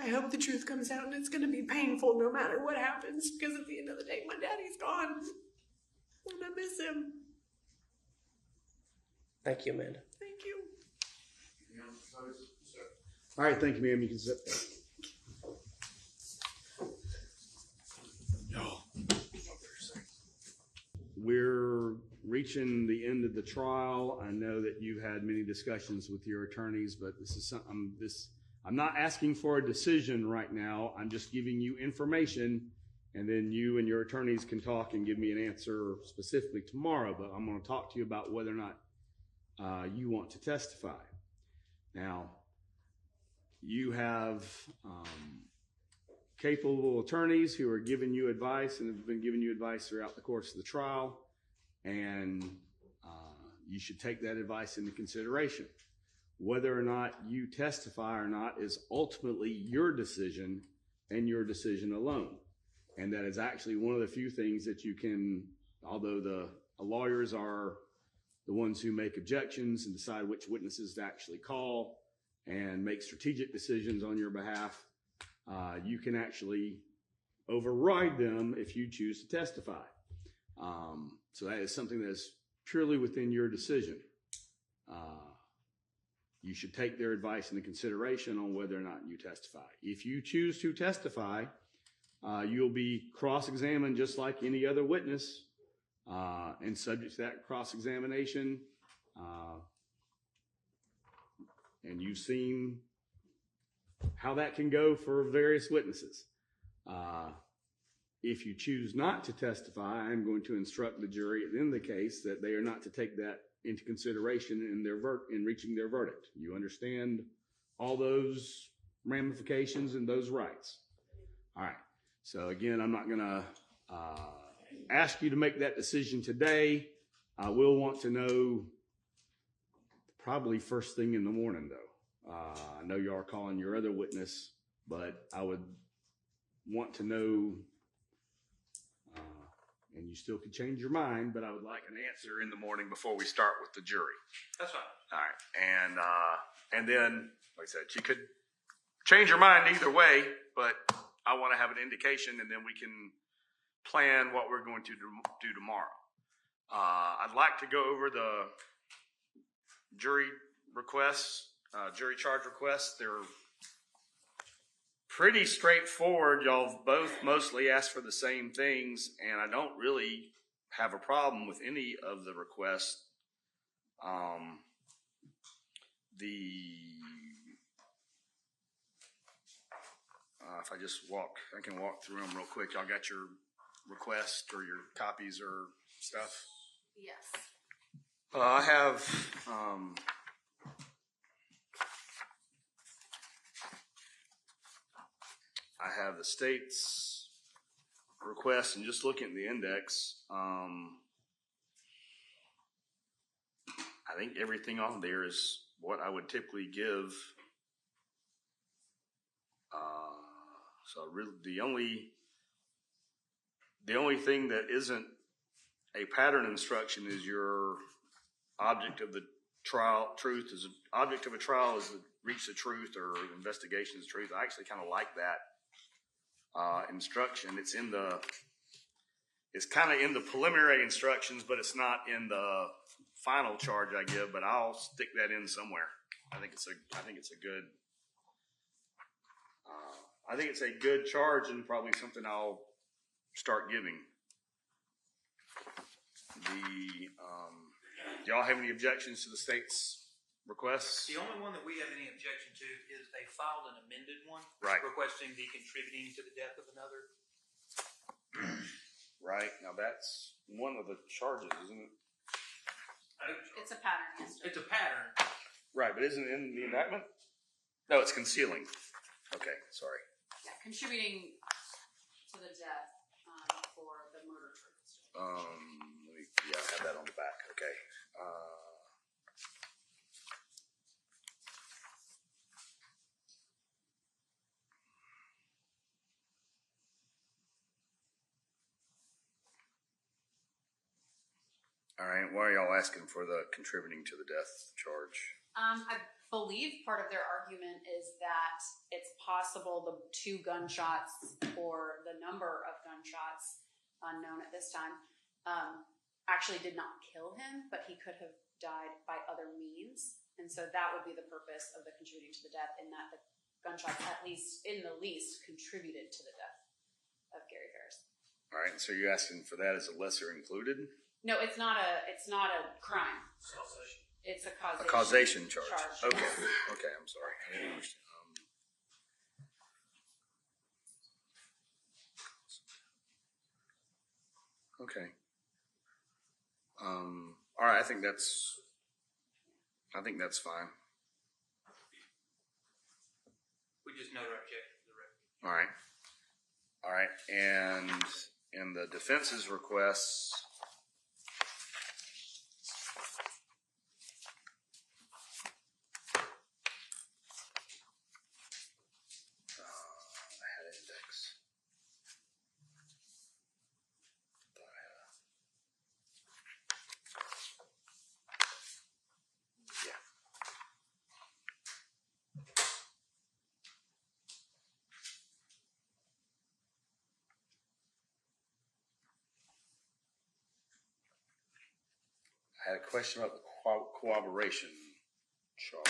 I hope the truth comes out, and it's going to be painful no matter what happens, because at the end of the day, my daddy's gone and I miss him. Thank you, Amanda. Thank you. All right, thank you, ma'am. You can sit there. We're reaching the end of the trial. I know that you had many discussions with your attorneys, but I'm not asking for a decision right now. I'm just giving you information, and then you and your attorneys can talk and give me an answer specifically tomorrow. But I'm going to talk to you about whether or not you want to testify. Now, you have capable attorneys who are giving you advice and have been giving you advice throughout the course of the trial, and you should take that advice into consideration. Whether or not you testify or not is ultimately your decision and your decision alone. And that is actually one of the few things that you can, although the lawyers are the ones who make objections and decide which witnesses to actually call and make strategic decisions on your behalf, you can actually override them if you choose to testify. So that is something that is purely within your decision. You should take their advice into consideration on whether or not you testify. If you choose to testify, you'll be cross-examined just like any other witness, and subject to that cross-examination. And you've seen how that can go for various witnesses. If you choose not to testify, I'm going to instruct the jury at the end of the case that they are not to take that into consideration in reaching their verdict. You understand all those ramifications and those rights. All right. So again, I'm not going to ask you to make that decision today. I will want to know probably first thing in the morning, though. I know you are calling your other witness, but I would want to know and you still could change your mind, but I would like an answer in the morning before we start with the jury. That's fine. All right. And then, like I said, she could change her mind either way, but I want to have an indication, and then we can plan what we're going to do tomorrow. I'd like to go over the jury requests, jury charge requests. They're pretty straightforward. Y'all both mostly asked for the same things, and I don't really have a problem with any of the requests. If I can walk through them real quick. Y'all got your request or your copies or stuff? Yes. I have the state's request, and just looking at the index, I think everything on there is what I would typically give. So really, the only thing that isn't a pattern instruction is your object of the trial. Object of a trial is to reach the truth, or investigation is truth. I actually kind of like that instruction. It's kind of in the preliminary instructions, but it's not in the final charge I give. But I'll stick that in somewhere. I think it's a good charge, and probably something I'll start giving. Do y'all have any objections to the state's requests? The only one that we have any objection to is they filed an amended one, right, requesting the contributing to the death of another. Right, now that's one of the charges, isn't it? It's a pattern. Yes. It's a pattern. Right, but isn't it in the indictment? No, it's concealing. Okay, sorry. Yeah, contributing to the death for the murder charges. I have that on the back. Okay. All right. Why are y'all asking for the contributing to the death charge? I believe part of their argument is that it's possible the 2 gunshots or the number of gunshots, unknown at this time, actually did not kill him, but he could have died by other means. And so that would be the purpose of the contributing to the death, in that the gunshots, at least in the least, contributed to the death of Gary Farris. All right. So you're asking for that as a lesser included? No, it's not a crime. It's a causation charge. Okay. Okay. I'm sorry. I didn't understand. Okay. All right. I think that's fine. We just note our objection to the record. All right. And in the defense's requests, I had an index. Yeah. I had a question about the cooperation charge.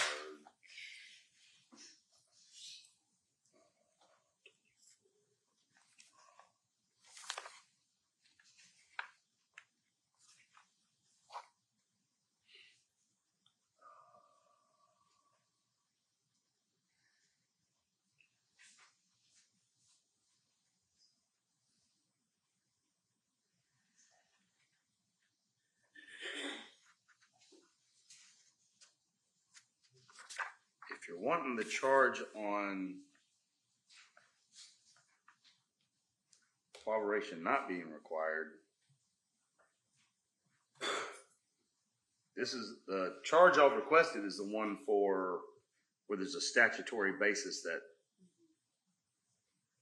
If you're wanting the charge on cooperation not being required, this is the charge I've requested is the one for where there's a statutory basis that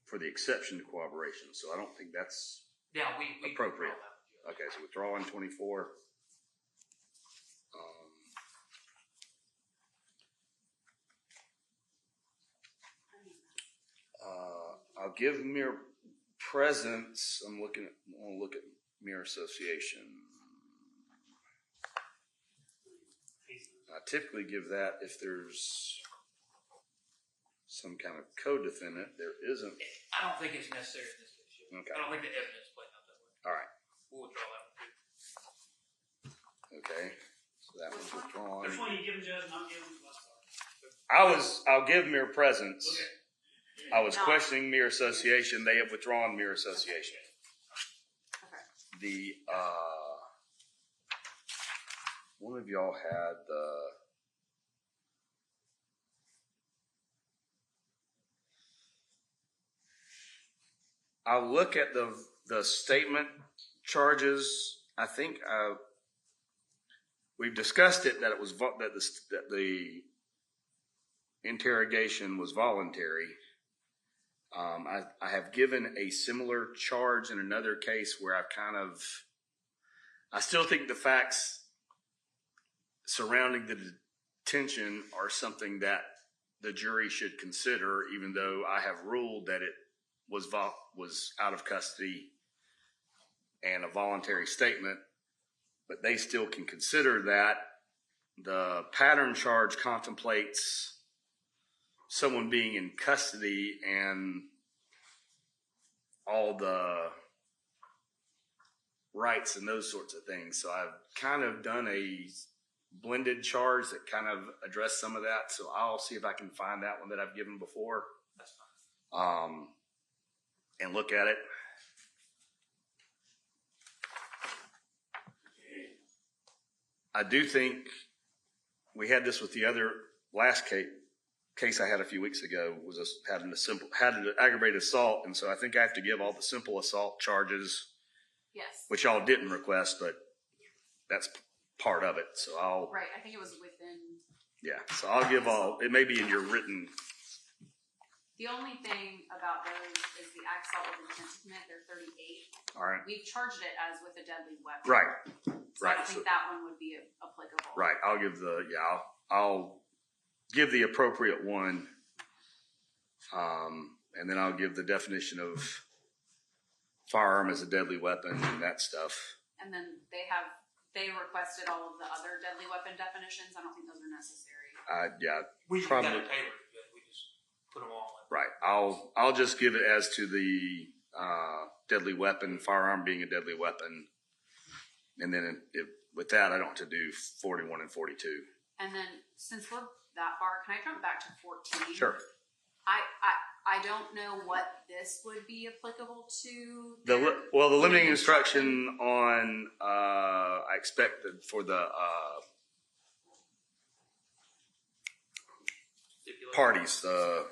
for the exception to cooperation. So I don't think that's Yeah, we appropriate. control that. Okay, so withdrawing 24. I'll give mere presence. I want to look at mere association. I typically give that if there's some kind of co-defendant. There isn't. I don't think it's necessary in this case. Okay. I don't think the evidence played out that way. All right. We'll withdraw that one too. Okay. So that one's withdrawn. Which one are you giving, Judge? And I'm giving last part. I'll give mere presence. Okay. I was questioning mere association. They have withdrawn mere association. Okay. The one of y'all had the I'll look at the statement charges. I think we've discussed it that it was that the interrogation was voluntary. I have given a similar charge in another case where I still think the facts surrounding the detention are something that the jury should consider, even though I have ruled that it was out of custody and a voluntary statement, but they still can consider that. The pattern charge contemplates someone being in custody and all the rights and those sorts of things. So I've kind of done a blended charge that kind of addressed some of that. So I'll see if I can find that one that I've given before, and look at it. I do think we had this with the other last case I had a few weeks ago had an aggravated assault, and so I think I have to give all the simple assault charges, Yes. which y'all didn't request, but that's part of it. So Right. I think it was within. Yeah. So I'll give all. It may be in your written. The only thing about those is the assault with intent to commit. They're 38. All right. We've charged it as with a deadly weapon. Right. So I don't think that one would be applicable. Right. I'll give I'll give the appropriate one, and then I'll give the definition of firearm as a deadly weapon and that stuff. And then they requested all of the other deadly weapon definitions. I don't think those are necessary. We probably. got it tailored. We just put them all in. Right. I'll just give it as to the deadly weapon, firearm being a deadly weapon, and then with that, I don't have to do 41 and 42. And then since we're that far, can I jump back to 14? Sure. I don't know what this would be applicable to. The limiting instruction on I expected for the parties, the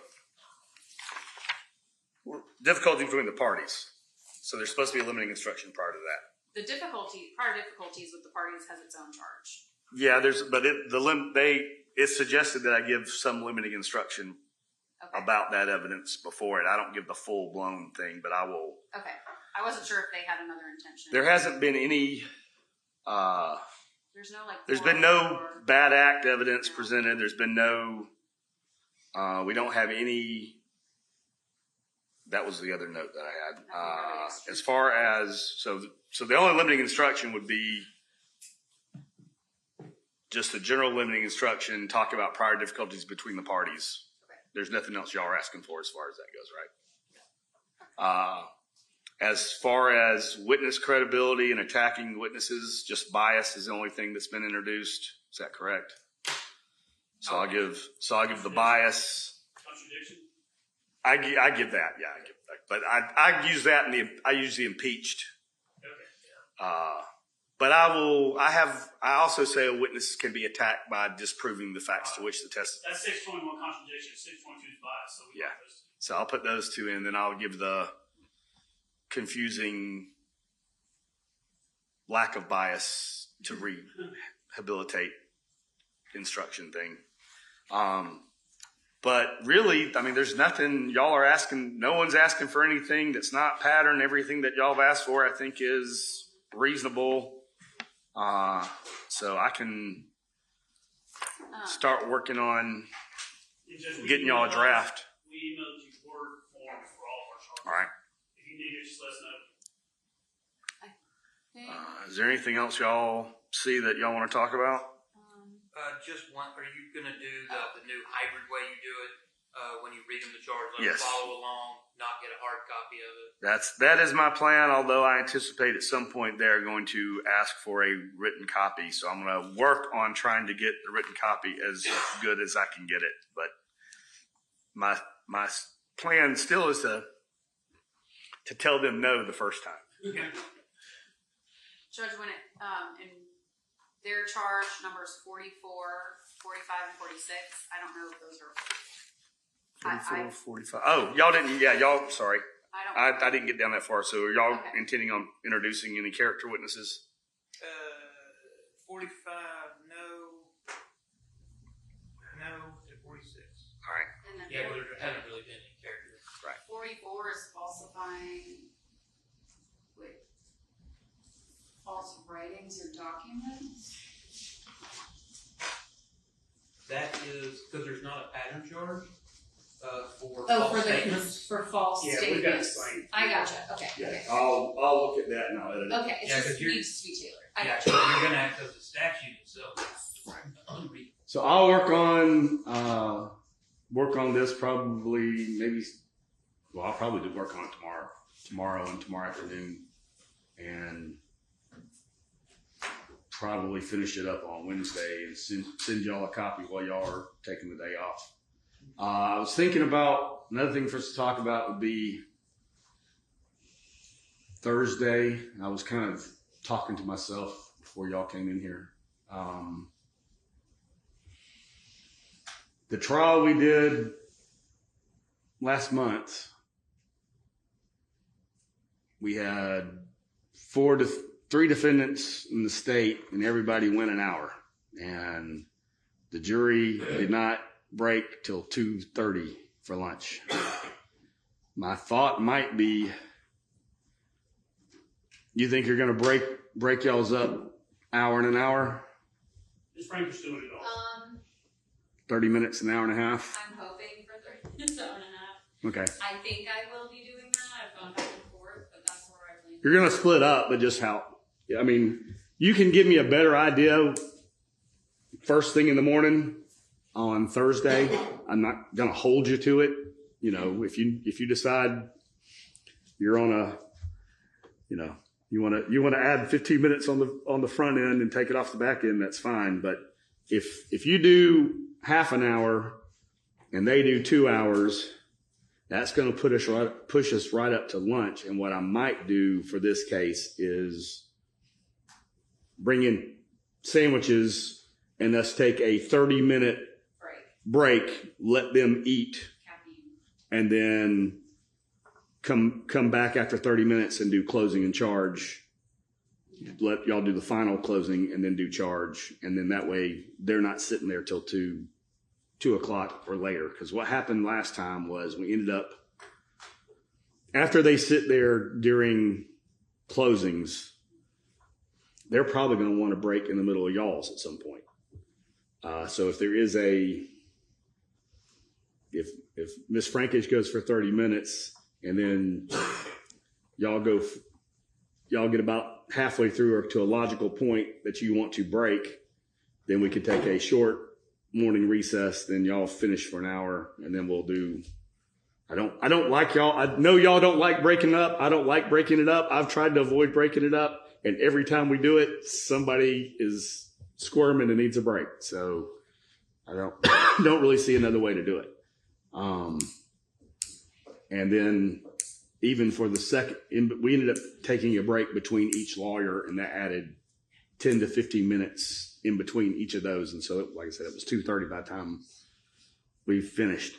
difficulty between the parties. So there's supposed to be a limiting instruction prior to that. The prior difficulties with the parties has its own charge. Yeah, it's suggested that I give some limiting instruction about that evidence before it. I don't give the full blown thing, but I will. Okay, I wasn't sure if they had another intention. There hasn't been any. There's been no bad act evidence presented. There's been no. We don't have any. That was the other note that I had. As far as so the only limiting instruction would be just a general limiting instruction, talk about prior difficulties between the parties. Okay. There's nothing else y'all are asking for as far as that goes, right? As far as witness credibility and attacking witnesses, just bias is the only thing that's been introduced. Is that correct? So I'll give the bias. Contradiction? I give that, yeah, I give that. But I use that I use the impeached. Okay. But I also say a witness can be attacked by disproving the facts to which the test. That's 6.1 contradiction, 6.2 is bias. So So I'll put those two in, then I'll give the confusing lack of bias to rehabilitate instruction thing. But really, I mean, there's nothing y'all are asking. No one's asking for anything that's not pattern. Everything that y'all have asked for, I think, is reasonable. So I can start working on getting y'all a draft. We emailed you Word forms for all of our charges. All right. If you need it, just let us know. Is there anything else y'all see that y'all want to talk about? Just one. Are you going to do the new hybrid way you do it when you read them the charge? Like Yes. follow along, not get a hard copy of it. That is my plan, although I anticipate at some point they're going to ask for a written copy. So I'm going to work on trying to get the written copy as good as I can get it. But my plan still is to tell them no the first time. Okay. Judge, when it, in their charge numbers 44, 45, and 46, I don't know if those are. 44, 45. Oh, y'all didn't. Yeah, y'all. Sorry, I I didn't get down that far. So are y'all Okay. intending on introducing any character witnesses? 45, no to 46. All right. And then Yeah, but there haven't really been any characters. 44 is falsifying false writings or documents. That is because there's not a pattern charge for Oh, false statements. for false Yeah, statements. we've got explained. I gotcha. Okay. Yeah, Okay. I'll look at that and I'll edit it. Okay. It Yeah, just 'cause you're- needs to be tailored. I Yeah, gotcha. so you're going to have the statute itself. Unreadable. So I'll work on this probably I'll probably do work on it tomorrow and tomorrow afternoon, and probably finish it up on Wednesday and send y'all a copy while y'all are taking the day off. I was thinking about another thing for us to talk about would be Thursday. I was kind of talking to myself before y'all came in here. The trial we did last month, we had 3 defendants in the state, and everybody went an hour. And the jury did not break till 2:30 for lunch. My thought might be, you think you're going to break y'all's up hour and an hour? Ms. Frank is doing it all. 30 minutes, an hour and a half? I'm hoping for 30 minutes, hour and a half. Okay. I think I will be doing that. I've gone back and forth, but that's where I plan. You're going to split up, but just how? I mean, you can give me a better idea first thing in the morning on Thursday. I'm not going to hold you to it. You know, if you decide you're on a, you know, you want to add 15 minutes on the front end and take it off the back end, that's fine. But if you do half an hour and they do 2 hours, that's going to push us right up to lunch. And what I might do for this case is bring in sandwiches and us take a 30-minute break, let them eat, and then come back after 30 minutes and do closing and charge. Let y'all do the final closing and then do charge. And then that way they're not sitting there till 2 o'clock or later. Because what happened last time was we ended up, after they sit there during closings, they're probably going to want to break in the middle of y'all's at some point. So if there is if Miss Frankish goes for 30 minutes and then y'all get about halfway through or to a logical point that you want to break, then we could take a short morning recess, then y'all finish for an hour, and then we'll do. I don't like y'all. I know y'all don't like breaking up. I don't like breaking it up. I've tried to avoid breaking it up, and every time we do it, somebody is squirming and needs a break. So I don't really see another way to do it. And then even for the second, we ended up taking a break between each lawyer, and that added 10 to 15 minutes in between each of those. And so, like I said, it was 2:30 by the time we finished.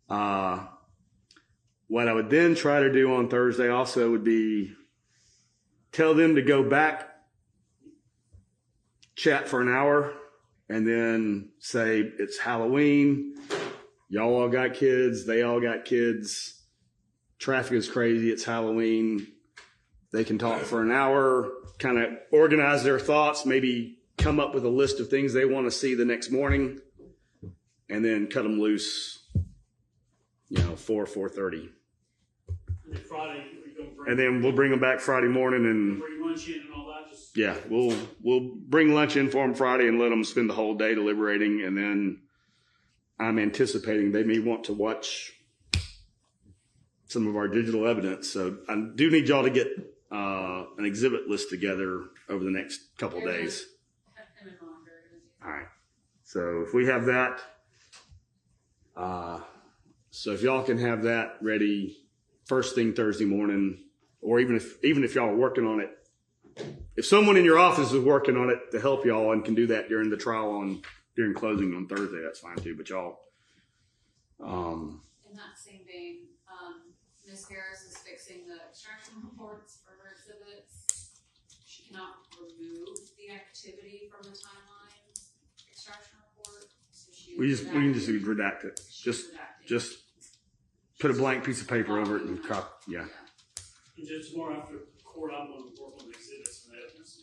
What I would then try to do on Thursday also would be tell them to go back, chat for an hour, and then say it's Halloween. Y'all all got kids. They all got kids. Traffic is crazy. It's Halloween. They can talk for an hour, kind of organize their thoughts, maybe come up with a list of things they want to see the next morning, and then cut them loose, 4:30. And then Friday, we're going to bring, And then we'll bring them back Friday morning, and bring lunch in and all that. Just yeah, we'll bring lunch in for them Friday and let them spend the whole day deliberating. And then I'm anticipating they may want to watch some of our digital evidence. So I do need y'all to get an exhibit list together over the next couple of days. All right. So if we have that, so if y'all can have that ready first thing Thursday morning, or even if y'all are working on it, if someone in your office is working on it to help y'all and can do that during the trial during closing on Thursday, that's fine too. But y'all, in that same vein, Ms. Harris is fixing the extraction reports for her exhibits. She cannot remove the activity from the timeline extraction report. So we can just redact it. Just put a blank piece of paper over it and copy. Yeah. And just tomorrow after court, I'm going to work on the exhibits and evidence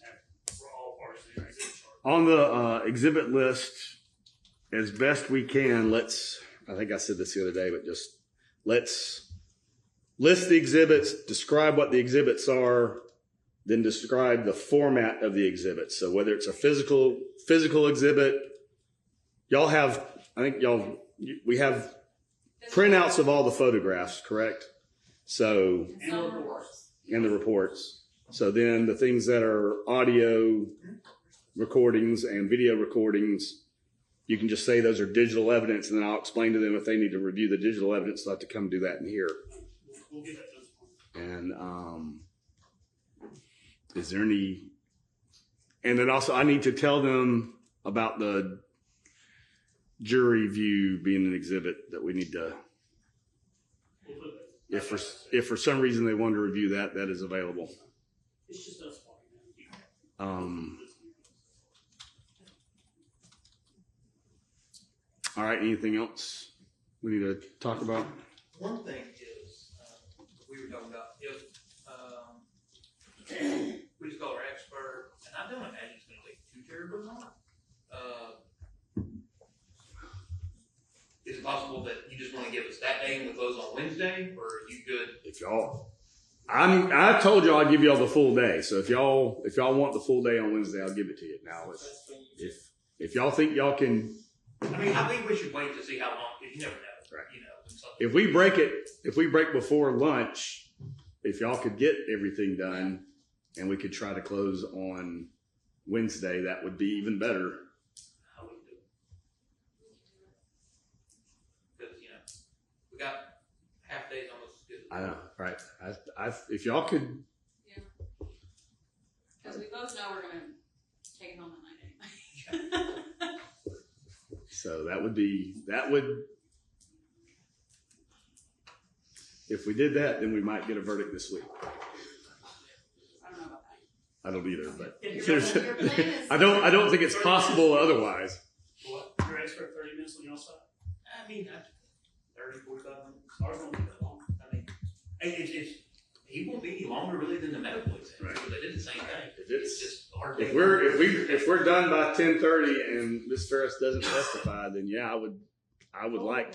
for all parties of the exhibit chart. On the exhibit list, as best we can, I think I said this the other day, but just let's list the exhibits, describe what the exhibits are, then describe the format of the exhibit. So whether it's a physical exhibit, we have printouts of all the photographs, correct? So, and the reports. So then the things that are audio recordings and video recordings, you can just say those are digital evidence, and then I'll explain to them if they need to review the digital evidence, they'll have to come do that in here. We'll get that done. And is there any? And then also, I need to tell them about the jury view being an exhibit that we need to. If for some reason they want to review that, that is available. It's just us. All right. Anything else we need to talk about? One thing is, we were talking about if we just call our expert, and I don't imagine it's going to take too terribly long. Is it possible that you just want to give us that day and we close on Wednesday, or are you good? If y'all, I told y'all I'd give y'all the full day. So if y'all want the full day on Wednesday, I'll give it to you. Now, if y'all think y'all can. I think we should wait to see how long, because you never know. Right. You know, If we break before lunch, if y'all could get everything done and we could try to close on Wednesday, that would be even better. how we do it. Because, we got half days almost as good. I know, right? If y'all could. Yeah. Because we both know we're going to take it home that night anyway. So that would, if we did that, then we might get a verdict this week. I don't know about that. I don't either, but Your plan is- I don't think it's possible otherwise. What? Your expert 30 minutes on your side? 30, 45 minutes. Ours won't be that long. He won't be any longer really than the medical exam. Right. Because they did the same thing. If It's just hard. If we're done by 10:30 and Ms. Ferris doesn't testify, then yeah, I would like